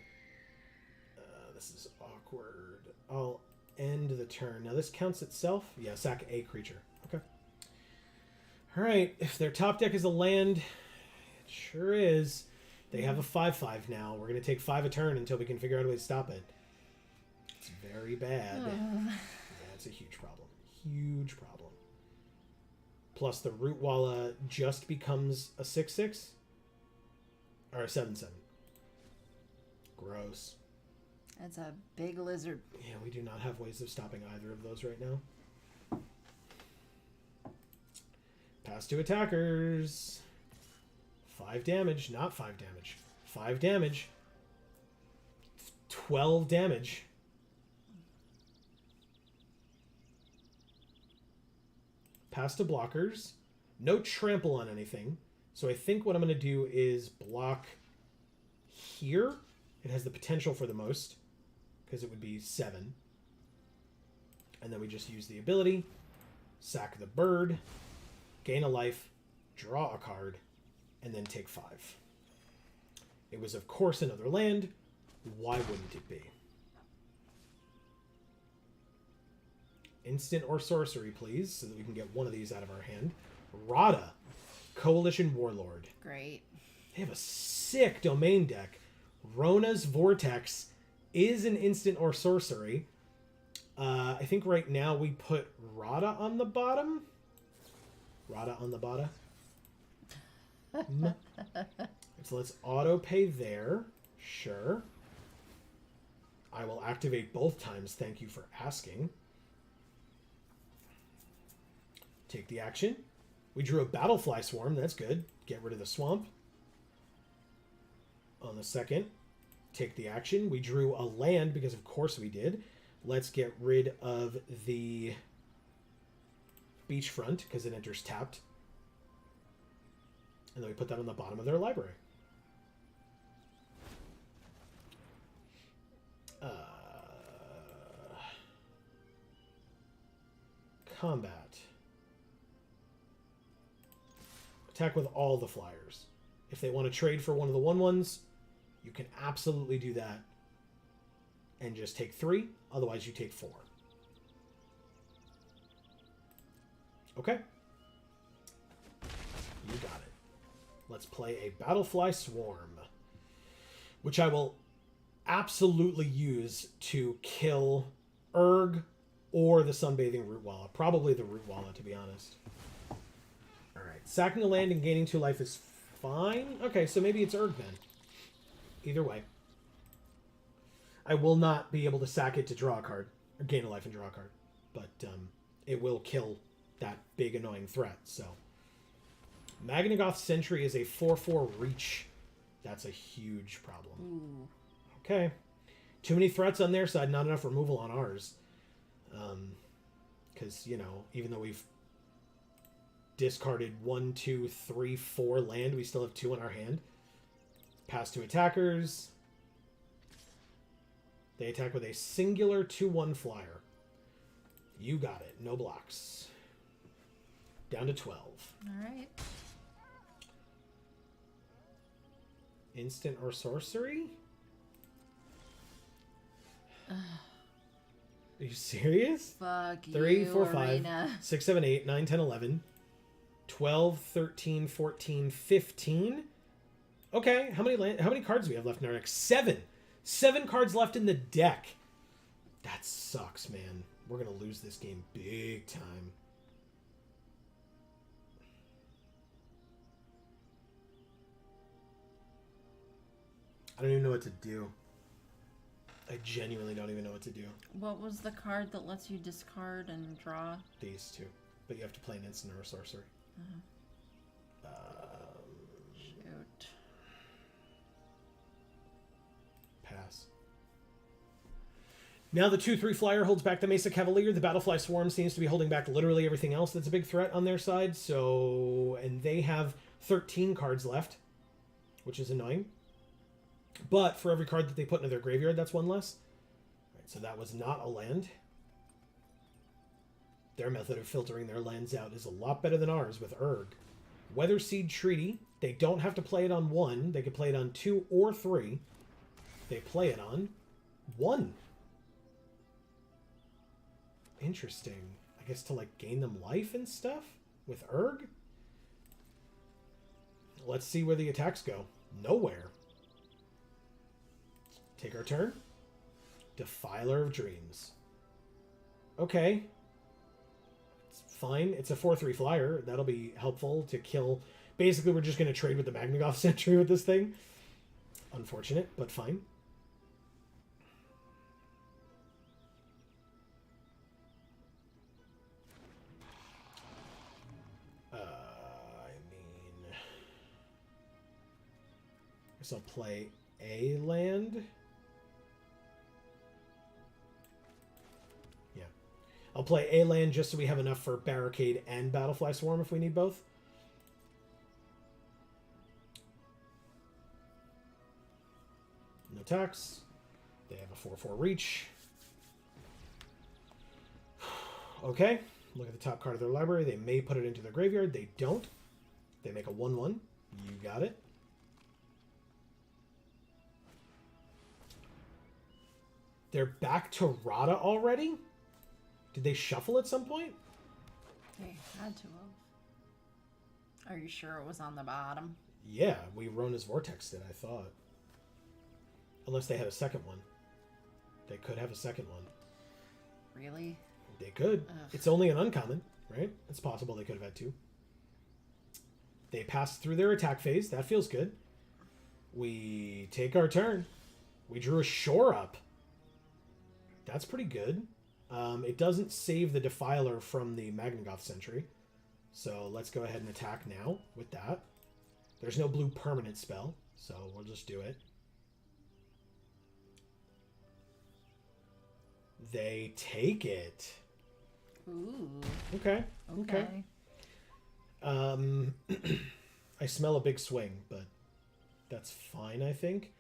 This is awkward. I'll end the turn. Now, this counts itself? Yeah, sack a creature. Okay. All right. If their top deck is a land, it sure is. They have a 5/5 now. We're going to take 5 a turn until we can figure out a way to stop it. It's very bad. Yeah, it's a huge problem. Huge problem. Plus, the Rootwalla just becomes a 6/6? Or a 7/7. Gross. That's a big lizard. Yeah, we do not have ways of stopping either of those right now. Pass to attackers. 5 damage. Not 5 damage. 5 damage. 12 damage. Pass to blockers. No trample on anything. So I think what I'm going to do is block here. It has the potential for the most, because it would be 7. And then we just use the ability. Sack the bird. Gain a life. Draw a card. And then take 5. It was, of course, another land. Why wouldn't it be? Instant or sorcery, please, so that we can get one of these out of our hand. Rada, Coalition Warlord. Great. They have a sick domain deck. Rona's Vortex is an instant or sorcery. I think right now we put Rada on the bottom. Rada on the bottom. So let's auto pay there. Sure. I will activate both times. Thank you for asking. Take the action. We drew a Battlefly Swarm. That's good. Get rid of the swamp. On the second, take the action. We drew a land because of course we did. Let's get rid of the beachfront because it enters tapped. And then we put that on the bottom of their library. Combat. Attack with all the flyers. If they want to trade for one of the 1/1s, you can absolutely do that. And just take 3. Otherwise, you take 4. Okay. You got it. Let's play a Battlefly Swarm, which I will absolutely use to kill Urg or the Sunbathing Rootwalla. Probably the Rootwalla, to be honest. Alright. Sacking a land and gaining 2 life is fine. Okay, so maybe it's Urg then. Either way. I will not be able to sack it to draw a card. Or gain a life and draw a card. But it will kill that big annoying threat, so. Magnagoth Sentry is a 4/4 reach. That's a huge problem. Ooh. Okay. Too many threats on their side, not enough removal on ours. Because, you know, even though we've discarded 1, 2, 3, 4 land, we still have 2 in our hand. Pass to attackers. They attack with a singular 2/1 flyer. You got it. No blocks. Down to 12. All right. Instant or sorcery? Are you serious? Fuck 3, you, 4, 5, Arena. 6, 7, 8, 9, 10, 11, 12, 13, 14, 15. Okay, how many cards do we have left in our deck? 7. 7 cards left in the deck. That sucks, man. We're going to lose this game big time. I don't even know what to do. I genuinely don't even know what to do. What was the card that lets you discard and draw? These 2. But you have to play an instant or a sorcery. Shoot. Pass. Now the 2/3 flyer holds back the Mesa Cavalier. The Battlefly Swarm seems to be holding back literally everything else that's a big threat on their side. So, and they have 13 cards left, which is annoying. But for every card that they put into their graveyard, that's 1 less. Right, so that was not a land. Their method of filtering their lands out is a lot better than ours with Urg. Weatherseed Treaty. They don't have to play it on 1. They can play it on 2 or 3. They play it on 1. Interesting. I guess to like gain them life and stuff with Urg. Let's see where the attacks go. Nowhere. Take our turn. Defiler of Dreams. Okay. It's fine. It's a 4/3 flyer. That'll be helpful to kill. Basically, we're just going to trade with the Magnagoth Sentry with this thing. Unfortunate, but fine. guess I'll play a land. Yeah. I'll play a land just so we have enough for Barricade and Battlefly Swarm if we need both. No attacks. They have a 4/4 reach. Okay. Look at the top card of their library. They may put it into their graveyard. They don't. They make a 1/1. You got it. They're back to Rada already? Did they shuffle at some point? They had to have. Are you sure it was on the bottom? Yeah, we Rona's Vortex did, I thought. Unless they had a second one. They could have a second one. Really? They could. Ugh. It's only an uncommon, right? It's possible they could have had two. They passed through their attack phase. That feels good. We take our turn. We drew a Shore Up. That's pretty good. It doesn't save the Defiler from the Magnagoth Sentry. So let's go ahead and attack now with that. There's no blue permanent spell, so we'll just do it. They take it. Ooh. Okay. Okay. I smell a big swing, but that's fine, I think.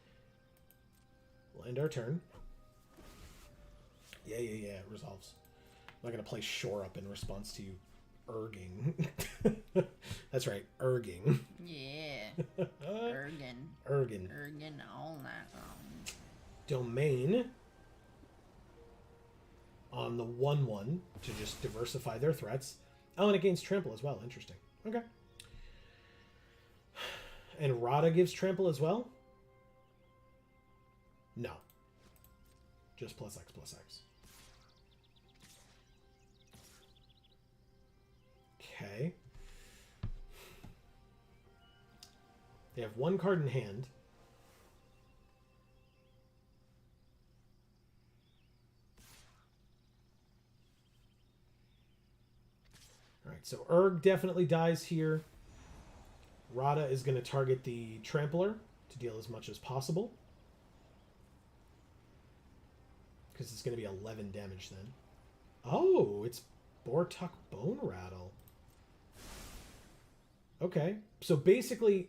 We'll end our turn. Yeah, it resolves. I'm not going to play Shore Up in response to you erging. That's right, erging. Yeah. Ergin. Ergin, all that. Domain on the 1/1 to just diversify their threats. Oh, and it gains trample as well. Interesting. Okay. And Rada gives trample as well? No. Just +X/+X. Okay. They have one card in hand. Alright, so Urg definitely dies here. Rada is going to target the Trampler to deal as much as possible. Because it's going to be 11 damage then. Oh, it's Bortuk Bone Rattle. Okay, so basically,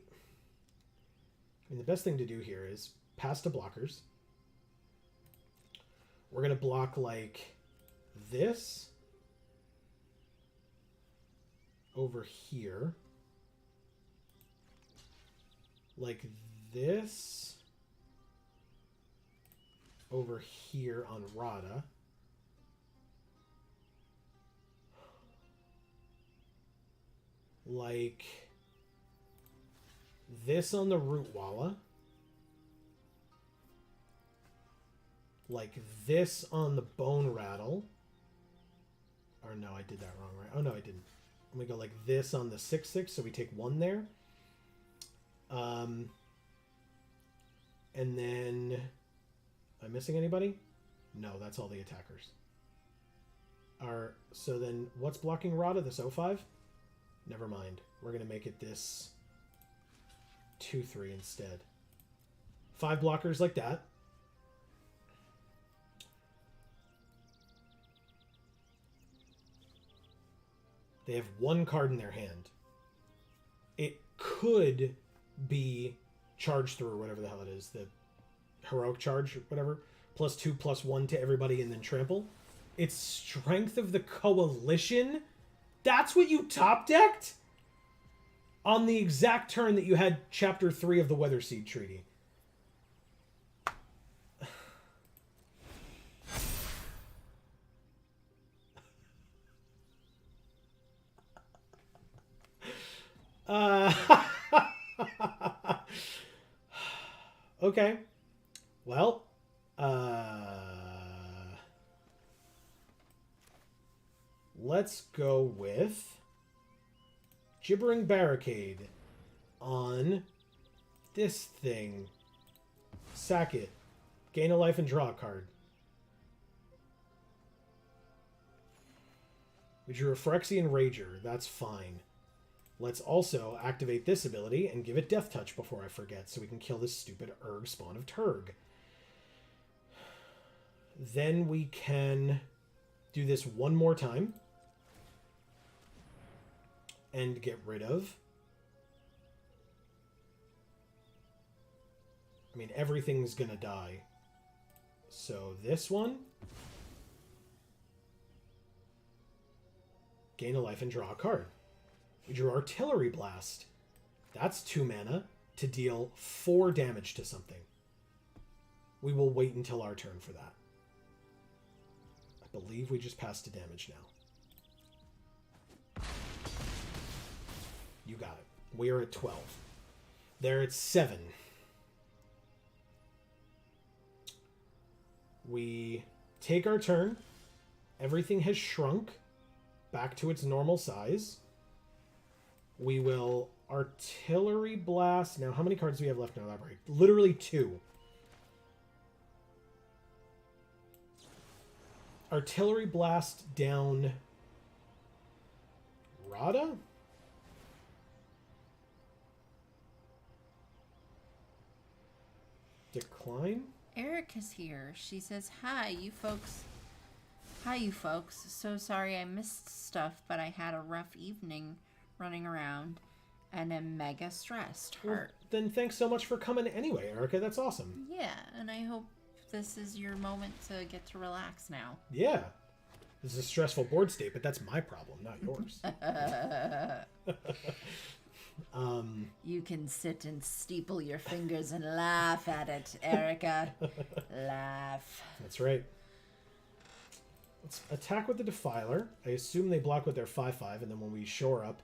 I mean, the best thing to do here is pass to blockers. We're going to block like this over here. Like this over here on Rada. Like this on the Rootwalla. Like this on the Bone Rattle. Or no, I did that wrong, right? Oh, no, I didn't. Let me go like this on the 6/6, so we take one there. And then... Am I missing anybody? No, that's all the attackers. So then, what's blocking Rada? This 0/5? Never mind. We're going to make it this 2/3 instead. 5 blockers like that. They have one card in their hand. It could be charge through or whatever the hell it is. The heroic charge or whatever. +2/+1 to everybody and then trample. It's Strength of the Coalition. That's what you top decked? On the exact turn that you had Chapter 3 of the Weatherseed Treaty. Okay. Well, let's go with Gibbering Barricade on this thing. Sack it. Gain a life and draw a card. We drew a Phyrexian Rager. That's fine. Let's also activate this ability and give it Death Touch before I forget, so we can kill this stupid Erg spawn of Turg. Then we can do this one more time and get rid of... I mean, everything's gonna die. So this one... Gain a life and draw a card. We drew Artillery Blast. That's 2 mana to deal 4 damage to something. We will wait until our turn for that. I believe we just passed to damage now. You got it. We are at 12. They're at 7. We take our turn. Everything has shrunk back to its normal size. We will Artillery Blast. Now, how many cards do we have left in our library? Literally 2. Artillery Blast down Rada? Decline? Erica's here. She says, Hi, you folks. So sorry I missed stuff, but I had a rough evening running around and am mega stressed. Heart. Well, then thanks so much for coming anyway, Erica. That's awesome. Yeah, and I hope this is your moment to get to relax now. Yeah. This is a stressful board state, but that's my problem, not yours. You can sit and steeple your fingers and laugh at it, Erica. Laugh. That's right. Let's attack with the Defiler. I assume they block with their 5/5, and then when we shore up,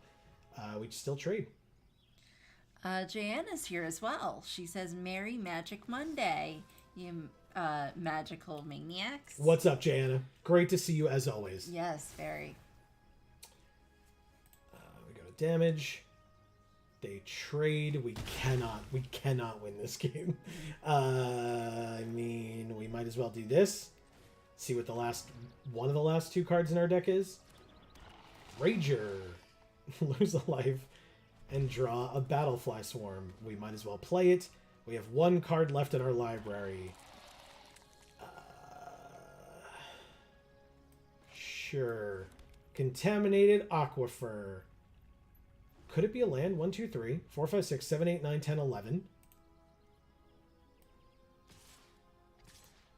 we still trade. Joanna's here as well. She says, Merry Magic Monday, you magical maniacs. What's up, Jana? Great to see you as always. Yes, very. We go to damage. They trade. We cannot win this game. I mean, we might as well do this. See what one of the last 2 cards in our deck is. Rager. Lose a life and draw a Battlefly Swarm. We might as well play it. We have 1 card left in our library. Sure. Contaminated Aquifer. Could it be a land? 1, 2, 3, 4, 5, 6, 7, 8, 9, 10, 11.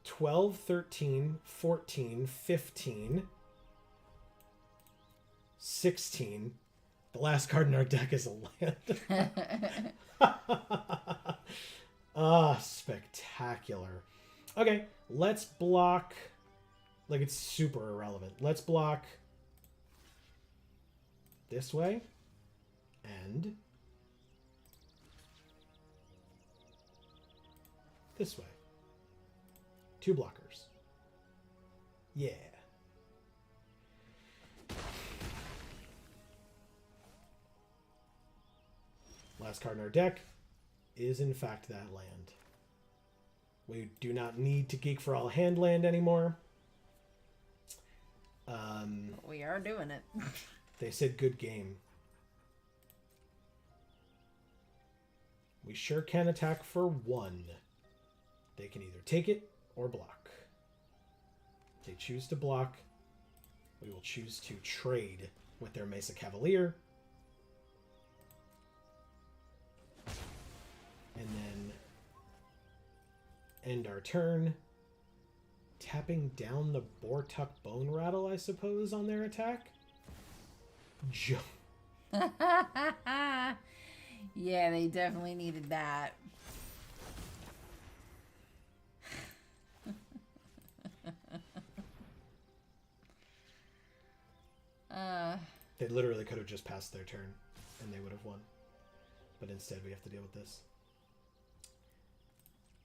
12, 13, 14, 15, 16. The last card in our deck is a land. Ah, spectacular. Okay, let's block. Like, it's super irrelevant. Let's block this way and this way. 2 blockers. Yeah. Last card in our deck is, in fact, that land. We do not need to Geek for All hand land anymore. We are doing it. They said good game. We sure can attack for 1. They can either take it or block. If they choose to block, we will choose to trade with their Mesa Cavalier. And then end our turn. Tapping down the Bortuck Bone Rattle, I suppose, on their attack. Yeah, they definitely needed that. They literally could have just passed their turn and they would have won. But instead we have to deal with this.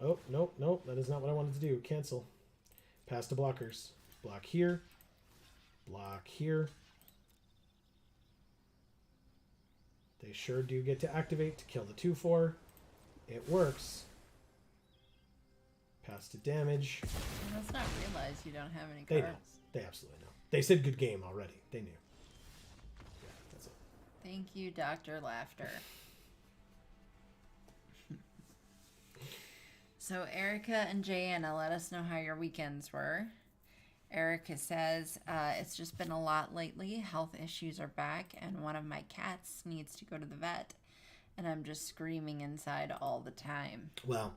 Oh, nope, that is not what I wanted to do. Cancel. Pass to blockers. Block here. Block here. They sure do get to activate to kill the 2/4. It works. Pass to damage. Let's not realize you don't have any cards. They know. They absolutely know. They said good game already. They knew. Yeah, that's it. They Thank you, Dr. Laughter. So Erica and Jana, let us know how your weekends were. Erica says, it's just been a lot lately. Health issues are back, and one of my cats needs to go to the vet. And I'm just screaming inside all the time. Well,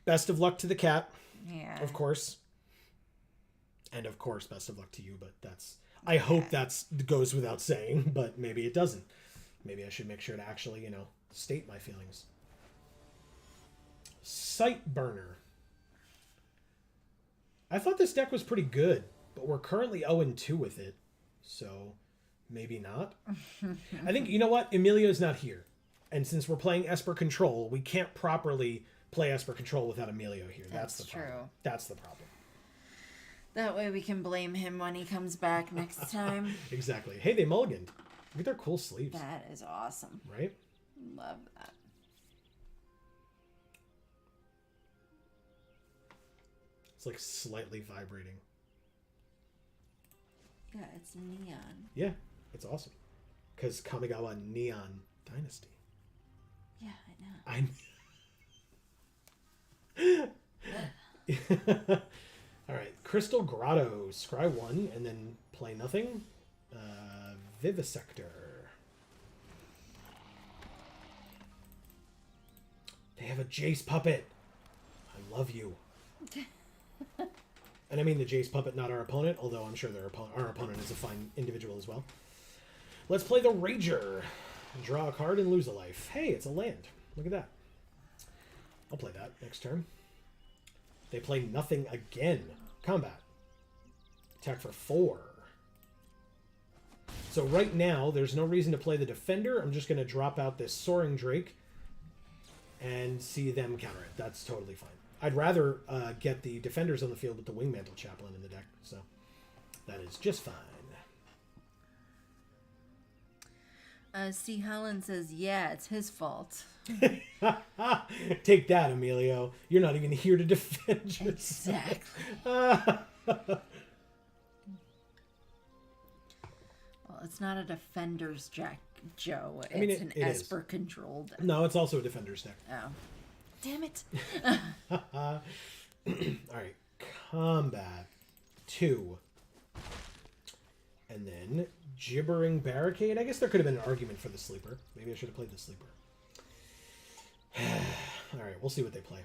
best of luck to the cat. Yeah. Of course. And of course, best of luck to you, but I hope that goes without saying, but maybe it doesn't. Maybe I should make sure to actually, state my feelings. Sight Burner. I thought this deck was pretty good, but we're currently 0-2 with it, so maybe not. I think, you know what? Emilio's not here. And since we're playing Esper Control, we can't properly play Esper Control without Emilio here. That's the problem. True. That's the problem. That way we can blame him when he comes back next time. Exactly. Hey, they mulliganed. Look at their cool sleeves. That is awesome. Right? Love that. It's like slightly vibrating. Yeah, it's neon. Yeah, it's awesome. Because Kamigawa Neon Dynasty. Yeah, I know. All right, Crystal Grotto, scry 1, and then play nothing. Vivisector. They have a Jace puppet. I love you. And I mean the Jace puppet, not our opponent, although I'm sure our opponent is a fine individual as well. Let's play the Rager. Draw a card and lose a life. Hey, it's a land. Look at that. I'll play that next turn. They play nothing again. Combat. Attack for 4. So right now, there's no reason to play the Defender. I'm just going to drop out this Soaring Drake and see them counter it. That's totally fine. I'd rather get the Defenders on the field with the Wingmantle Chaplain in the deck. So that is just fine. C. Holland says, yeah, it's his fault. Take that, Emilio. You're not even here to defend yourself. Exactly. Well, it's not a Defender's Jack, Joe. It's an Esper controlled deck. No, it's also a Defender's deck. Oh. Damn it. All right. Combat 2. And then Gibbering Barricade. I guess there could have been an argument for the Sleeper. Maybe I should have played the Sleeper. All right, we'll see what they play.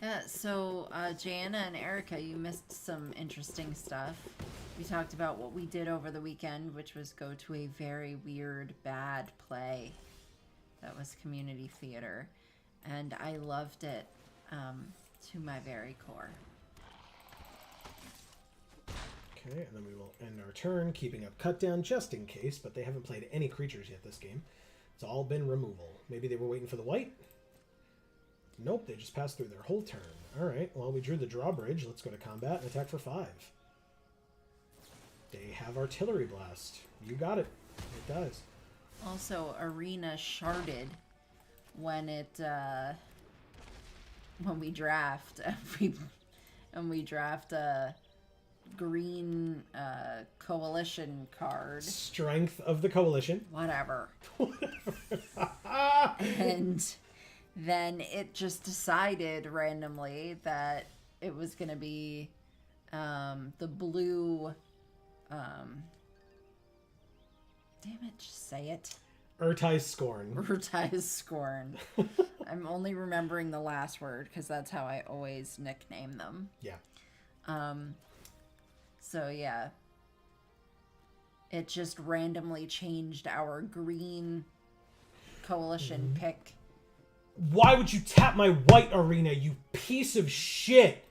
Yeah, so Jana and Erica, you missed some interesting stuff. We talked about what we did over the weekend, which was go to a very weird, bad play. That was community theater. And I loved it to my very core. Okay, and then we will end our turn, keeping up cut down just in case, but they haven't played any creatures yet this game. It's all been removal. Maybe they were waiting for the white? Nope, they just passed through their whole turn. All right, well, we drew the drawbridge. Let's go to combat and attack for 5. They have Artillery Blast. You got it. It does. Also, Arena sharded when when we draft we draft a green coalition card. Strength of the Coalition. Whatever. And then it just decided randomly that it was going to be the blue. Damn it, just say it. Urtai's Scorn. Urtai's Scorn. I'm only remembering the last word because that's how I always nickname them. Yeah. So yeah. It just randomly changed our green coalition pick. Why would you tap my white Arena, you piece of shit?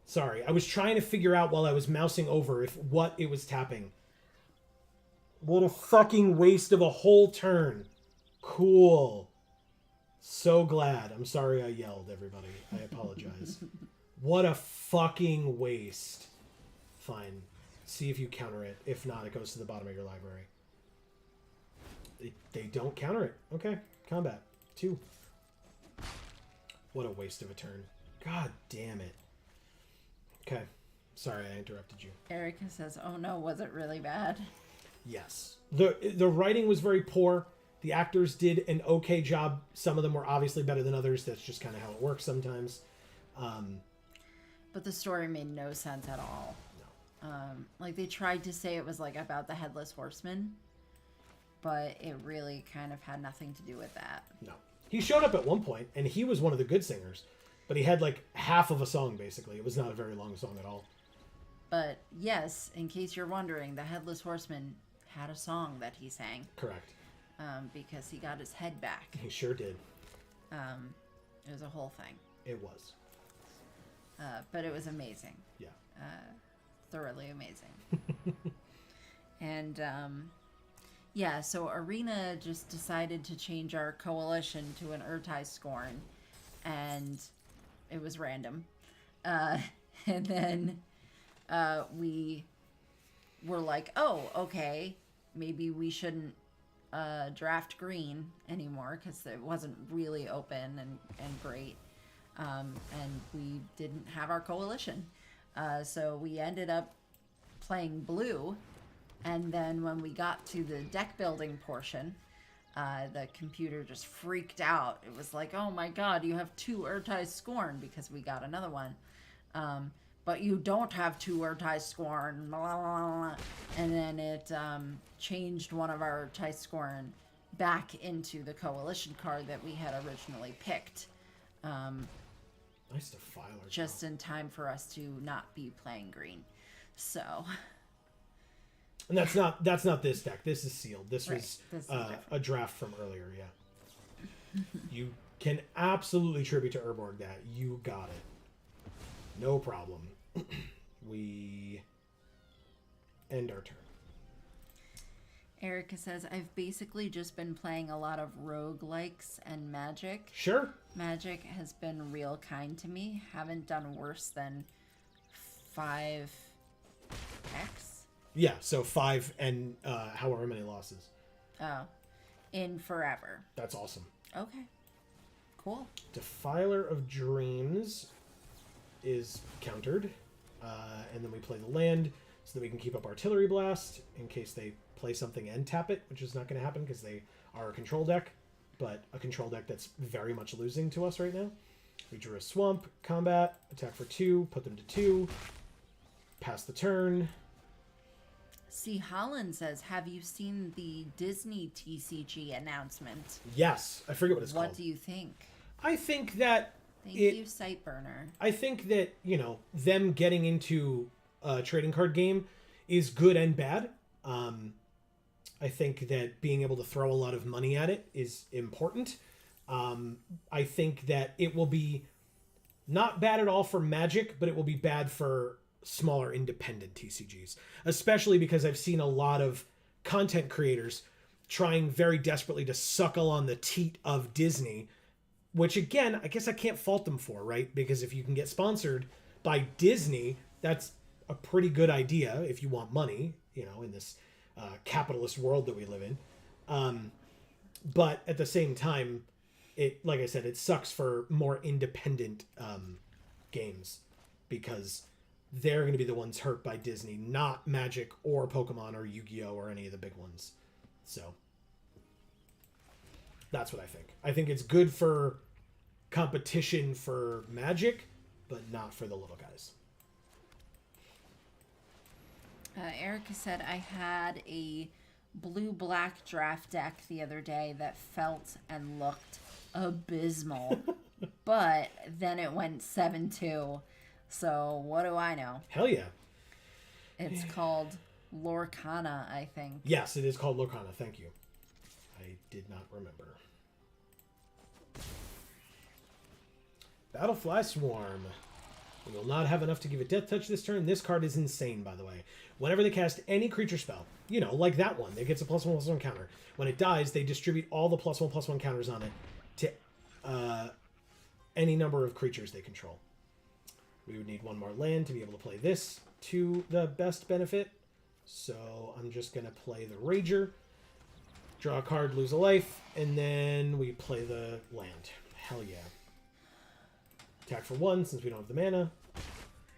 Sorry, I was trying to figure out while I was mousing over what it was tapping. What a fucking waste of a whole turn. Cool. So glad. I'm sorry I yelled, everybody. I apologize. What a fucking waste. Fine. See if you counter it. If not, it goes to the bottom of your library. They don't counter it. Okay. Combat. 2. What a waste of a turn. God damn it. Okay. Sorry I interrupted you. Erica says, oh no, was it really bad? Yes. The writing was very poor. The actors did an okay job. Some of them were obviously better than others. That's just kind of how it works sometimes. But the story made no sense at all. No. Like they tried to say it was like about the Headless Horseman, but it really kind of had nothing to do with that. No. He showed up at one point, and he was one of the good singers, but he had like half of a song, basically. It was not a very long song at all. But yes, in case you're wondering, the Headless Horseman had a song that he sang. Correct. Because he got his head back. He sure did. It was a whole thing. It was. But it was amazing. Yeah. Thoroughly amazing. And yeah, so Arena just decided to change our coalition to an Urtai Scorn, and it was random. And then we were like, oh, okay, maybe we shouldn't draft green anymore because it wasn't really open and great. And we didn't have our coalition. So we ended up playing blue. And then when we got to the deck building portion, the computer just freaked out. It was like, oh my god, you have 2 Urtai Scorn, because we got another one. But you don't have 2 Urtai Scorn. Blah, blah, blah. And then it changed one of our Urtai Scorn back into the coalition card that we had originally picked. Nice defiler. Just in time for us to not be playing green. So... And that's not this deck. This is sealed. This right. was This is a draft from earlier, yeah. You can absolutely tribute to Urborg that. You got it. No problem. We end our turn. Erica says, I've basically just been playing a lot of roguelikes and Magic. Sure. Magic has been real kind to me. Haven't done worse than 5x. Yeah, so 5 and however many losses. Oh. In forever. That's awesome. Okay. Cool. Defiler of Dreams is countered. And then we play the land so that we can keep up Artillery Blast in case they play something and tap it, which is not going to happen because they are a control deck, but a control deck that's very much losing to us right now. We drew a Swamp, combat, attack for 2, put them to 2, pass the turn. C. Holland says, have you seen the Disney TCG announcement? Yes, I forget what it's called. What do you think? I think that Thank you, Sightburner. I think that, them getting into a trading card game is good and bad. I think that being able to throw a lot of money at it is important. I think that it will be not bad at all for Magic, but it will be bad for smaller independent TCGs, especially because I've seen a lot of content creators trying very desperately to suckle on the teat of Disney, which again, I guess I can't fault them for, right? Because if you can get sponsored by Disney, that's a pretty good idea if you want money, in this capitalist world that we live in. But at the same time, like I said, it sucks for more independent games because they're going to be the ones hurt by Disney, not Magic or Pokemon or Yu-Gi-Oh! Or any of the big ones. So that's what I think. I think it's good for competition for Magic, but not for the little guys. Erica said, I had a blue-black draft deck the other day that felt and looked abysmal. But then it went 7-2. So what do I know? Hell yeah. It's called Lorcana, I think. Yes, it is called Lorcana. Thank you. I did not remember. Battlefly Swarm. We will not have enough to give it Death Touch this turn. This card is insane, by the way. Whenever they cast any creature spell, like that one, it gets a +1/+1 counter. When it dies, they distribute all the +1/+1 counters on it to any number of creatures they control. We would need one more land to be able to play this to the best benefit. So I'm just going to play the Rager, draw a card, lose a life, and then we play the land. Hell yeah. Attack for 1 since we don't have the mana.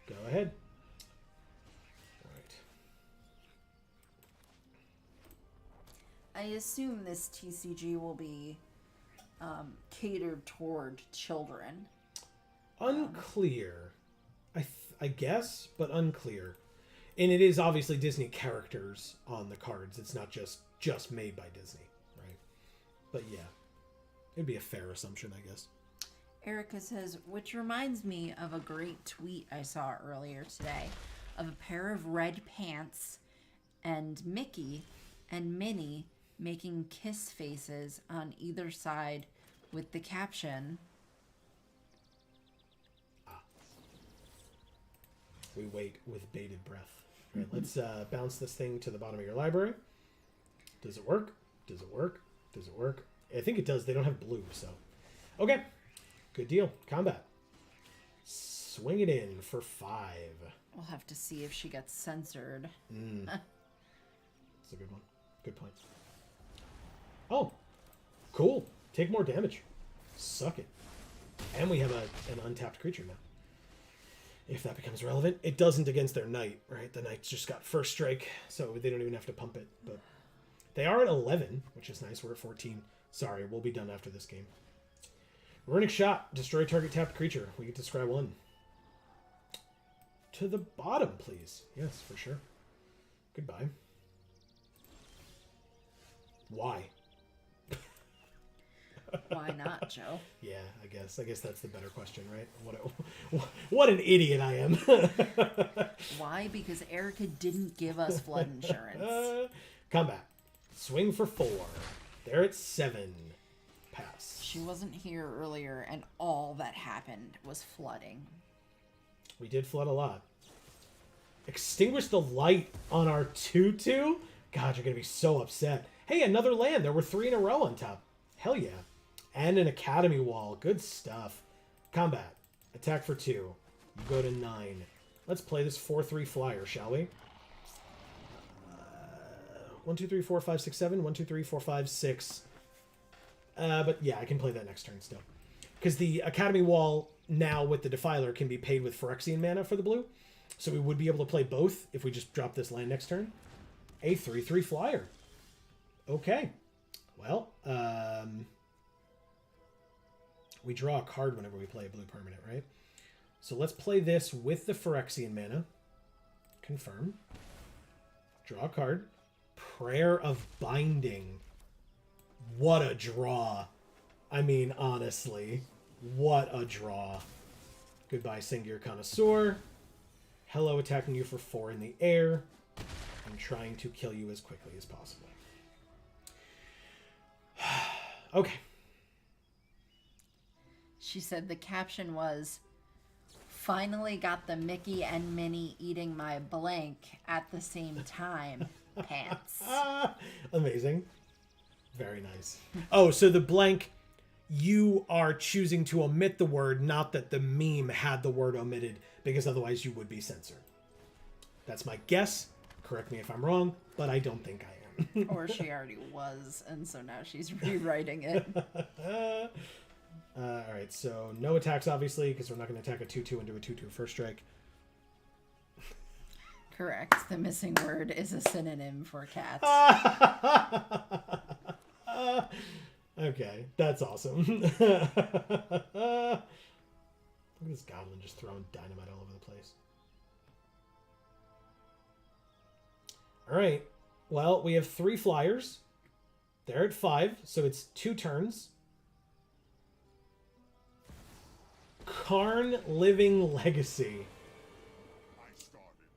Go ahead. All right. I assume this TCG will be catered toward children. Unclear. I guess, but unclear. And it is obviously Disney characters on the cards. It's not just made by Disney, right? But yeah, it'd be a fair assumption, I guess. Erica says, which reminds me of a great tweet I saw earlier today of a pair of red pants and Mickey and Minnie making kiss faces on either side with the caption, We wait with bated breath. All right, let's bounce this thing to the bottom of your library. Does it work? Does it work? Does it work? I think it does. They don't have blue, so. Okay. Good deal. Combat. Swing it in for 5. we'll have to see if she gets censored. That's a good one. Good point. Oh, cool. Take more damage. Suck it. And we have an untapped creature now. If that becomes relevant. It doesn't against their knight, right? The knight's just got first strike, so they don't even have to pump it. But they are at 11, which is nice. We're at 14. Sorry, we'll be done after this game. Runic Shot. Destroy target tapped creature. We get to scry 1. To the bottom, please. Yes, for sure. Goodbye. Why? Why not, Joe? Yeah, I guess that's the better question, right? What an idiot I am. Why? Because Erica didn't give us flood insurance. Combat. Swing for 4. They're at 7. Pass. She wasn't here earlier, and all that happened was flooding. We did flood a lot. Extinguish the light on our 2/2? God, you're going to be so upset. Hey, another land. There were 3 in a row on top. Hell yeah. And an Academy Wall. Good stuff. Combat. Attack for 2. You go to 9. Let's play this 4/3 flyer, shall we? 1, 2, 3, 4, 5, 6, 7. 1, 2, 3, 4, 5, 6. But yeah, I can play that next turn still. Because the Academy Wall now with the Defiler can be paid with Phyrexian mana for the blue. So we would be able to play both if we just drop this land next turn. A 3/3 flyer. Okay. Well, we draw a card whenever we play a blue permanent, right? So let's play this with the Phyrexian mana. Confirm. Draw a card. Prayer of Binding. What a draw. I mean, honestly, what a draw. Goodbye, Singular Connoisseur. Hello, attacking you for 4 in the air. I'm trying to kill you as quickly as possible. Okay. She said the caption was, finally got the Mickey and Minnie eating my blank at the same time. Pants. Amazing. Very nice. Oh, so the blank, you are choosing to omit the word, not that the meme had the word omitted, because otherwise you would be censored. That's my guess. Correct me if I'm wrong, but I don't think I am. Or she already was, and so now she's rewriting it. All right, so no attacks, obviously, because we're not going to attack a 2/2 into a 2/2 first strike. Correct. The missing word is a synonym for cat. Okay, that's awesome. Look at this goblin just throwing dynamite all over the place. All right, well, we have 3 flyers. They're at 5, so it's 2 turns. Karn Living Legacy.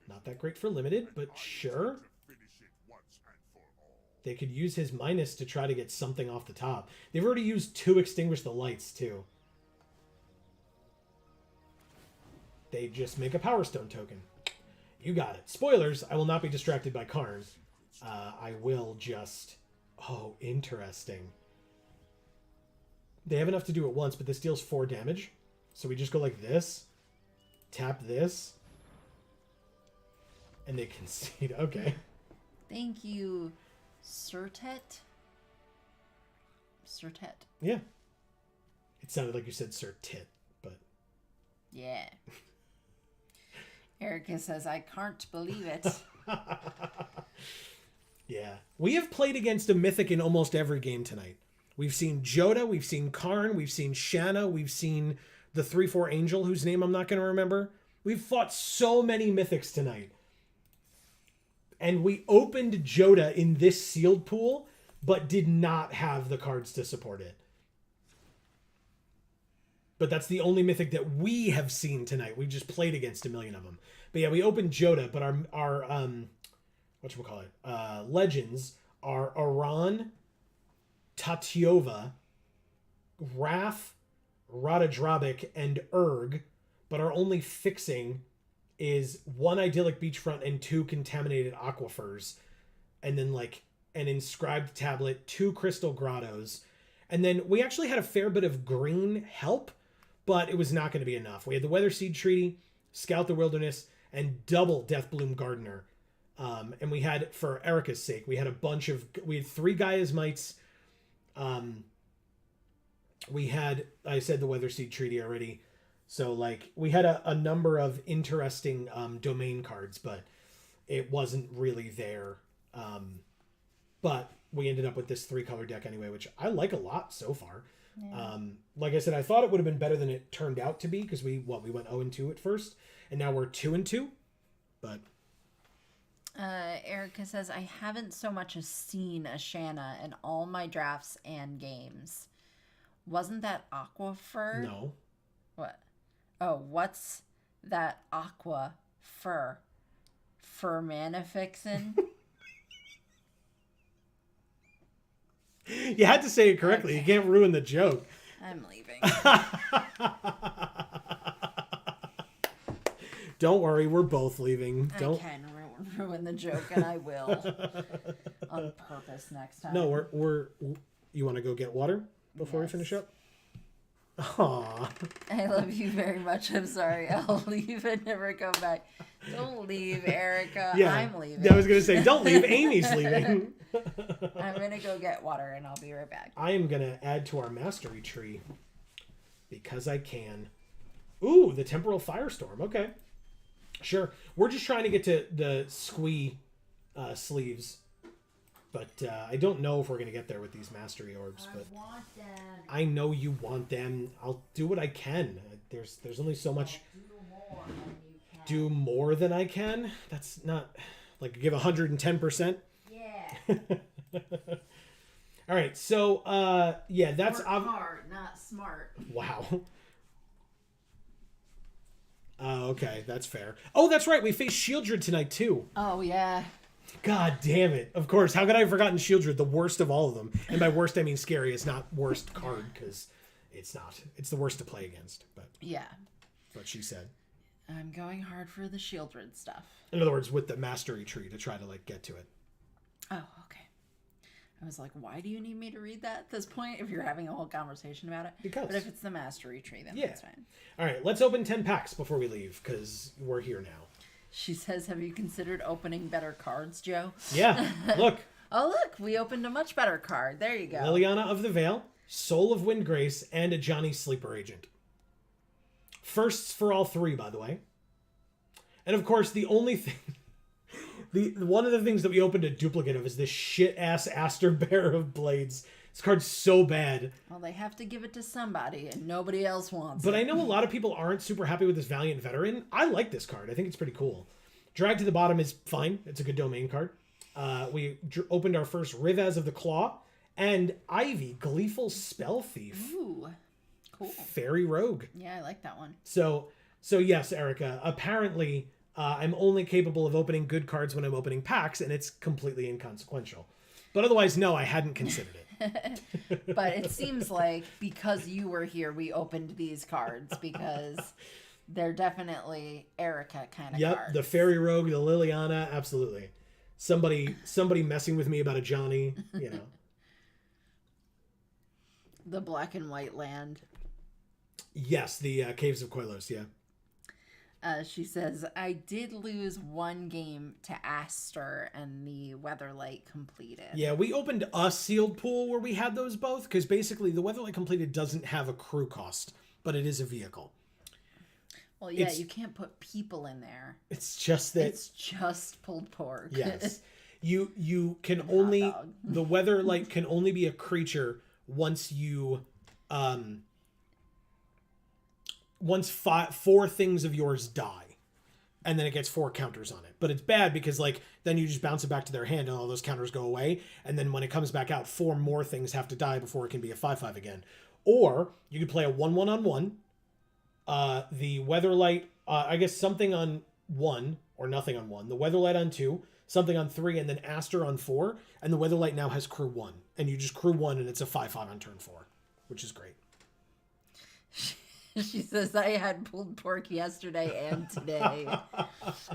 Not that great for limited, but sure. They could use his minus to try to get something off the top. They've already used 2 Extinguish the Lights, too. They just make a Power Stone token. You got it. Spoilers, I will not be distracted by Karn. I will just... Oh, interesting. They have enough to do it once, but this deals 4 damage. So we just go like this. Tap this. And they concede. Okay. Thank you, Sertet. Sertet. Yeah. It sounded like you said Sir Tit, but... Yeah. Erica says, I can't believe it. Yeah. We have played against a mythic in almost every game tonight. We've seen Joda, we've seen Karn, we've seen Shanna, we've seen the 3/4 Angel, whose name I'm not going to remember. We've fought so many mythics tonight. And we opened Joda in this sealed pool, but did not have the cards to support it. But that's the only mythic that we have seen tonight. We just played against a million of them. But yeah, we opened Joda, but our whatchamacallit, legends are Aran, Tatiova, Wrath, Radadrabic, and Urg, but our only fixing is 1 idyllic beachfront and 2 contaminated aquifers, and then like an inscribed tablet, 2 crystal grottos, and then we actually had a fair bit of green help, but it was not going to be enough. We had the Weather Seed Treaty, Scout the Wilderness, and double Deathbloom Gardener. And we had, for Erica's sake, we had 3 Gaia's Mites. We had, I said the Weather Seed Treaty already. So like we had a number of interesting domain cards, but it wasn't really there. But we ended up with this 3-color deck anyway, which I like a lot so far. Yeah. Like I said, I thought it would have been better than it turned out to be, because we went 0-2 at first, and now we're 2-2. But Erica says, I haven't so much as seen a Shanna in all my drafts and games. Wasn't that Aqua-Fur? No. What? Oh, what's that Aqua Fur? Fur Manifixin? You had to say it correctly. Okay. You can't ruin the joke. I'm leaving. Don't worry, we're both leaving. I can ruin the joke, and I will. On purpose next time. No, we're you want to go get water before we finish up? Aww. I love you very much. I'm sorry. I'll leave and never come back. Don't leave, Erica. Yeah, I'm leaving. I was going to say, don't leave. Amy's leaving. I'm going to go get water, and I'll be right back. I am going to add to our mastery tree because I can. Ooh, the Temporal Firestorm. Okay. Sure. We're just trying to get to the squee sleeves. But I don't know if we're going to get there with these mastery orbs. But I want them. I know you want them. I'll do what I can. There's only so much. Do more than I can? That's not like give 110%. Yeah. All right. So yeah, that's hard, not smart. Wow. Okay, that's fair. Oh, that's right. We faced Shieldred tonight too. Oh yeah. God damn it. Of course. How could I have forgotten Shieldred, the worst of all of them? And by worst, I mean scary. It's not worst card, because it's not. It's the worst to play against. But yeah. What she said. I'm going hard for the Shieldred stuff. In other words, with the mastery tree to try to, like, get to it. Oh, okay. I was like, why do you need me to read that at this point if you're having a whole conversation about it? Because. But if it's the mastery tree, then that's fine. All right, let's open 10 packs before we leave, because we're here now. She says, have you considered opening better cards, Joe? Yeah, look. Oh, look, we opened a much better card. There you go. Liliana of the Veil, Soul of Windgrace, and a Johnny Sleeper Agent. Firsts for all 3, by the way. And of course, the only thing... one of the things that we opened a duplicate of is this shit-ass Aster Bear of Blades. This card's so bad. Well, they have to give it to somebody, and nobody else wants it. But I know a lot of people aren't super happy with this Valiant Veteran. I like this card. I think it's pretty cool. Drag to the bottom is fine. It's a good domain card. We opened our first Rivaz of the Claw, and Ivy, Gleeful Spell Thief. Ooh, cool. Fairy Rogue. Yeah, I like that one. So yes, Erica, apparently I'm only capable of opening good cards when I'm opening packs, and it's completely inconsequential. But otherwise, no, I hadn't considered it. But it seems like because you were here, we opened these cards because they're definitely Erica kind of cards. Yep, the Fairy Rogue, the Liliana, absolutely. Somebody messing with me about a Johnny, you know. The Black and White Land. Yes, the Caves of Koilos, yeah. She says, I did lose one game to Aster and the Weatherlight completed. Yeah, we opened a sealed pool where we had those both, because basically the Weatherlight completed doesn't have a crew cost, but it is a vehicle. Well, yeah, you can't put people in there. It's just that... It's just pulled pork. Yes. You can Hot only dog. the Weatherlight can only be a creature once four things of yours die. And then it gets 4 counters on it. But it's bad because like then you just bounce it back to their hand and all those counters go away. And then when it comes back out, 4 more things have to die before it can be a 5/5 again. Or you could play a 1/1 on 1. The Weatherlight, I guess something on 1 or nothing on 1. The Weatherlight on 2, something on 3, and then Aster on 4. And the Weatherlight now has crew 1. And you just crew 1 and it's a 5/5 on turn 4, which is great. She says, I had pulled pork yesterday and today.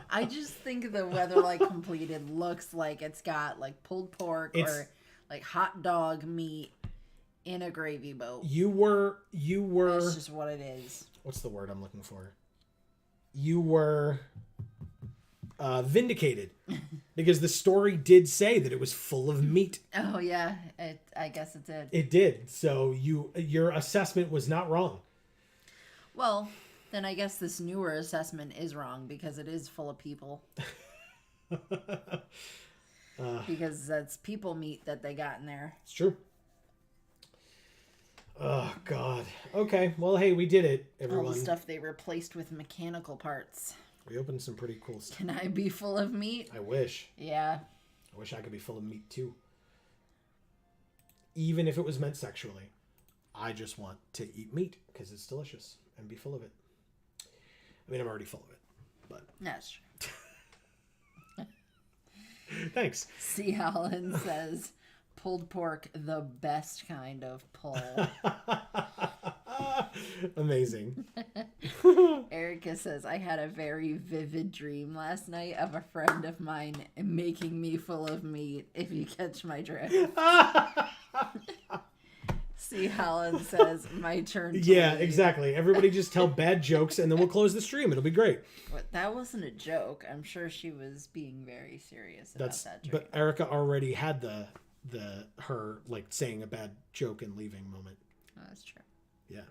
I just think the Weatherlight Completed looks like it's got like pulled pork or like hot dog meat in a gravy boat. You were That's just what it is. What's the word I'm looking for? You were vindicated because the story did say that it was full of meat. Oh yeah, I guess it did. It did. So your assessment was not wrong. Well, then I guess this newer assessment is wrong because it is full of people. Because that's people meat that they got in there. It's true. Oh, God. Okay. Well, hey, we did it, everyone. All the stuff they replaced with mechanical parts. We opened some pretty cool stuff. Can I be full of meat? I wish. Yeah. I wish I could be full of meat, too. Even if it was meant sexually. I just want to eat meat because it's delicious and be full of it. I mean, I'm already full of it, but... That's true. Thanks. C. Holland says, pulled pork, the best kind of pull. Amazing. Erica says, I had a very vivid dream last night of a friend of mine making me full of meat, if you catch my drift. C. Holland says, my turn to Yeah, leave. exactly. Everybody just tell bad jokes and then we'll close the stream. It'll be great. But that wasn't a joke. I'm sure she was being very serious about that dream. But Erica already had her like saying a bad joke and leaving moment. Oh, that's true. Yeah.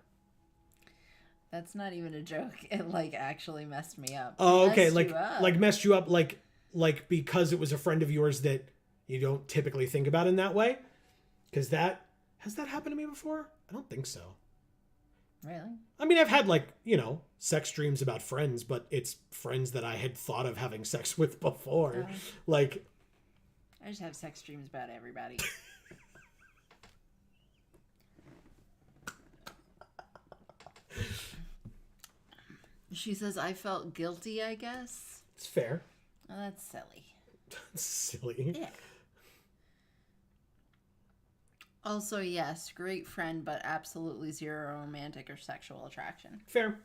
That's not even a joke. It like actually messed me up. Oh, okay. Messed you up. Like because it was a friend of yours that you don't typically think about in that way. Because has that happened to me before? I don't think so. Really? I mean, I've had sex dreams about friends, but it's friends that I had thought of having sex with before. I just have sex dreams about everybody. She says, I felt guilty, I guess. It's fair. Oh, that's silly. Silly. Yeah. Also, yes, great friend, but absolutely zero romantic or sexual attraction. Fair.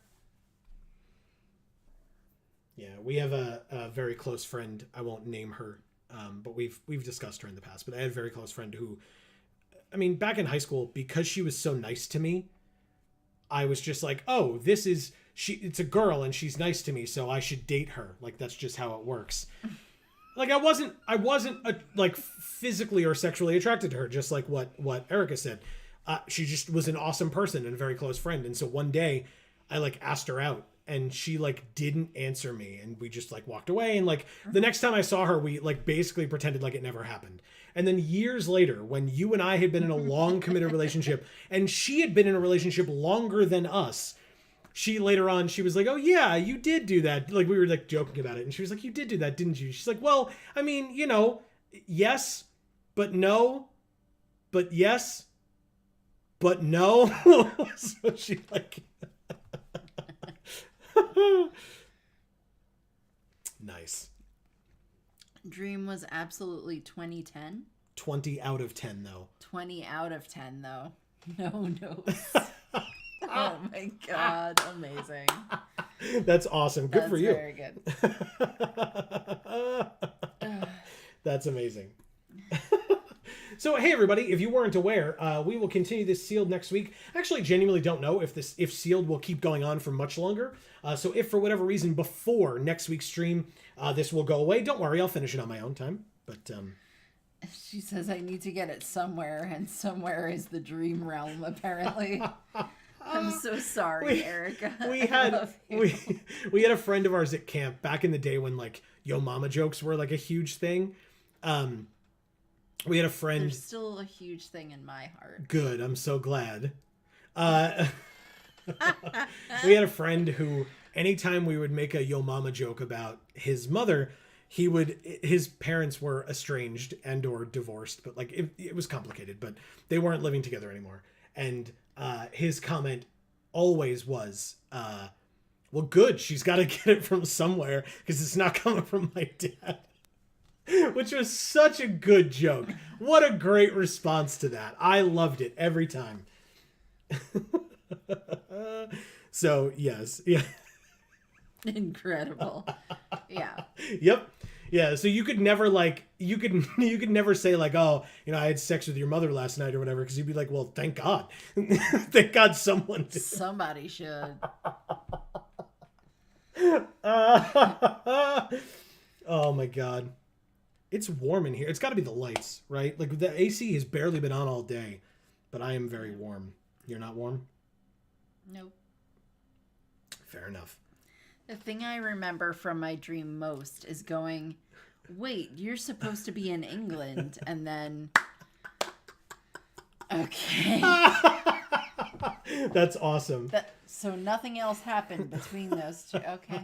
Yeah, we have a very close friend. I won't name her, but we've discussed her in the past. But I had a very close friend who, I mean, back in high school, because she was so nice to me, I was just like, oh, it's a girl and she's nice to me, so I should date her. Like, that's just how it works. Like, I wasn't physically or sexually attracted to her, just like what Erica said. She just was an awesome person and a very close friend. And so one day I asked her out and she didn't answer me, and we just walked away. And the next time I saw her, we basically pretended like it never happened. And then years later, when you and I had been in a long committed relationship and she had been in a relationship longer than us, later on, she was like, oh yeah, you did do that. We were joking about it. And she was like, you did do that, didn't you? She's like, well, I mean, yes, but no, but yes, but no. So she nice. Dream was absolutely 2010. 20 out of 10 though. 20 out of 10 though. No notes. Oh my God. Amazing. That's awesome. Good for you. Very good. That's amazing. So, hey everybody, if you weren't aware, we will continue this Sealed next week. I actually genuinely don't know if Sealed will keep going on for much longer. So if for whatever reason before next week's stream, this will go away, don't worry, I'll finish it on my own time. But she says I need to get it somewhere, and somewhere is the dream realm, apparently. I'm so sorry, Erica. We had a friend of ours at camp back in the day when Yo Mama jokes were a huge thing. We had a friend. There's still a huge thing in my heart. Good. I'm so glad. We had a friend who, anytime we would make a yo mama joke about his mother, his parents were estranged and or divorced, but like it was complicated, but they weren't living together anymore. And his comment always was, well, good, she's got to get it from somewhere because it's not coming from my dad. Which was such a good joke. What a great response to that. I loved it every time. So, yes. Yeah. Incredible. Yeah. Yep. Yeah, so you could never you could never say like, oh, I had sex with your mother last night or whatever, because you'd be like, well, thank God. Thank God someone did. Somebody should. Oh my God. It's warm in here. It's got to be the lights, right? Like the AC has barely been on all day, but I am very warm. You're not warm? Nope. Fair enough. The thing I remember from my dream most is going, wait, you're supposed to be in England, and then... Okay. That's awesome. So nothing else happened between those two. Okay.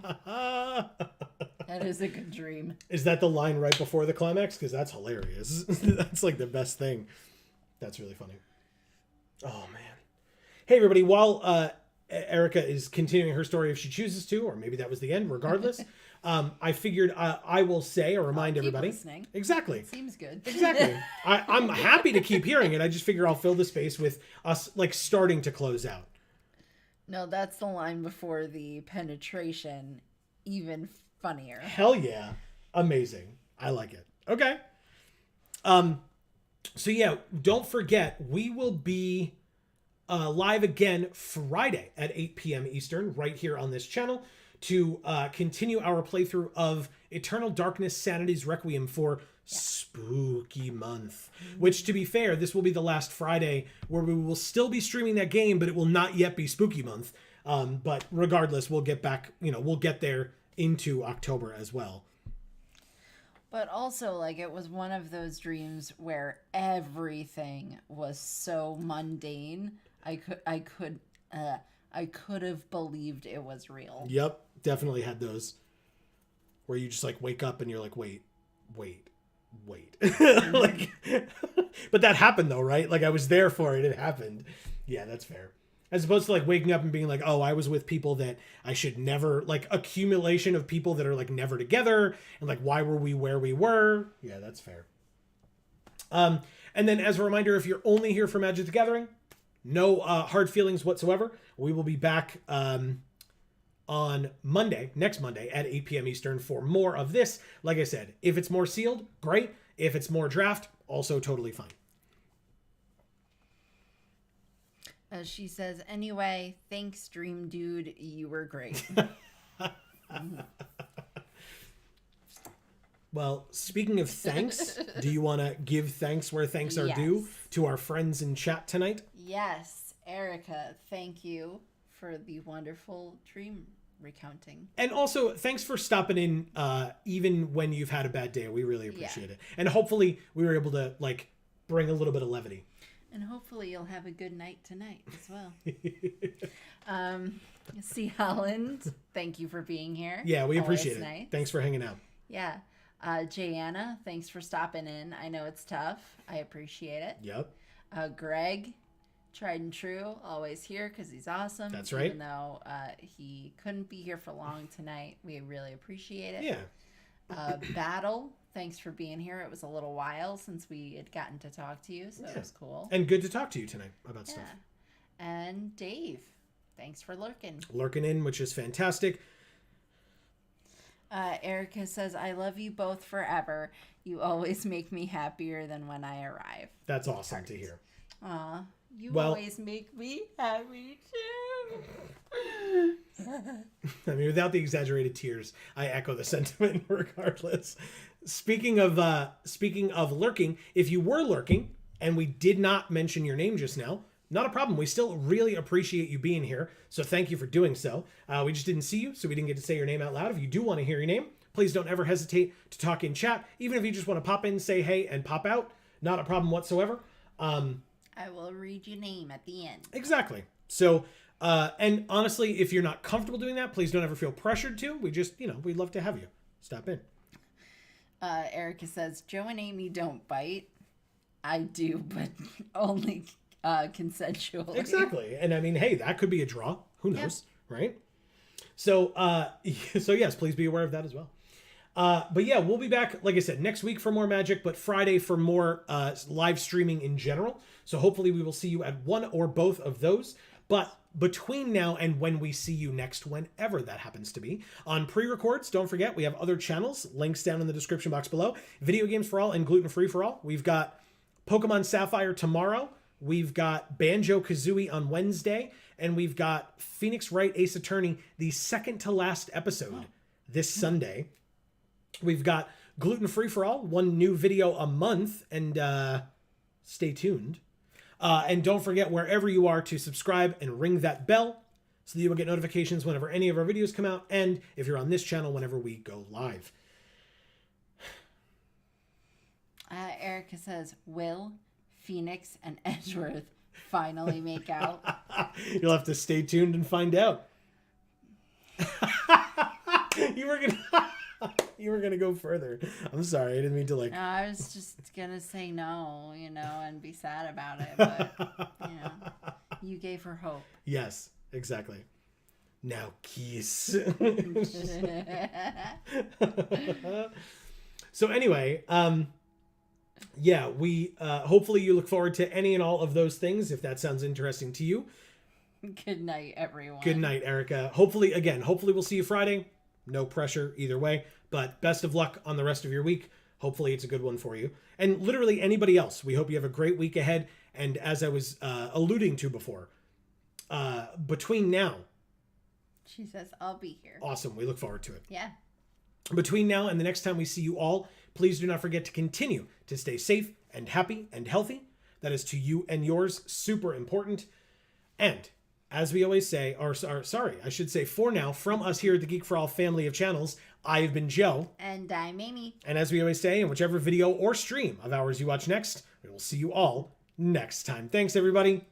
That is a good dream. Is that the line right before the climax? Because that's hilarious. That's like the best thing. That's really funny. Oh, man. Hey, everybody. While Erica is continuing her story, if she chooses to, or maybe that was the end, regardless, I figured I will say or remind everybody. Listening. Exactly. Seems good. Exactly. I'm happy to keep hearing it. I just figure I'll fill the space with us like starting to close out. No, that's the line before the penetration. Even funnier. Hell yeah. Amazing. I like it. Okay. So yeah, don't forget, we will be live again Friday at 8 p.m. Eastern, right here on this channel, to continue our playthrough of Eternal Darkness Sanity's Requiem for Spooky Month. Which, to be fair, this will be the last Friday where we will still be streaming that game, but it will not yet be Spooky Month. But regardless, we'll get back, we'll get there into October as well. But also, like, it was one of those dreams where everything was so mundane. I could have believed it was real. Yep, definitely had those where you just like wake up and you're like, wait. Like, but that happened though, right? Like I was there for it. It happened. Yeah, that's fair. As opposed to like waking up and being like, oh, I was with people that I should never, like accumulation of people that are like never together. And like, why were we where we were? Yeah, that's fair. And then as a reminder, if you're only here for Magic the Gathering, no hard feelings whatsoever. We will be back on Monday, next Monday at 8 p.m. Eastern for more of this. Like I said, if it's more sealed, great. If it's more draft, also totally fine. She says, anyway, thanks, Dream Dude. You were great. Well, speaking of thanks, do you want to give thanks where thanks are due to our friends in chat tonight? Yes, Erica, thank you for the wonderful dream recounting. And also, thanks for stopping in even when you've had a bad day. We really appreciate it. And hopefully we were able to like bring a little bit of levity. And hopefully you'll have a good night tonight as well. C. Holland, thank you for being here. Yeah, we Always appreciate it. nice. Thanks for hanging out. Yeah. Jayana, thanks for stopping in. I know it's tough. I appreciate it. Yep. Greg, tried and true, always here because he's awesome. That's right. Even though he couldn't be here for long tonight, we really appreciate it. Yeah. Battle, thanks for being here. It was a little while since we had gotten to talk to you, so it was cool. And good to talk to you tonight about stuff. And Dave, thanks for lurking. Lurking in, which is fantastic. Erica says, I love you both forever. You always make me happier than when I arrive. That's awesome to hear. Aw, you always make me happy too. I mean, without the exaggerated tears, I echo the sentiment regardless. Speaking of lurking, if you were lurking and we did not mention your name just now, not a problem. We still really appreciate you being here. So thank you for doing so. We just didn't see you, so we didn't get to say your name out loud. If you do want to hear your name, please don't ever hesitate to talk in chat. Even if you just want to pop in, say hey, and pop out, not a problem whatsoever. I will read your name at the end. Exactly. So, and honestly, if you're not comfortable doing that, please don't ever feel pressured to. We just, we'd love to have you stop in. Erica says, Joe and Amy don't bite. I do, but only consensually. Exactly. And I mean, hey, that could be a draw. Who knows, right? So, so yes, please be aware of that as well. But yeah, we'll be back, like I said, next week for more Magic, but Friday for more live streaming in general. So hopefully we will see you at one or both of those. But between now and when we see you next, whenever that happens to be, on pre-records, don't forget, we have other channels, links down in the description box below. Video Games for All and Gluten Free for All. We've got Pokemon Sapphire tomorrow. We've got Banjo-Kazooie on Wednesday. And we've got Phoenix Wright Ace Attorney, the second to last episode this Sunday. We've got Gluten Free for All, one new video a month, and stay tuned. And don't forget, wherever you are, to subscribe and ring that bell so that you will get notifications whenever any of our videos come out, and if you're on this channel, whenever we go live. Erica says, will Phoenix and Edgeworth finally make out? You'll have to stay tuned and find out. You were gonna go further. I'm sorry, I didn't mean to No, I was just gonna say no, and be sad about it, but you gave her hope. Yes, exactly. Now kiss. So anyway, yeah, we hopefully you look forward to any and all of those things if that sounds interesting to you. Good night, everyone. Good night, Erica. Hopefully we'll see you Friday. No pressure either way, but best of luck on the rest of your week. Hopefully it's a good one for you. And literally anybody else, we hope you have a great week ahead. And as I was alluding to before, between now... She says, I'll be here. Awesome. We look forward to it. Yeah. Between now and the next time we see you all, please do not forget to continue to stay safe and happy and healthy. That is to you and yours super important. And as we always say, I should say for now, from us here at the Geek for All family of channels, I have been Joe. And I'm Amy. And as we always say, in whichever video or stream of ours you watch next, we will see you all next time. Thanks, everybody.